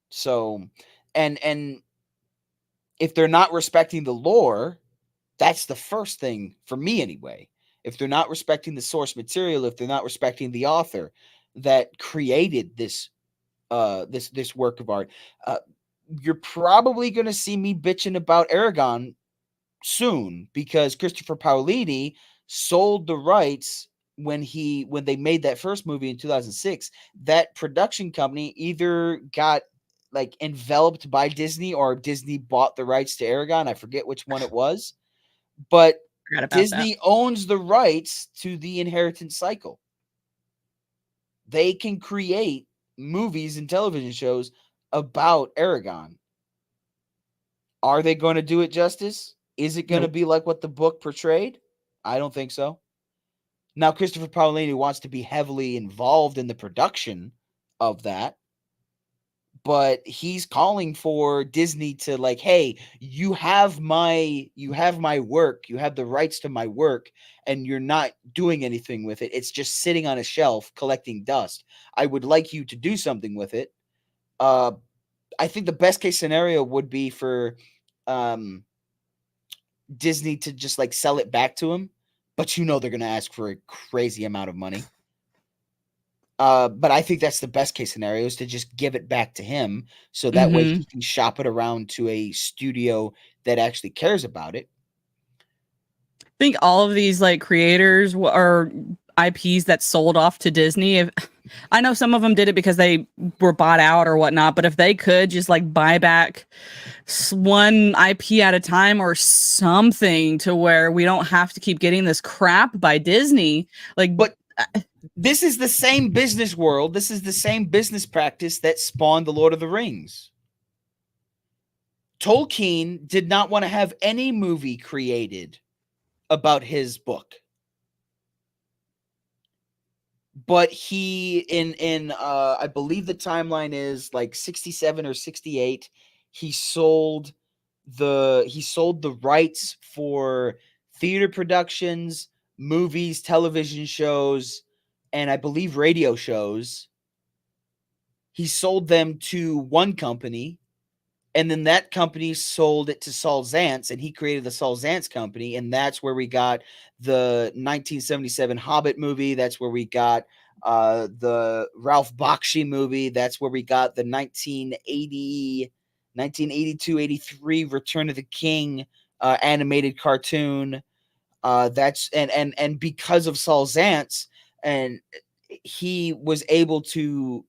So, and if they're not respecting the lore, that's the first thing for me anyway. If they're not respecting the source material, if they're not respecting the author that created this work of art, uh, you're probably going to see me bitching about Aragon soon, because Christopher Paolini sold the rights when they made that first movie in 2006. That production company either got like enveloped by Disney or Disney bought the rights to Aragon. I forget which one it was, but forgot about that. Disney owns the rights to the inheritance cycle. They can create movies and television shows about Aragon. Are they going to do it justice? Is it going to Nope. be like what the book portrayed? I don't think so. Now, Christopher Paolini wants to be heavily involved in the production of that, but he's calling for Disney to like, hey, you have my work, you have the rights to my work, and you're not doing anything with it. It's just sitting on a shelf collecting dust. I would like you to do something with it. I think the best case scenario would be for Disney to just like sell it back to him, but they're going to ask for a crazy amount of money. But I think that's the best case scenario, is to just give it back to him, so that way Mm-hmm. he can shop it around to a studio that actually cares about it. I think all of these like creators or IPs that sold off to Disney, if I know some of them did it because they were bought out or whatnot, but if they could just like buy back one IP at a time or something to where we don't have to keep getting this crap by Disney, like But this is the same business world. This is the same business practice that spawned the Lord of the Rings. Tolkien did not want to have any movie created about his book. But he in I believe the timeline is like 67 or 68, he sold the rights for theater productions, movies, television shows, and I believe radio shows. He sold them to one company, and then that company sold it to Saul Zaentz, and he created the Saul Zaentz company, and that's where we got the 1977 Hobbit movie. That's where we got the Ralph Bakshi movie. That's where we got the 1982, 83 Return of the King animated cartoon. That's and because of Saul Zaentz, and he was able to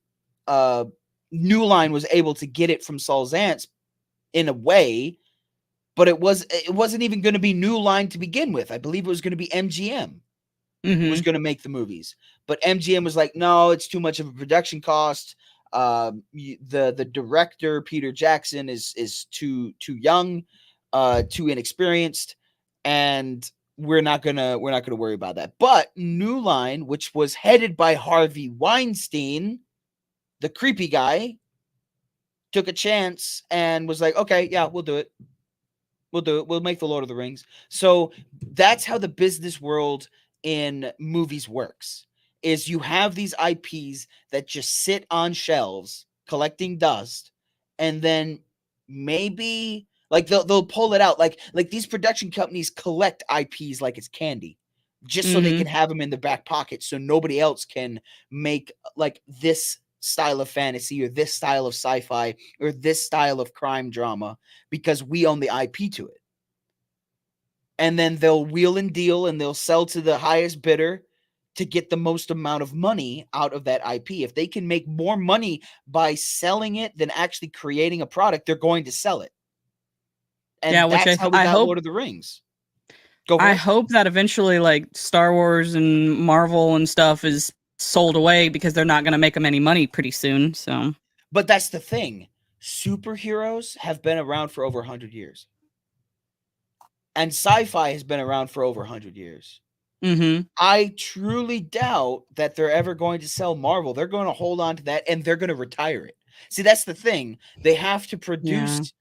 New Line was able to get it from Saul Zaentz in a way, but it wasn't even going to be New Line to begin with. I believe it was going to be MGM was mm-hmm. going to make the movies, but MGM was like, no, it's too much of a production cost. The director Peter Jackson is too young, too inexperienced, and we're not gonna worry about that. But New Line, which was headed by Harvey Weinstein, the creepy guy, took a chance and was like, okay, yeah, we'll do it. We'll do it. We'll make the Lord of the Rings. So that's how the business world in movies works. Is you have these IPs that just sit on shelves collecting dust, and then maybe like they'll pull it out. Like these production companies collect IPs like it's candy, just so they Mm-hmm. can have them in the back pocket, so nobody else can make like this style of fantasy or this style of sci-fi or this style of crime drama, because we own the IP to it. And then they'll wheel and deal, and they'll sell to the highest bidder to get the most amount of money out of that IP. If they can make more money by selling it than actually creating a product, they're going to sell it. Yeah, And which that's how we I got hope Lord of the Rings. Go for I it. hope that eventually like Star Wars and Marvel and stuff is sold away because they're not going to make them any money pretty soon. So, But that's the thing. Superheroes have been around for over 100 years. And sci-fi has been around for over 100 years. mm-hmm. I truly doubt that they're ever going to sell Marvel. They're going to hold on to that, and they're going to retire it. See, that's the thing. They have to Yeah. produce,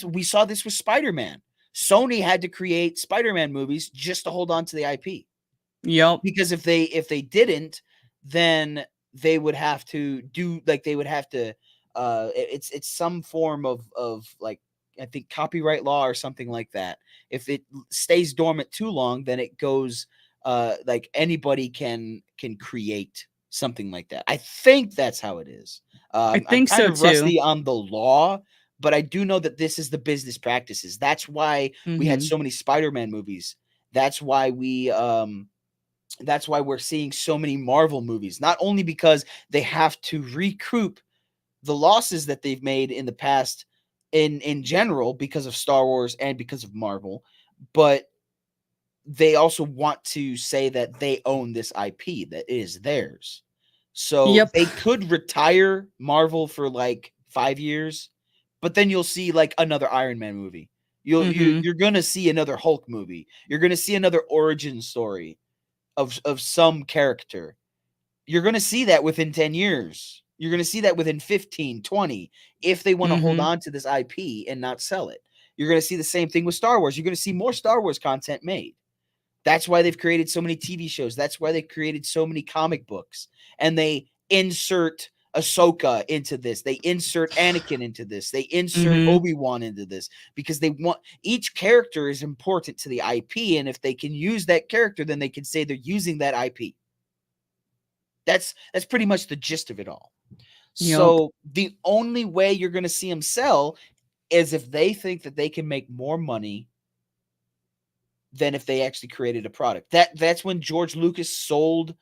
we saw this with Spider-Man. Sony had to create Spider-Man movies just to hold on to the IP. Yep. Because if they didn't, then they would have to do like they would have to it's some form of like, I think, copyright law or something like that. If it stays dormant too long, then it goes like anybody can create something like that. I think that's how it is. I I'm think kind so of too. rusty on the law, but I do know that this is the business practices. That's why we had Mm-hmm. so many Spider-Man movies. That's why we're seeing so many Marvel movies, not only because they have to recoup the losses that they've made in the past in general because of Star Wars and because of Marvel, but they also want to say that they own this IP, that it is theirs. So Yep. they could retire Marvel for like 5 years, but then you'll see like another Iron Man movie. Mhm. You're gonna see another Hulk movie. You're gonna see another origin story of some character. You're gonna see that within 10 years. You're gonna see that within 15, 20, if they want to hold Mhm. on to this IP and not sell it. You're gonna see the same thing with Star Wars. You're gonna see more Star Wars content made. That's why they've created so many TV shows. That's why they created so many comic books. And they insert Ahsoka into this. They insert Anakin into this. They insert Mhm. Obi-Wan into this because they want each character is important to the IP. And if they can use that character, then they can say they're using that IP. That's pretty much the gist of it all. Yep. So the only way you're going to see them sell is if they think that they can make more money than if they actually created a product. That's when George Lucas sold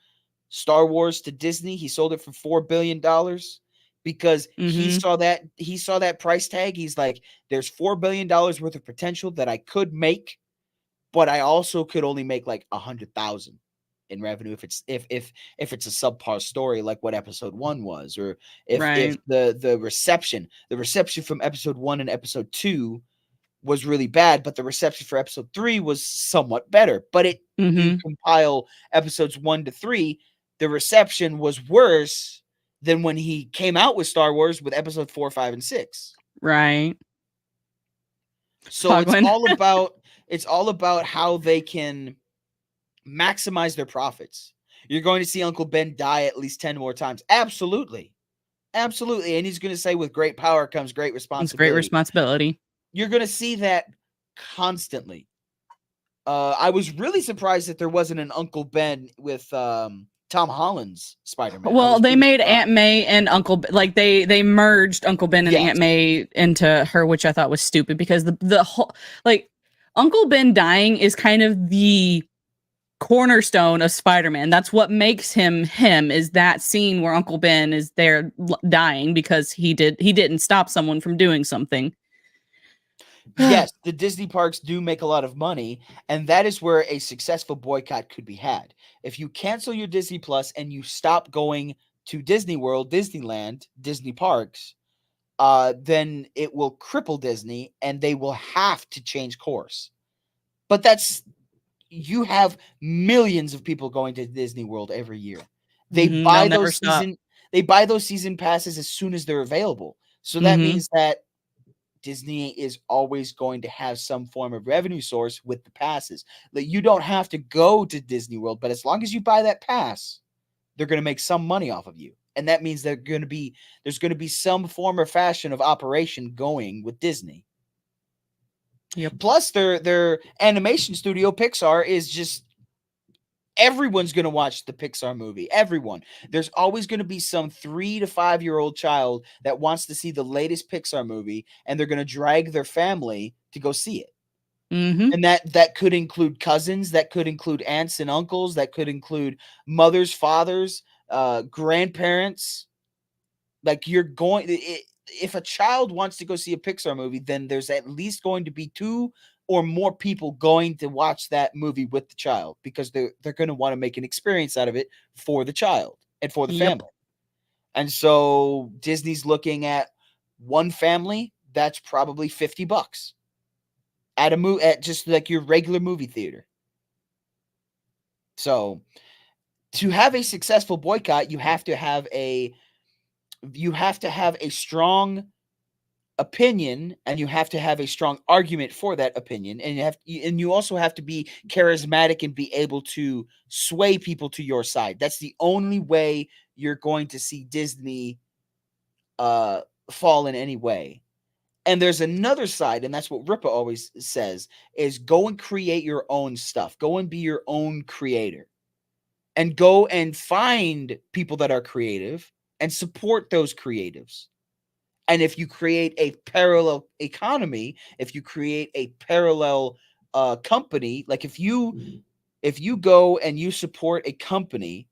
Star Wars to Disney. He sold it for $4 billion because Mhm. he saw that price tag. He's like, there's $4 billion worth of potential that I could make, but I also could only make like 100,000 in revenue if it's a subpar story like what episode 1 was, or if Right. the reception from episode 1 and episode 2 was really bad, but the reception for episode 3 was somewhat better. But you Mhm. compile episodes 1 to 3, the reception was worse than when he came out with Star Wars with episode 4, 5, and 6. Right. So Hogwen. it's all about how they can maximize their profits. You're going to see Uncle Ben die at least 10 more times. Absolutely. Absolutely. And he's going to say, with great power comes great It's great responsibility. responsibility. You're going to see that constantly. I was really surprised that there wasn't an Uncle Ben with Tom Holland's Spider-Man. I Well, was they really made surprised. Aunt May and like they merged Uncle Ben and Yes. Aunt May into her, which I thought was stupid because the whole like Uncle Ben dying is kind of the cornerstone of Spider-Man. That's what makes him him, is that scene where Uncle Ben is there dying because he didn't stop someone from doing something. Yes, the Disney parks do make a lot of money, and that is where a successful boycott could be had. If you cancel your Disney Plus and you stop going to Disney World, Disneyland, Disney parks, then it will cripple Disney and they will have to change course. But you have millions of people going to Disney World every year. They They'll buy never those stop. season passes as soon as they're available. So that Hmm. means that Disney is always going to have some form of revenue source with the passes. Like, you don't have to go to Disney World, but as long as you buy that pass, they're going to make some money off of you. And that means there's going to be some form or fashion of operation going with Disney. Yep. Plus their animation studio Pixar is just, everyone's going to watch the Pixar movie. Everyone. There's always going to be some 3 to 5-year-old child that wants to see the latest Pixar movie, and they're going to drag their family to go see it. Hmm. And that could include cousins, that could include aunts and uncles, that could include mothers, fathers, grandparents. Like, if a child wants to go see a Pixar movie, then there's at least going to be 2 or more people going to watch that movie with the child, because they're going to want to make an experience out of it for the child and for the Yep. family. And so Disney's looking at one family, that's probably $50 at just like your regular movie theater. So to have a successful boycott, you have to have a strong opinion, and you have to have a strong argument for that opinion, and you also have to be charismatic and be able to sway people to your side. That's the only way you're going to see Disney uh fall in any way. And there's another side, and that's what Ripa always says, is go and create your own stuff. Go and be your own creator. And go and find people that are creative and support those creatives. And if you create a parallel economy, if you create a parallel company, like if you go and you support a company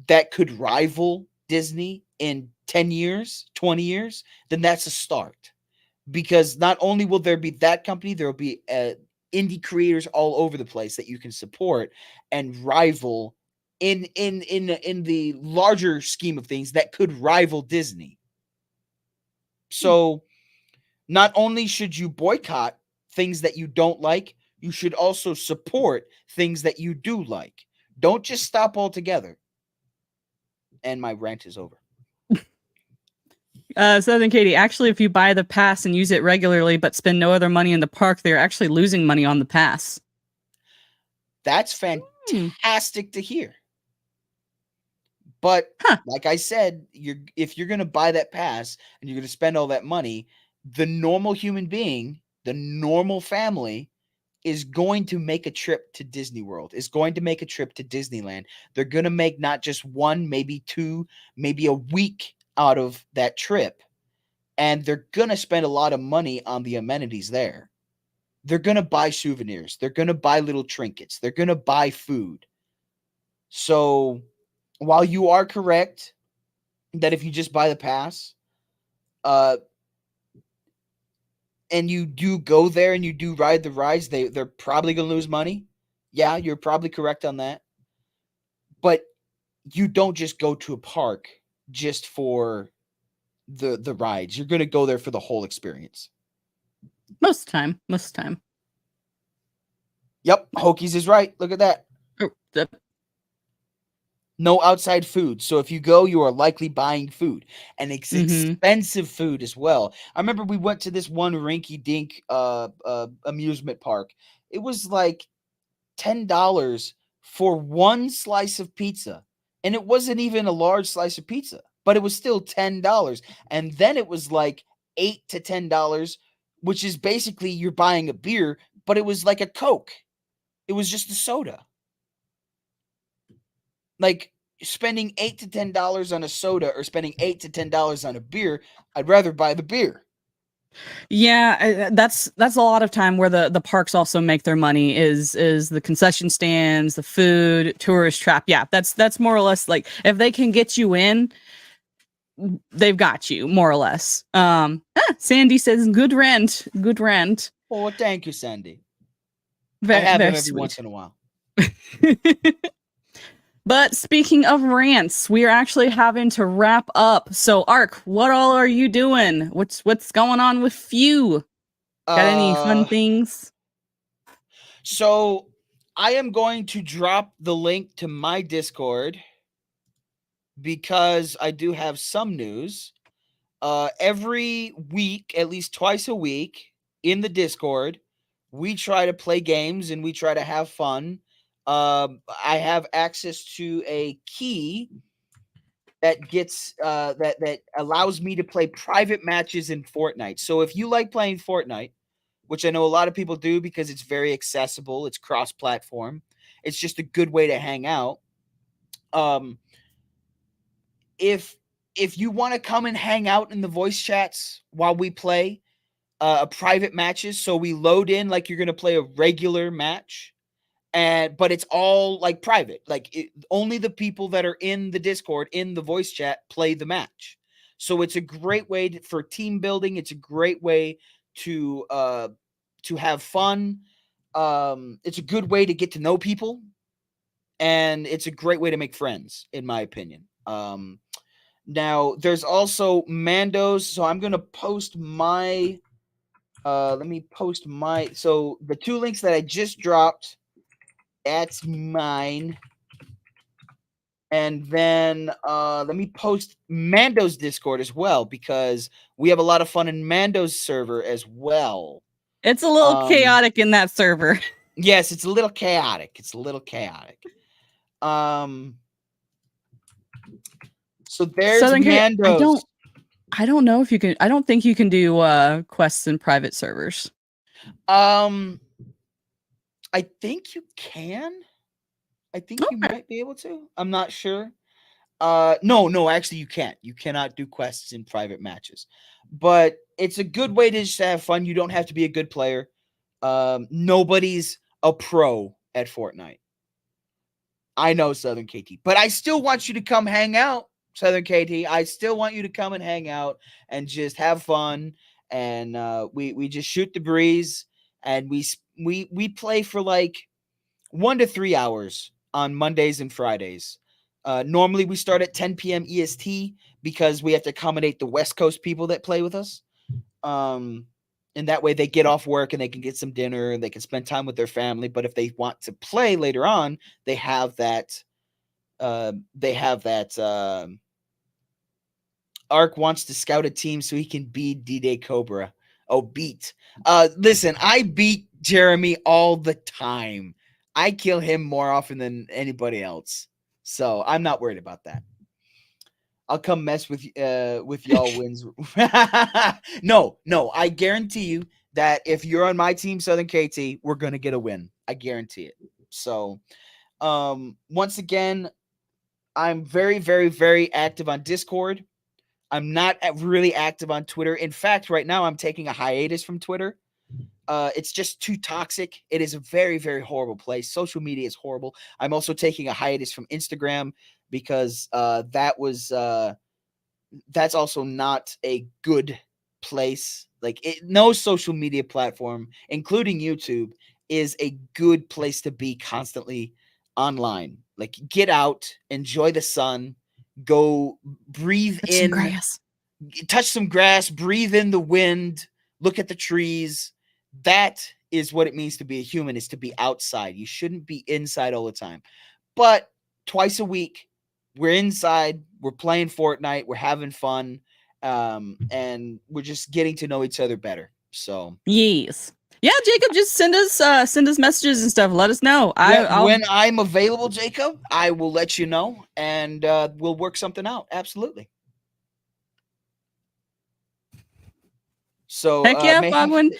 that could rival Disney in 10 years, 20 years, then that's a start. Because not only will there be that company, there will be indie creators all over the place that you can support and rival in the larger scheme of things that could rival Disney. So not only should you boycott things that you don't like, you should also support things that you do like. Don't just stop altogether. And my rant is over. Southern Katie, actually, if you buy the pass and use it regularly but spend no other money in the park, they're actually losing money on the pass. That's fantastic to hear. But like I said, if you're going to buy that pass and you're going to spend all that money, the normal human being, the normal family is going to make a trip to Disney World, is going to make a trip to Disneyland. They're going to make not just one, maybe two, maybe a week out of that trip. And they're going to spend a lot of money on the amenities there. They're going to buy souvenirs. They're going to buy little trinkets. They're going to buy food. So while you are correct that if you just buy the pass, and you do go there and you do ride the rides, they're probably going to lose money. Yeah, you're probably correct on that. But you don't just go to a park just for the rides. You're going to go there for the whole experience. Most time. Yep, Hokies is right. Look at that. No outside food. So if you go, you are likely buying food. And it's expensive food as well. I remember we went to this one rinky-dink amusement park. It was like $10 for one slice of pizza. And it wasn't even a large slice of pizza, but it was still $10. And then it was like $8 to $10, which is basically you're buying a beer, but it was like a Coke. It was just a soda. Like spending $8 to $10 on a soda or spending $8 to $10 on a beer, I'd rather buy the beer. Yeah, that's a lot of time where the parks also make their money is the concession stands, the food, tourist trap. Yeah, that's more or less like if they can get you in, they've got you more or less. Sandy says good rent. Oh, thank you, Sandy. Very, I have very them every sweet. once in a while. But speaking of rants, we are actually having to wrap up. So, Ark, what all are you doing? What's going on with you? Got any fun things? So, I am going to drop the link to my Discord because I do have some news. Every week, at least twice a week, in the Discord, we try to play games and we try to have fun. I have access to a key that gets that allows me to play private matches in Fortnite. So if you like playing Fortnite, which I know a lot of people do because it's very accessible, it's cross-platform, it's just a good way to hang out. If you want to come and hang out in the voice chats while we play private matches, so we load in like you're going to play a regular match, but it's all like private, like only the people that are in the Discord in the voice chat play the match. So it's a great way for team building. It's a great way to have fun. It's a good way to get to know people, and it's a great way to make friends, in my opinion. Now there's also Mando's, so I'm gonna post my let me post my, so the two links that I just dropped, that's mine. And then let me post Mando's Discord as well, because we have a lot of fun in Mando's server as well. It's a little chaotic in that server. Yes, it's a little chaotic. So there's Southern Mando's. I don't know if you can. I don't think you can do quests in private servers. I think you can. I think you might be able to. I'm not sure. No, actually you can't. You cannot do quests in private matches. But it's a good way to just have fun. You don't have to be a good player. Nobody's a pro at Fortnite. I know, Southern KT, but I still want you to come hang out, Southern KT. I still want you to come and hang out and just have fun. And we just shoot the breeze, and we play for like 1 to 3 hours on Mondays and Fridays. Normally we start at 10 p.m. EST because we have to accommodate the West Coast people that play with us. And that way they get off work and they can get some dinner and they can spend time with their family. But if they want to play later on, they have that. Ark wants to scout a team so he can beat D-Day Cobra. Oh, beat. Listen, I beat Jeremy all the time. I kill him more often than anybody else. So I'm not worried about that. I'll come mess with y'all wins. No, I guarantee you that if you're on my team, Southern KT, we're gonna get a win. I guarantee it. So once again, I'm very, very, very active on Discord. I'm not really active on Twitter. In fact, right now I'm taking a hiatus from Twitter. It's just too toxic. It is a very, very horrible place. Social media is horrible. I'm also taking a hiatus from Instagram because that's also not a good place. Like no social media platform, including YouTube, is a good place to be constantly online. Like get out, enjoy the sun, go breathe Touch some in, grass. touch some grass, breathe in the wind, look at the trees. That is what it means to be a human, is to be outside. You shouldn't be inside all the time. But twice a week, we're inside, we're playing Fortnite, we're having fun, and we're just getting to know each other better. So Yes. Yeah, Jacob, just send us messages and stuff. Let us know. when I'm available, Jacob, I will let you know, and we'll work something out. Absolutely. So heck yeah, Fogwin.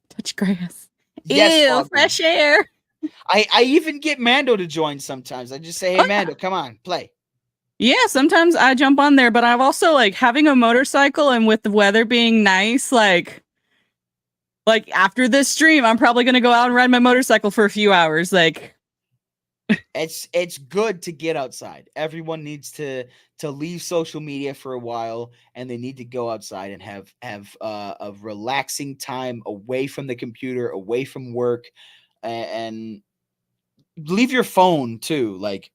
Touch grass. Yes, Ew, Fogwin. fresh air. I even get Mando to join sometimes. I just say, hey, Mando, come on, play. Yeah, sometimes I jump on there, but I've also like having a motorcycle and with the weather being nice, like after this stream, I'm probably gonna go out and ride my motorcycle for a few hours. Like it's good to get outside. Everyone needs to leave social media for a while, and they need to go outside and have a relaxing time away from the computer, away from work, and leave your phone too. Like,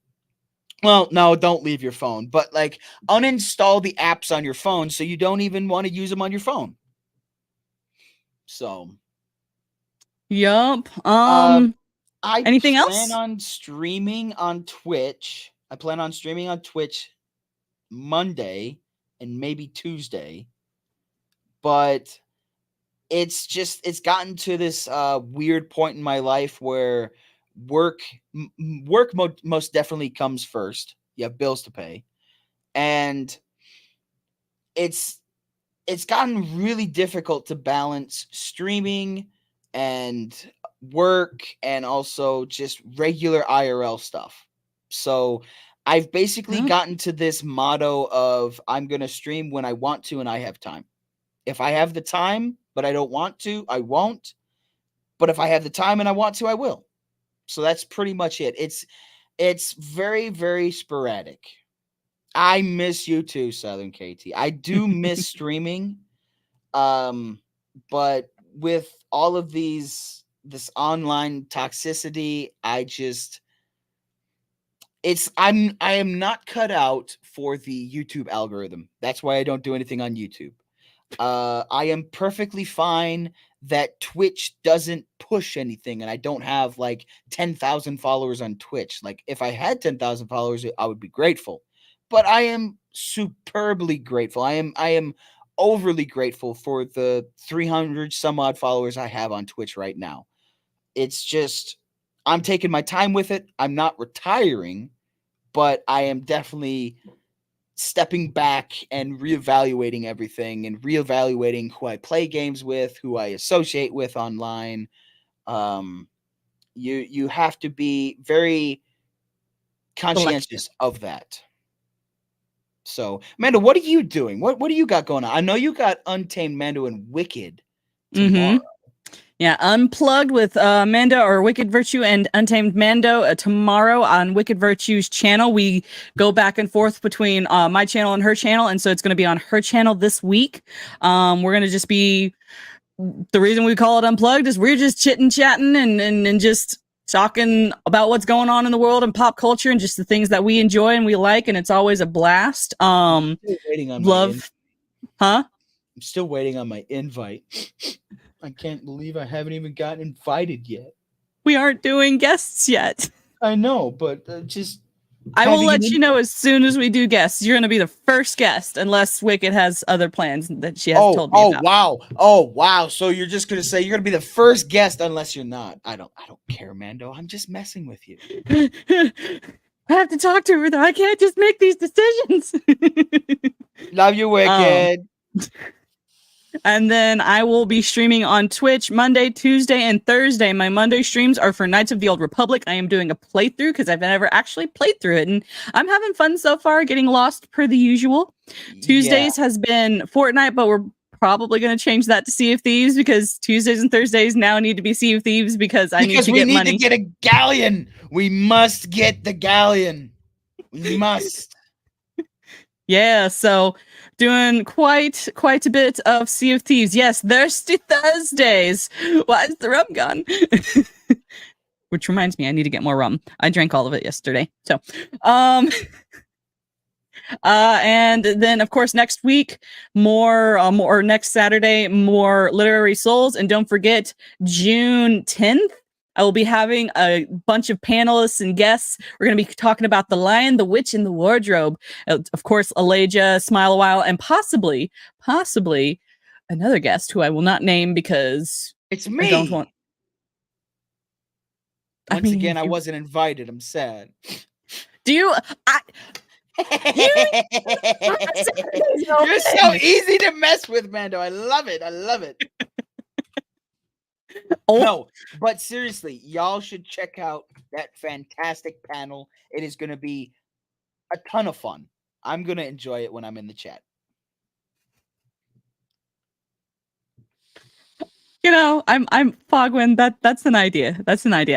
well, no, don't leave your phone, but like uninstall the apps on your phone so you don't even want to use them on your phone. So, yup. I Anything plan else? on streaming on Twitch. I plan on streaming on Twitch Monday and maybe Tuesday. But it's gotten to this weird point in my life where work most definitely comes first. You have bills to pay. And it's gotten really difficult to balance streaming and work and also just regular IRL stuff. So I've basically gotten to this motto of I'm going to stream when I want to and I have time. If I have the time, but I don't want to, I won't. But if I have the time and I want to, I will. So that's pretty much it. It's very, very sporadic. I miss you too, Southern KT. I do miss streaming. But with all of this online toxicity, I am not cut out for the YouTube algorithm. That's why I don't do anything on YouTube. I am perfectly fine that Twitch doesn't push anything, and I don't have like 10,000 followers on Twitch. Like if I had 10,000 followers, I would be grateful. But I am superbly grateful. I am overly grateful for the 300 some odd followers I have on Twitch right now. It's just I'm taking my time with it. I'm not retiring, but I am definitely stepping back and reevaluating everything and reevaluating who I play games with, who I associate with online. You have to be very conscientious of that. So, Mando, what are you doing? What do you got going on? I know you got Untamed Mando and Wicked tomorrow. Yeah, Unplugged with Mando or Wicked Virtue and Untamed Mando tomorrow on Wicked Virtue's channel. We go back and forth between my channel and her channel, and so it's going to be on her channel this week. We're going to just be the reason we call it Unplugged is we're just chitting, chatting, and just talking about what's going on in the world and pop culture and just the things that we enjoy and we like, and it's always a blast. I'm still waiting on huh? I'm still waiting on my invite. I can't believe I haven't even gotten invited yet. We aren't doing guests yet. I know, but just I will let you know as soon as we do guests. You're going to be the first guest, unless Wicked has other plans that she has told me about. Oh wow! So you're just going to say you're going to be the first guest, unless you're not. I don't care, Mando. I'm just messing with you. I have to talk to her though. I can't just make these decisions. Love you, Wicked. And then I will be streaming on Twitch Monday, Tuesday, and Thursday. My Monday streams are for Knights of the Old Republic. I am doing a playthrough because I've never actually played through it, and I'm having fun so far, getting lost per the usual. Tuesdays has been Fortnite, but we're probably going to change that to Sea of Thieves because Tuesdays and Thursdays now need to be Sea of Thieves because I need to get money. We need to get a galleon. We must get the galleon. We must. Yeah, so doing quite a bit of Sea of Thieves. Yes, Thirsty Thursdays. Why is the rum gone? Which reminds me, I need to get more rum. I drank all of it yesterday. So, and then of course next week, more next Saturday, more Literary Souls, and don't forget June 10th. I will be having a bunch of panelists and guests. We're going to be talking about The Lion, the Witch, and the Wardrobe. Of course, Elijah, Smile a While, and possibly another guest who I will not name because it's me. I don't want. Once again, I wasn't invited. I'm sad. Do you? You're so easy to mess with, Mando. I love it. No, but seriously, y'all should check out that fantastic panel. It is going to be a ton of fun. I'm going to enjoy it when I'm in the chat. You know, I'm Fogwin. That's an idea.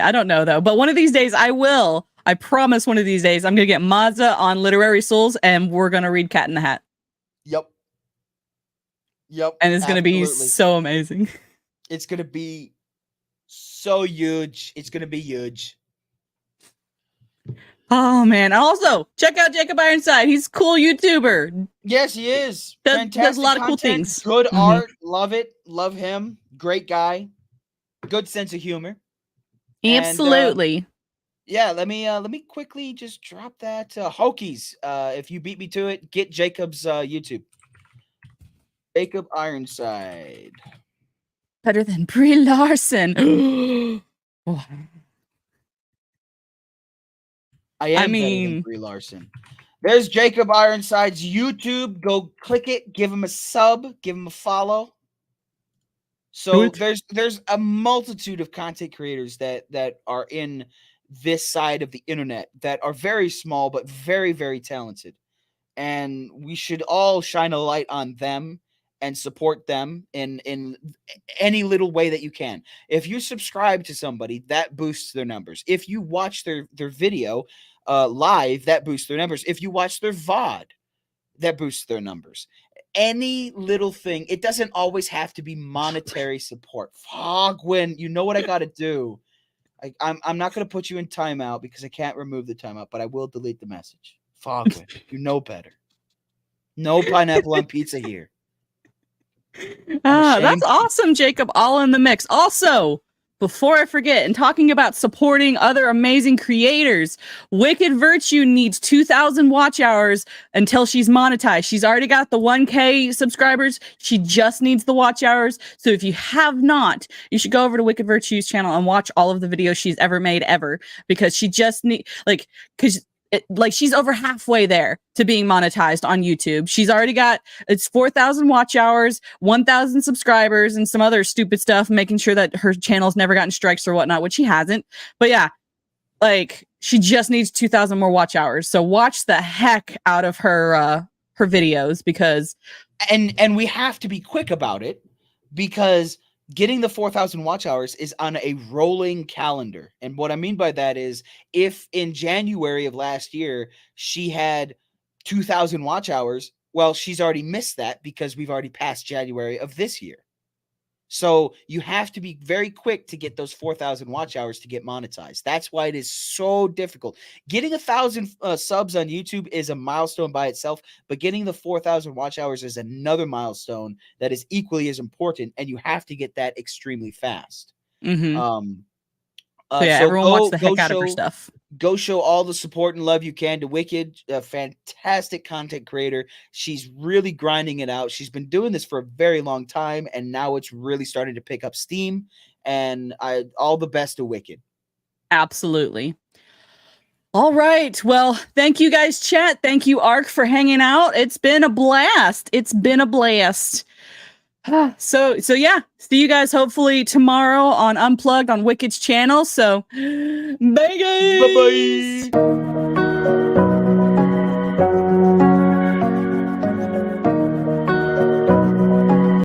I don't know though, but one of these days I will. I promise one of these days I'm going to get Mazza on Literary Souls and we're going to read Cat in the Hat. Yep. And it's going to be so amazing. It's going to be so huge. It's going to be huge. Oh, man. Also, check out Jacob Ironside. He's a cool YouTuber. Yes, he is. Does a lot of cool things. Good art. Love it. Love him. Great guy. Good sense of humor. Absolutely. And, yeah, let me quickly just drop that. Hokies, if you beat me to it, get Jacob's YouTube. Jacob Ironside. Better than Brie Larson. I mean, better than Brie Larson. There's Jacob Ironside's YouTube. Go click it. Give him a sub. Give him a follow. So there's a multitude of content creators that are in this side of the internet that are very small but very, very talented. And we should all shine a light on them and support them in any little way that you can. If you subscribe to somebody, that boosts their numbers. If you watch their video live, that boosts their numbers. If you watch their VOD, that boosts their numbers. Any little thing. It doesn't always have to be monetary support. Fogwin, you know what I got to do. I'm not going to put you in timeout because I can't remove the timeout, but I will delete the message. Fogwin, you know better. No pineapple on pizza here. That's awesome, Jacob. All in the mix. Also, before I forget, and talking about supporting other amazing creators, Wicked Virtue needs 2,000 watch hours until she's monetized. She's already got the 1K subscribers. She just needs the watch hours. So if you have not, you should go over to Wicked Virtue's channel and watch all of the videos she's ever made ever, because she just she's over halfway there to being monetized on YouTube. She's already got, it's 4,000 watch hours, 1,000 subscribers, and some other stupid stuff, making sure that her channel's never gotten strikes or whatnot, which she hasn't. But yeah, she just needs 2,000 more watch hours. So watch the heck out of her videos, because and we have to be quick about it, because getting the 4,000 watch hours is on a rolling calendar. And what I mean by that is, if in January of last year she had 2,000 watch hours, well, she's already missed that because we've already passed January of this year. So you have to be very quick to get those 4,000 watch hours to get monetized. That's why it is so difficult. Getting 1,000 subs on YouTube is a milestone by itself, but getting the 4,000 watch hours is another milestone that is equally as important, and you have to get that extremely fast. Mm-hmm. Um, So yeah, so everyone wants the go heck out of her show stuff. go show all the support and love you can to Wicked, a fantastic content creator. She's really grinding it out. She's been doing this for a very long time, and now it's really starting to pick up steam. And all the best to Wicked. Absolutely. All right. Well, thank you guys, chat. Thank you, Ark, for hanging out. It's been a blast. It's been a blast. So yeah, see you guys hopefully tomorrow on Unplugged on Wicked's channel. So bye guys. Bye bye.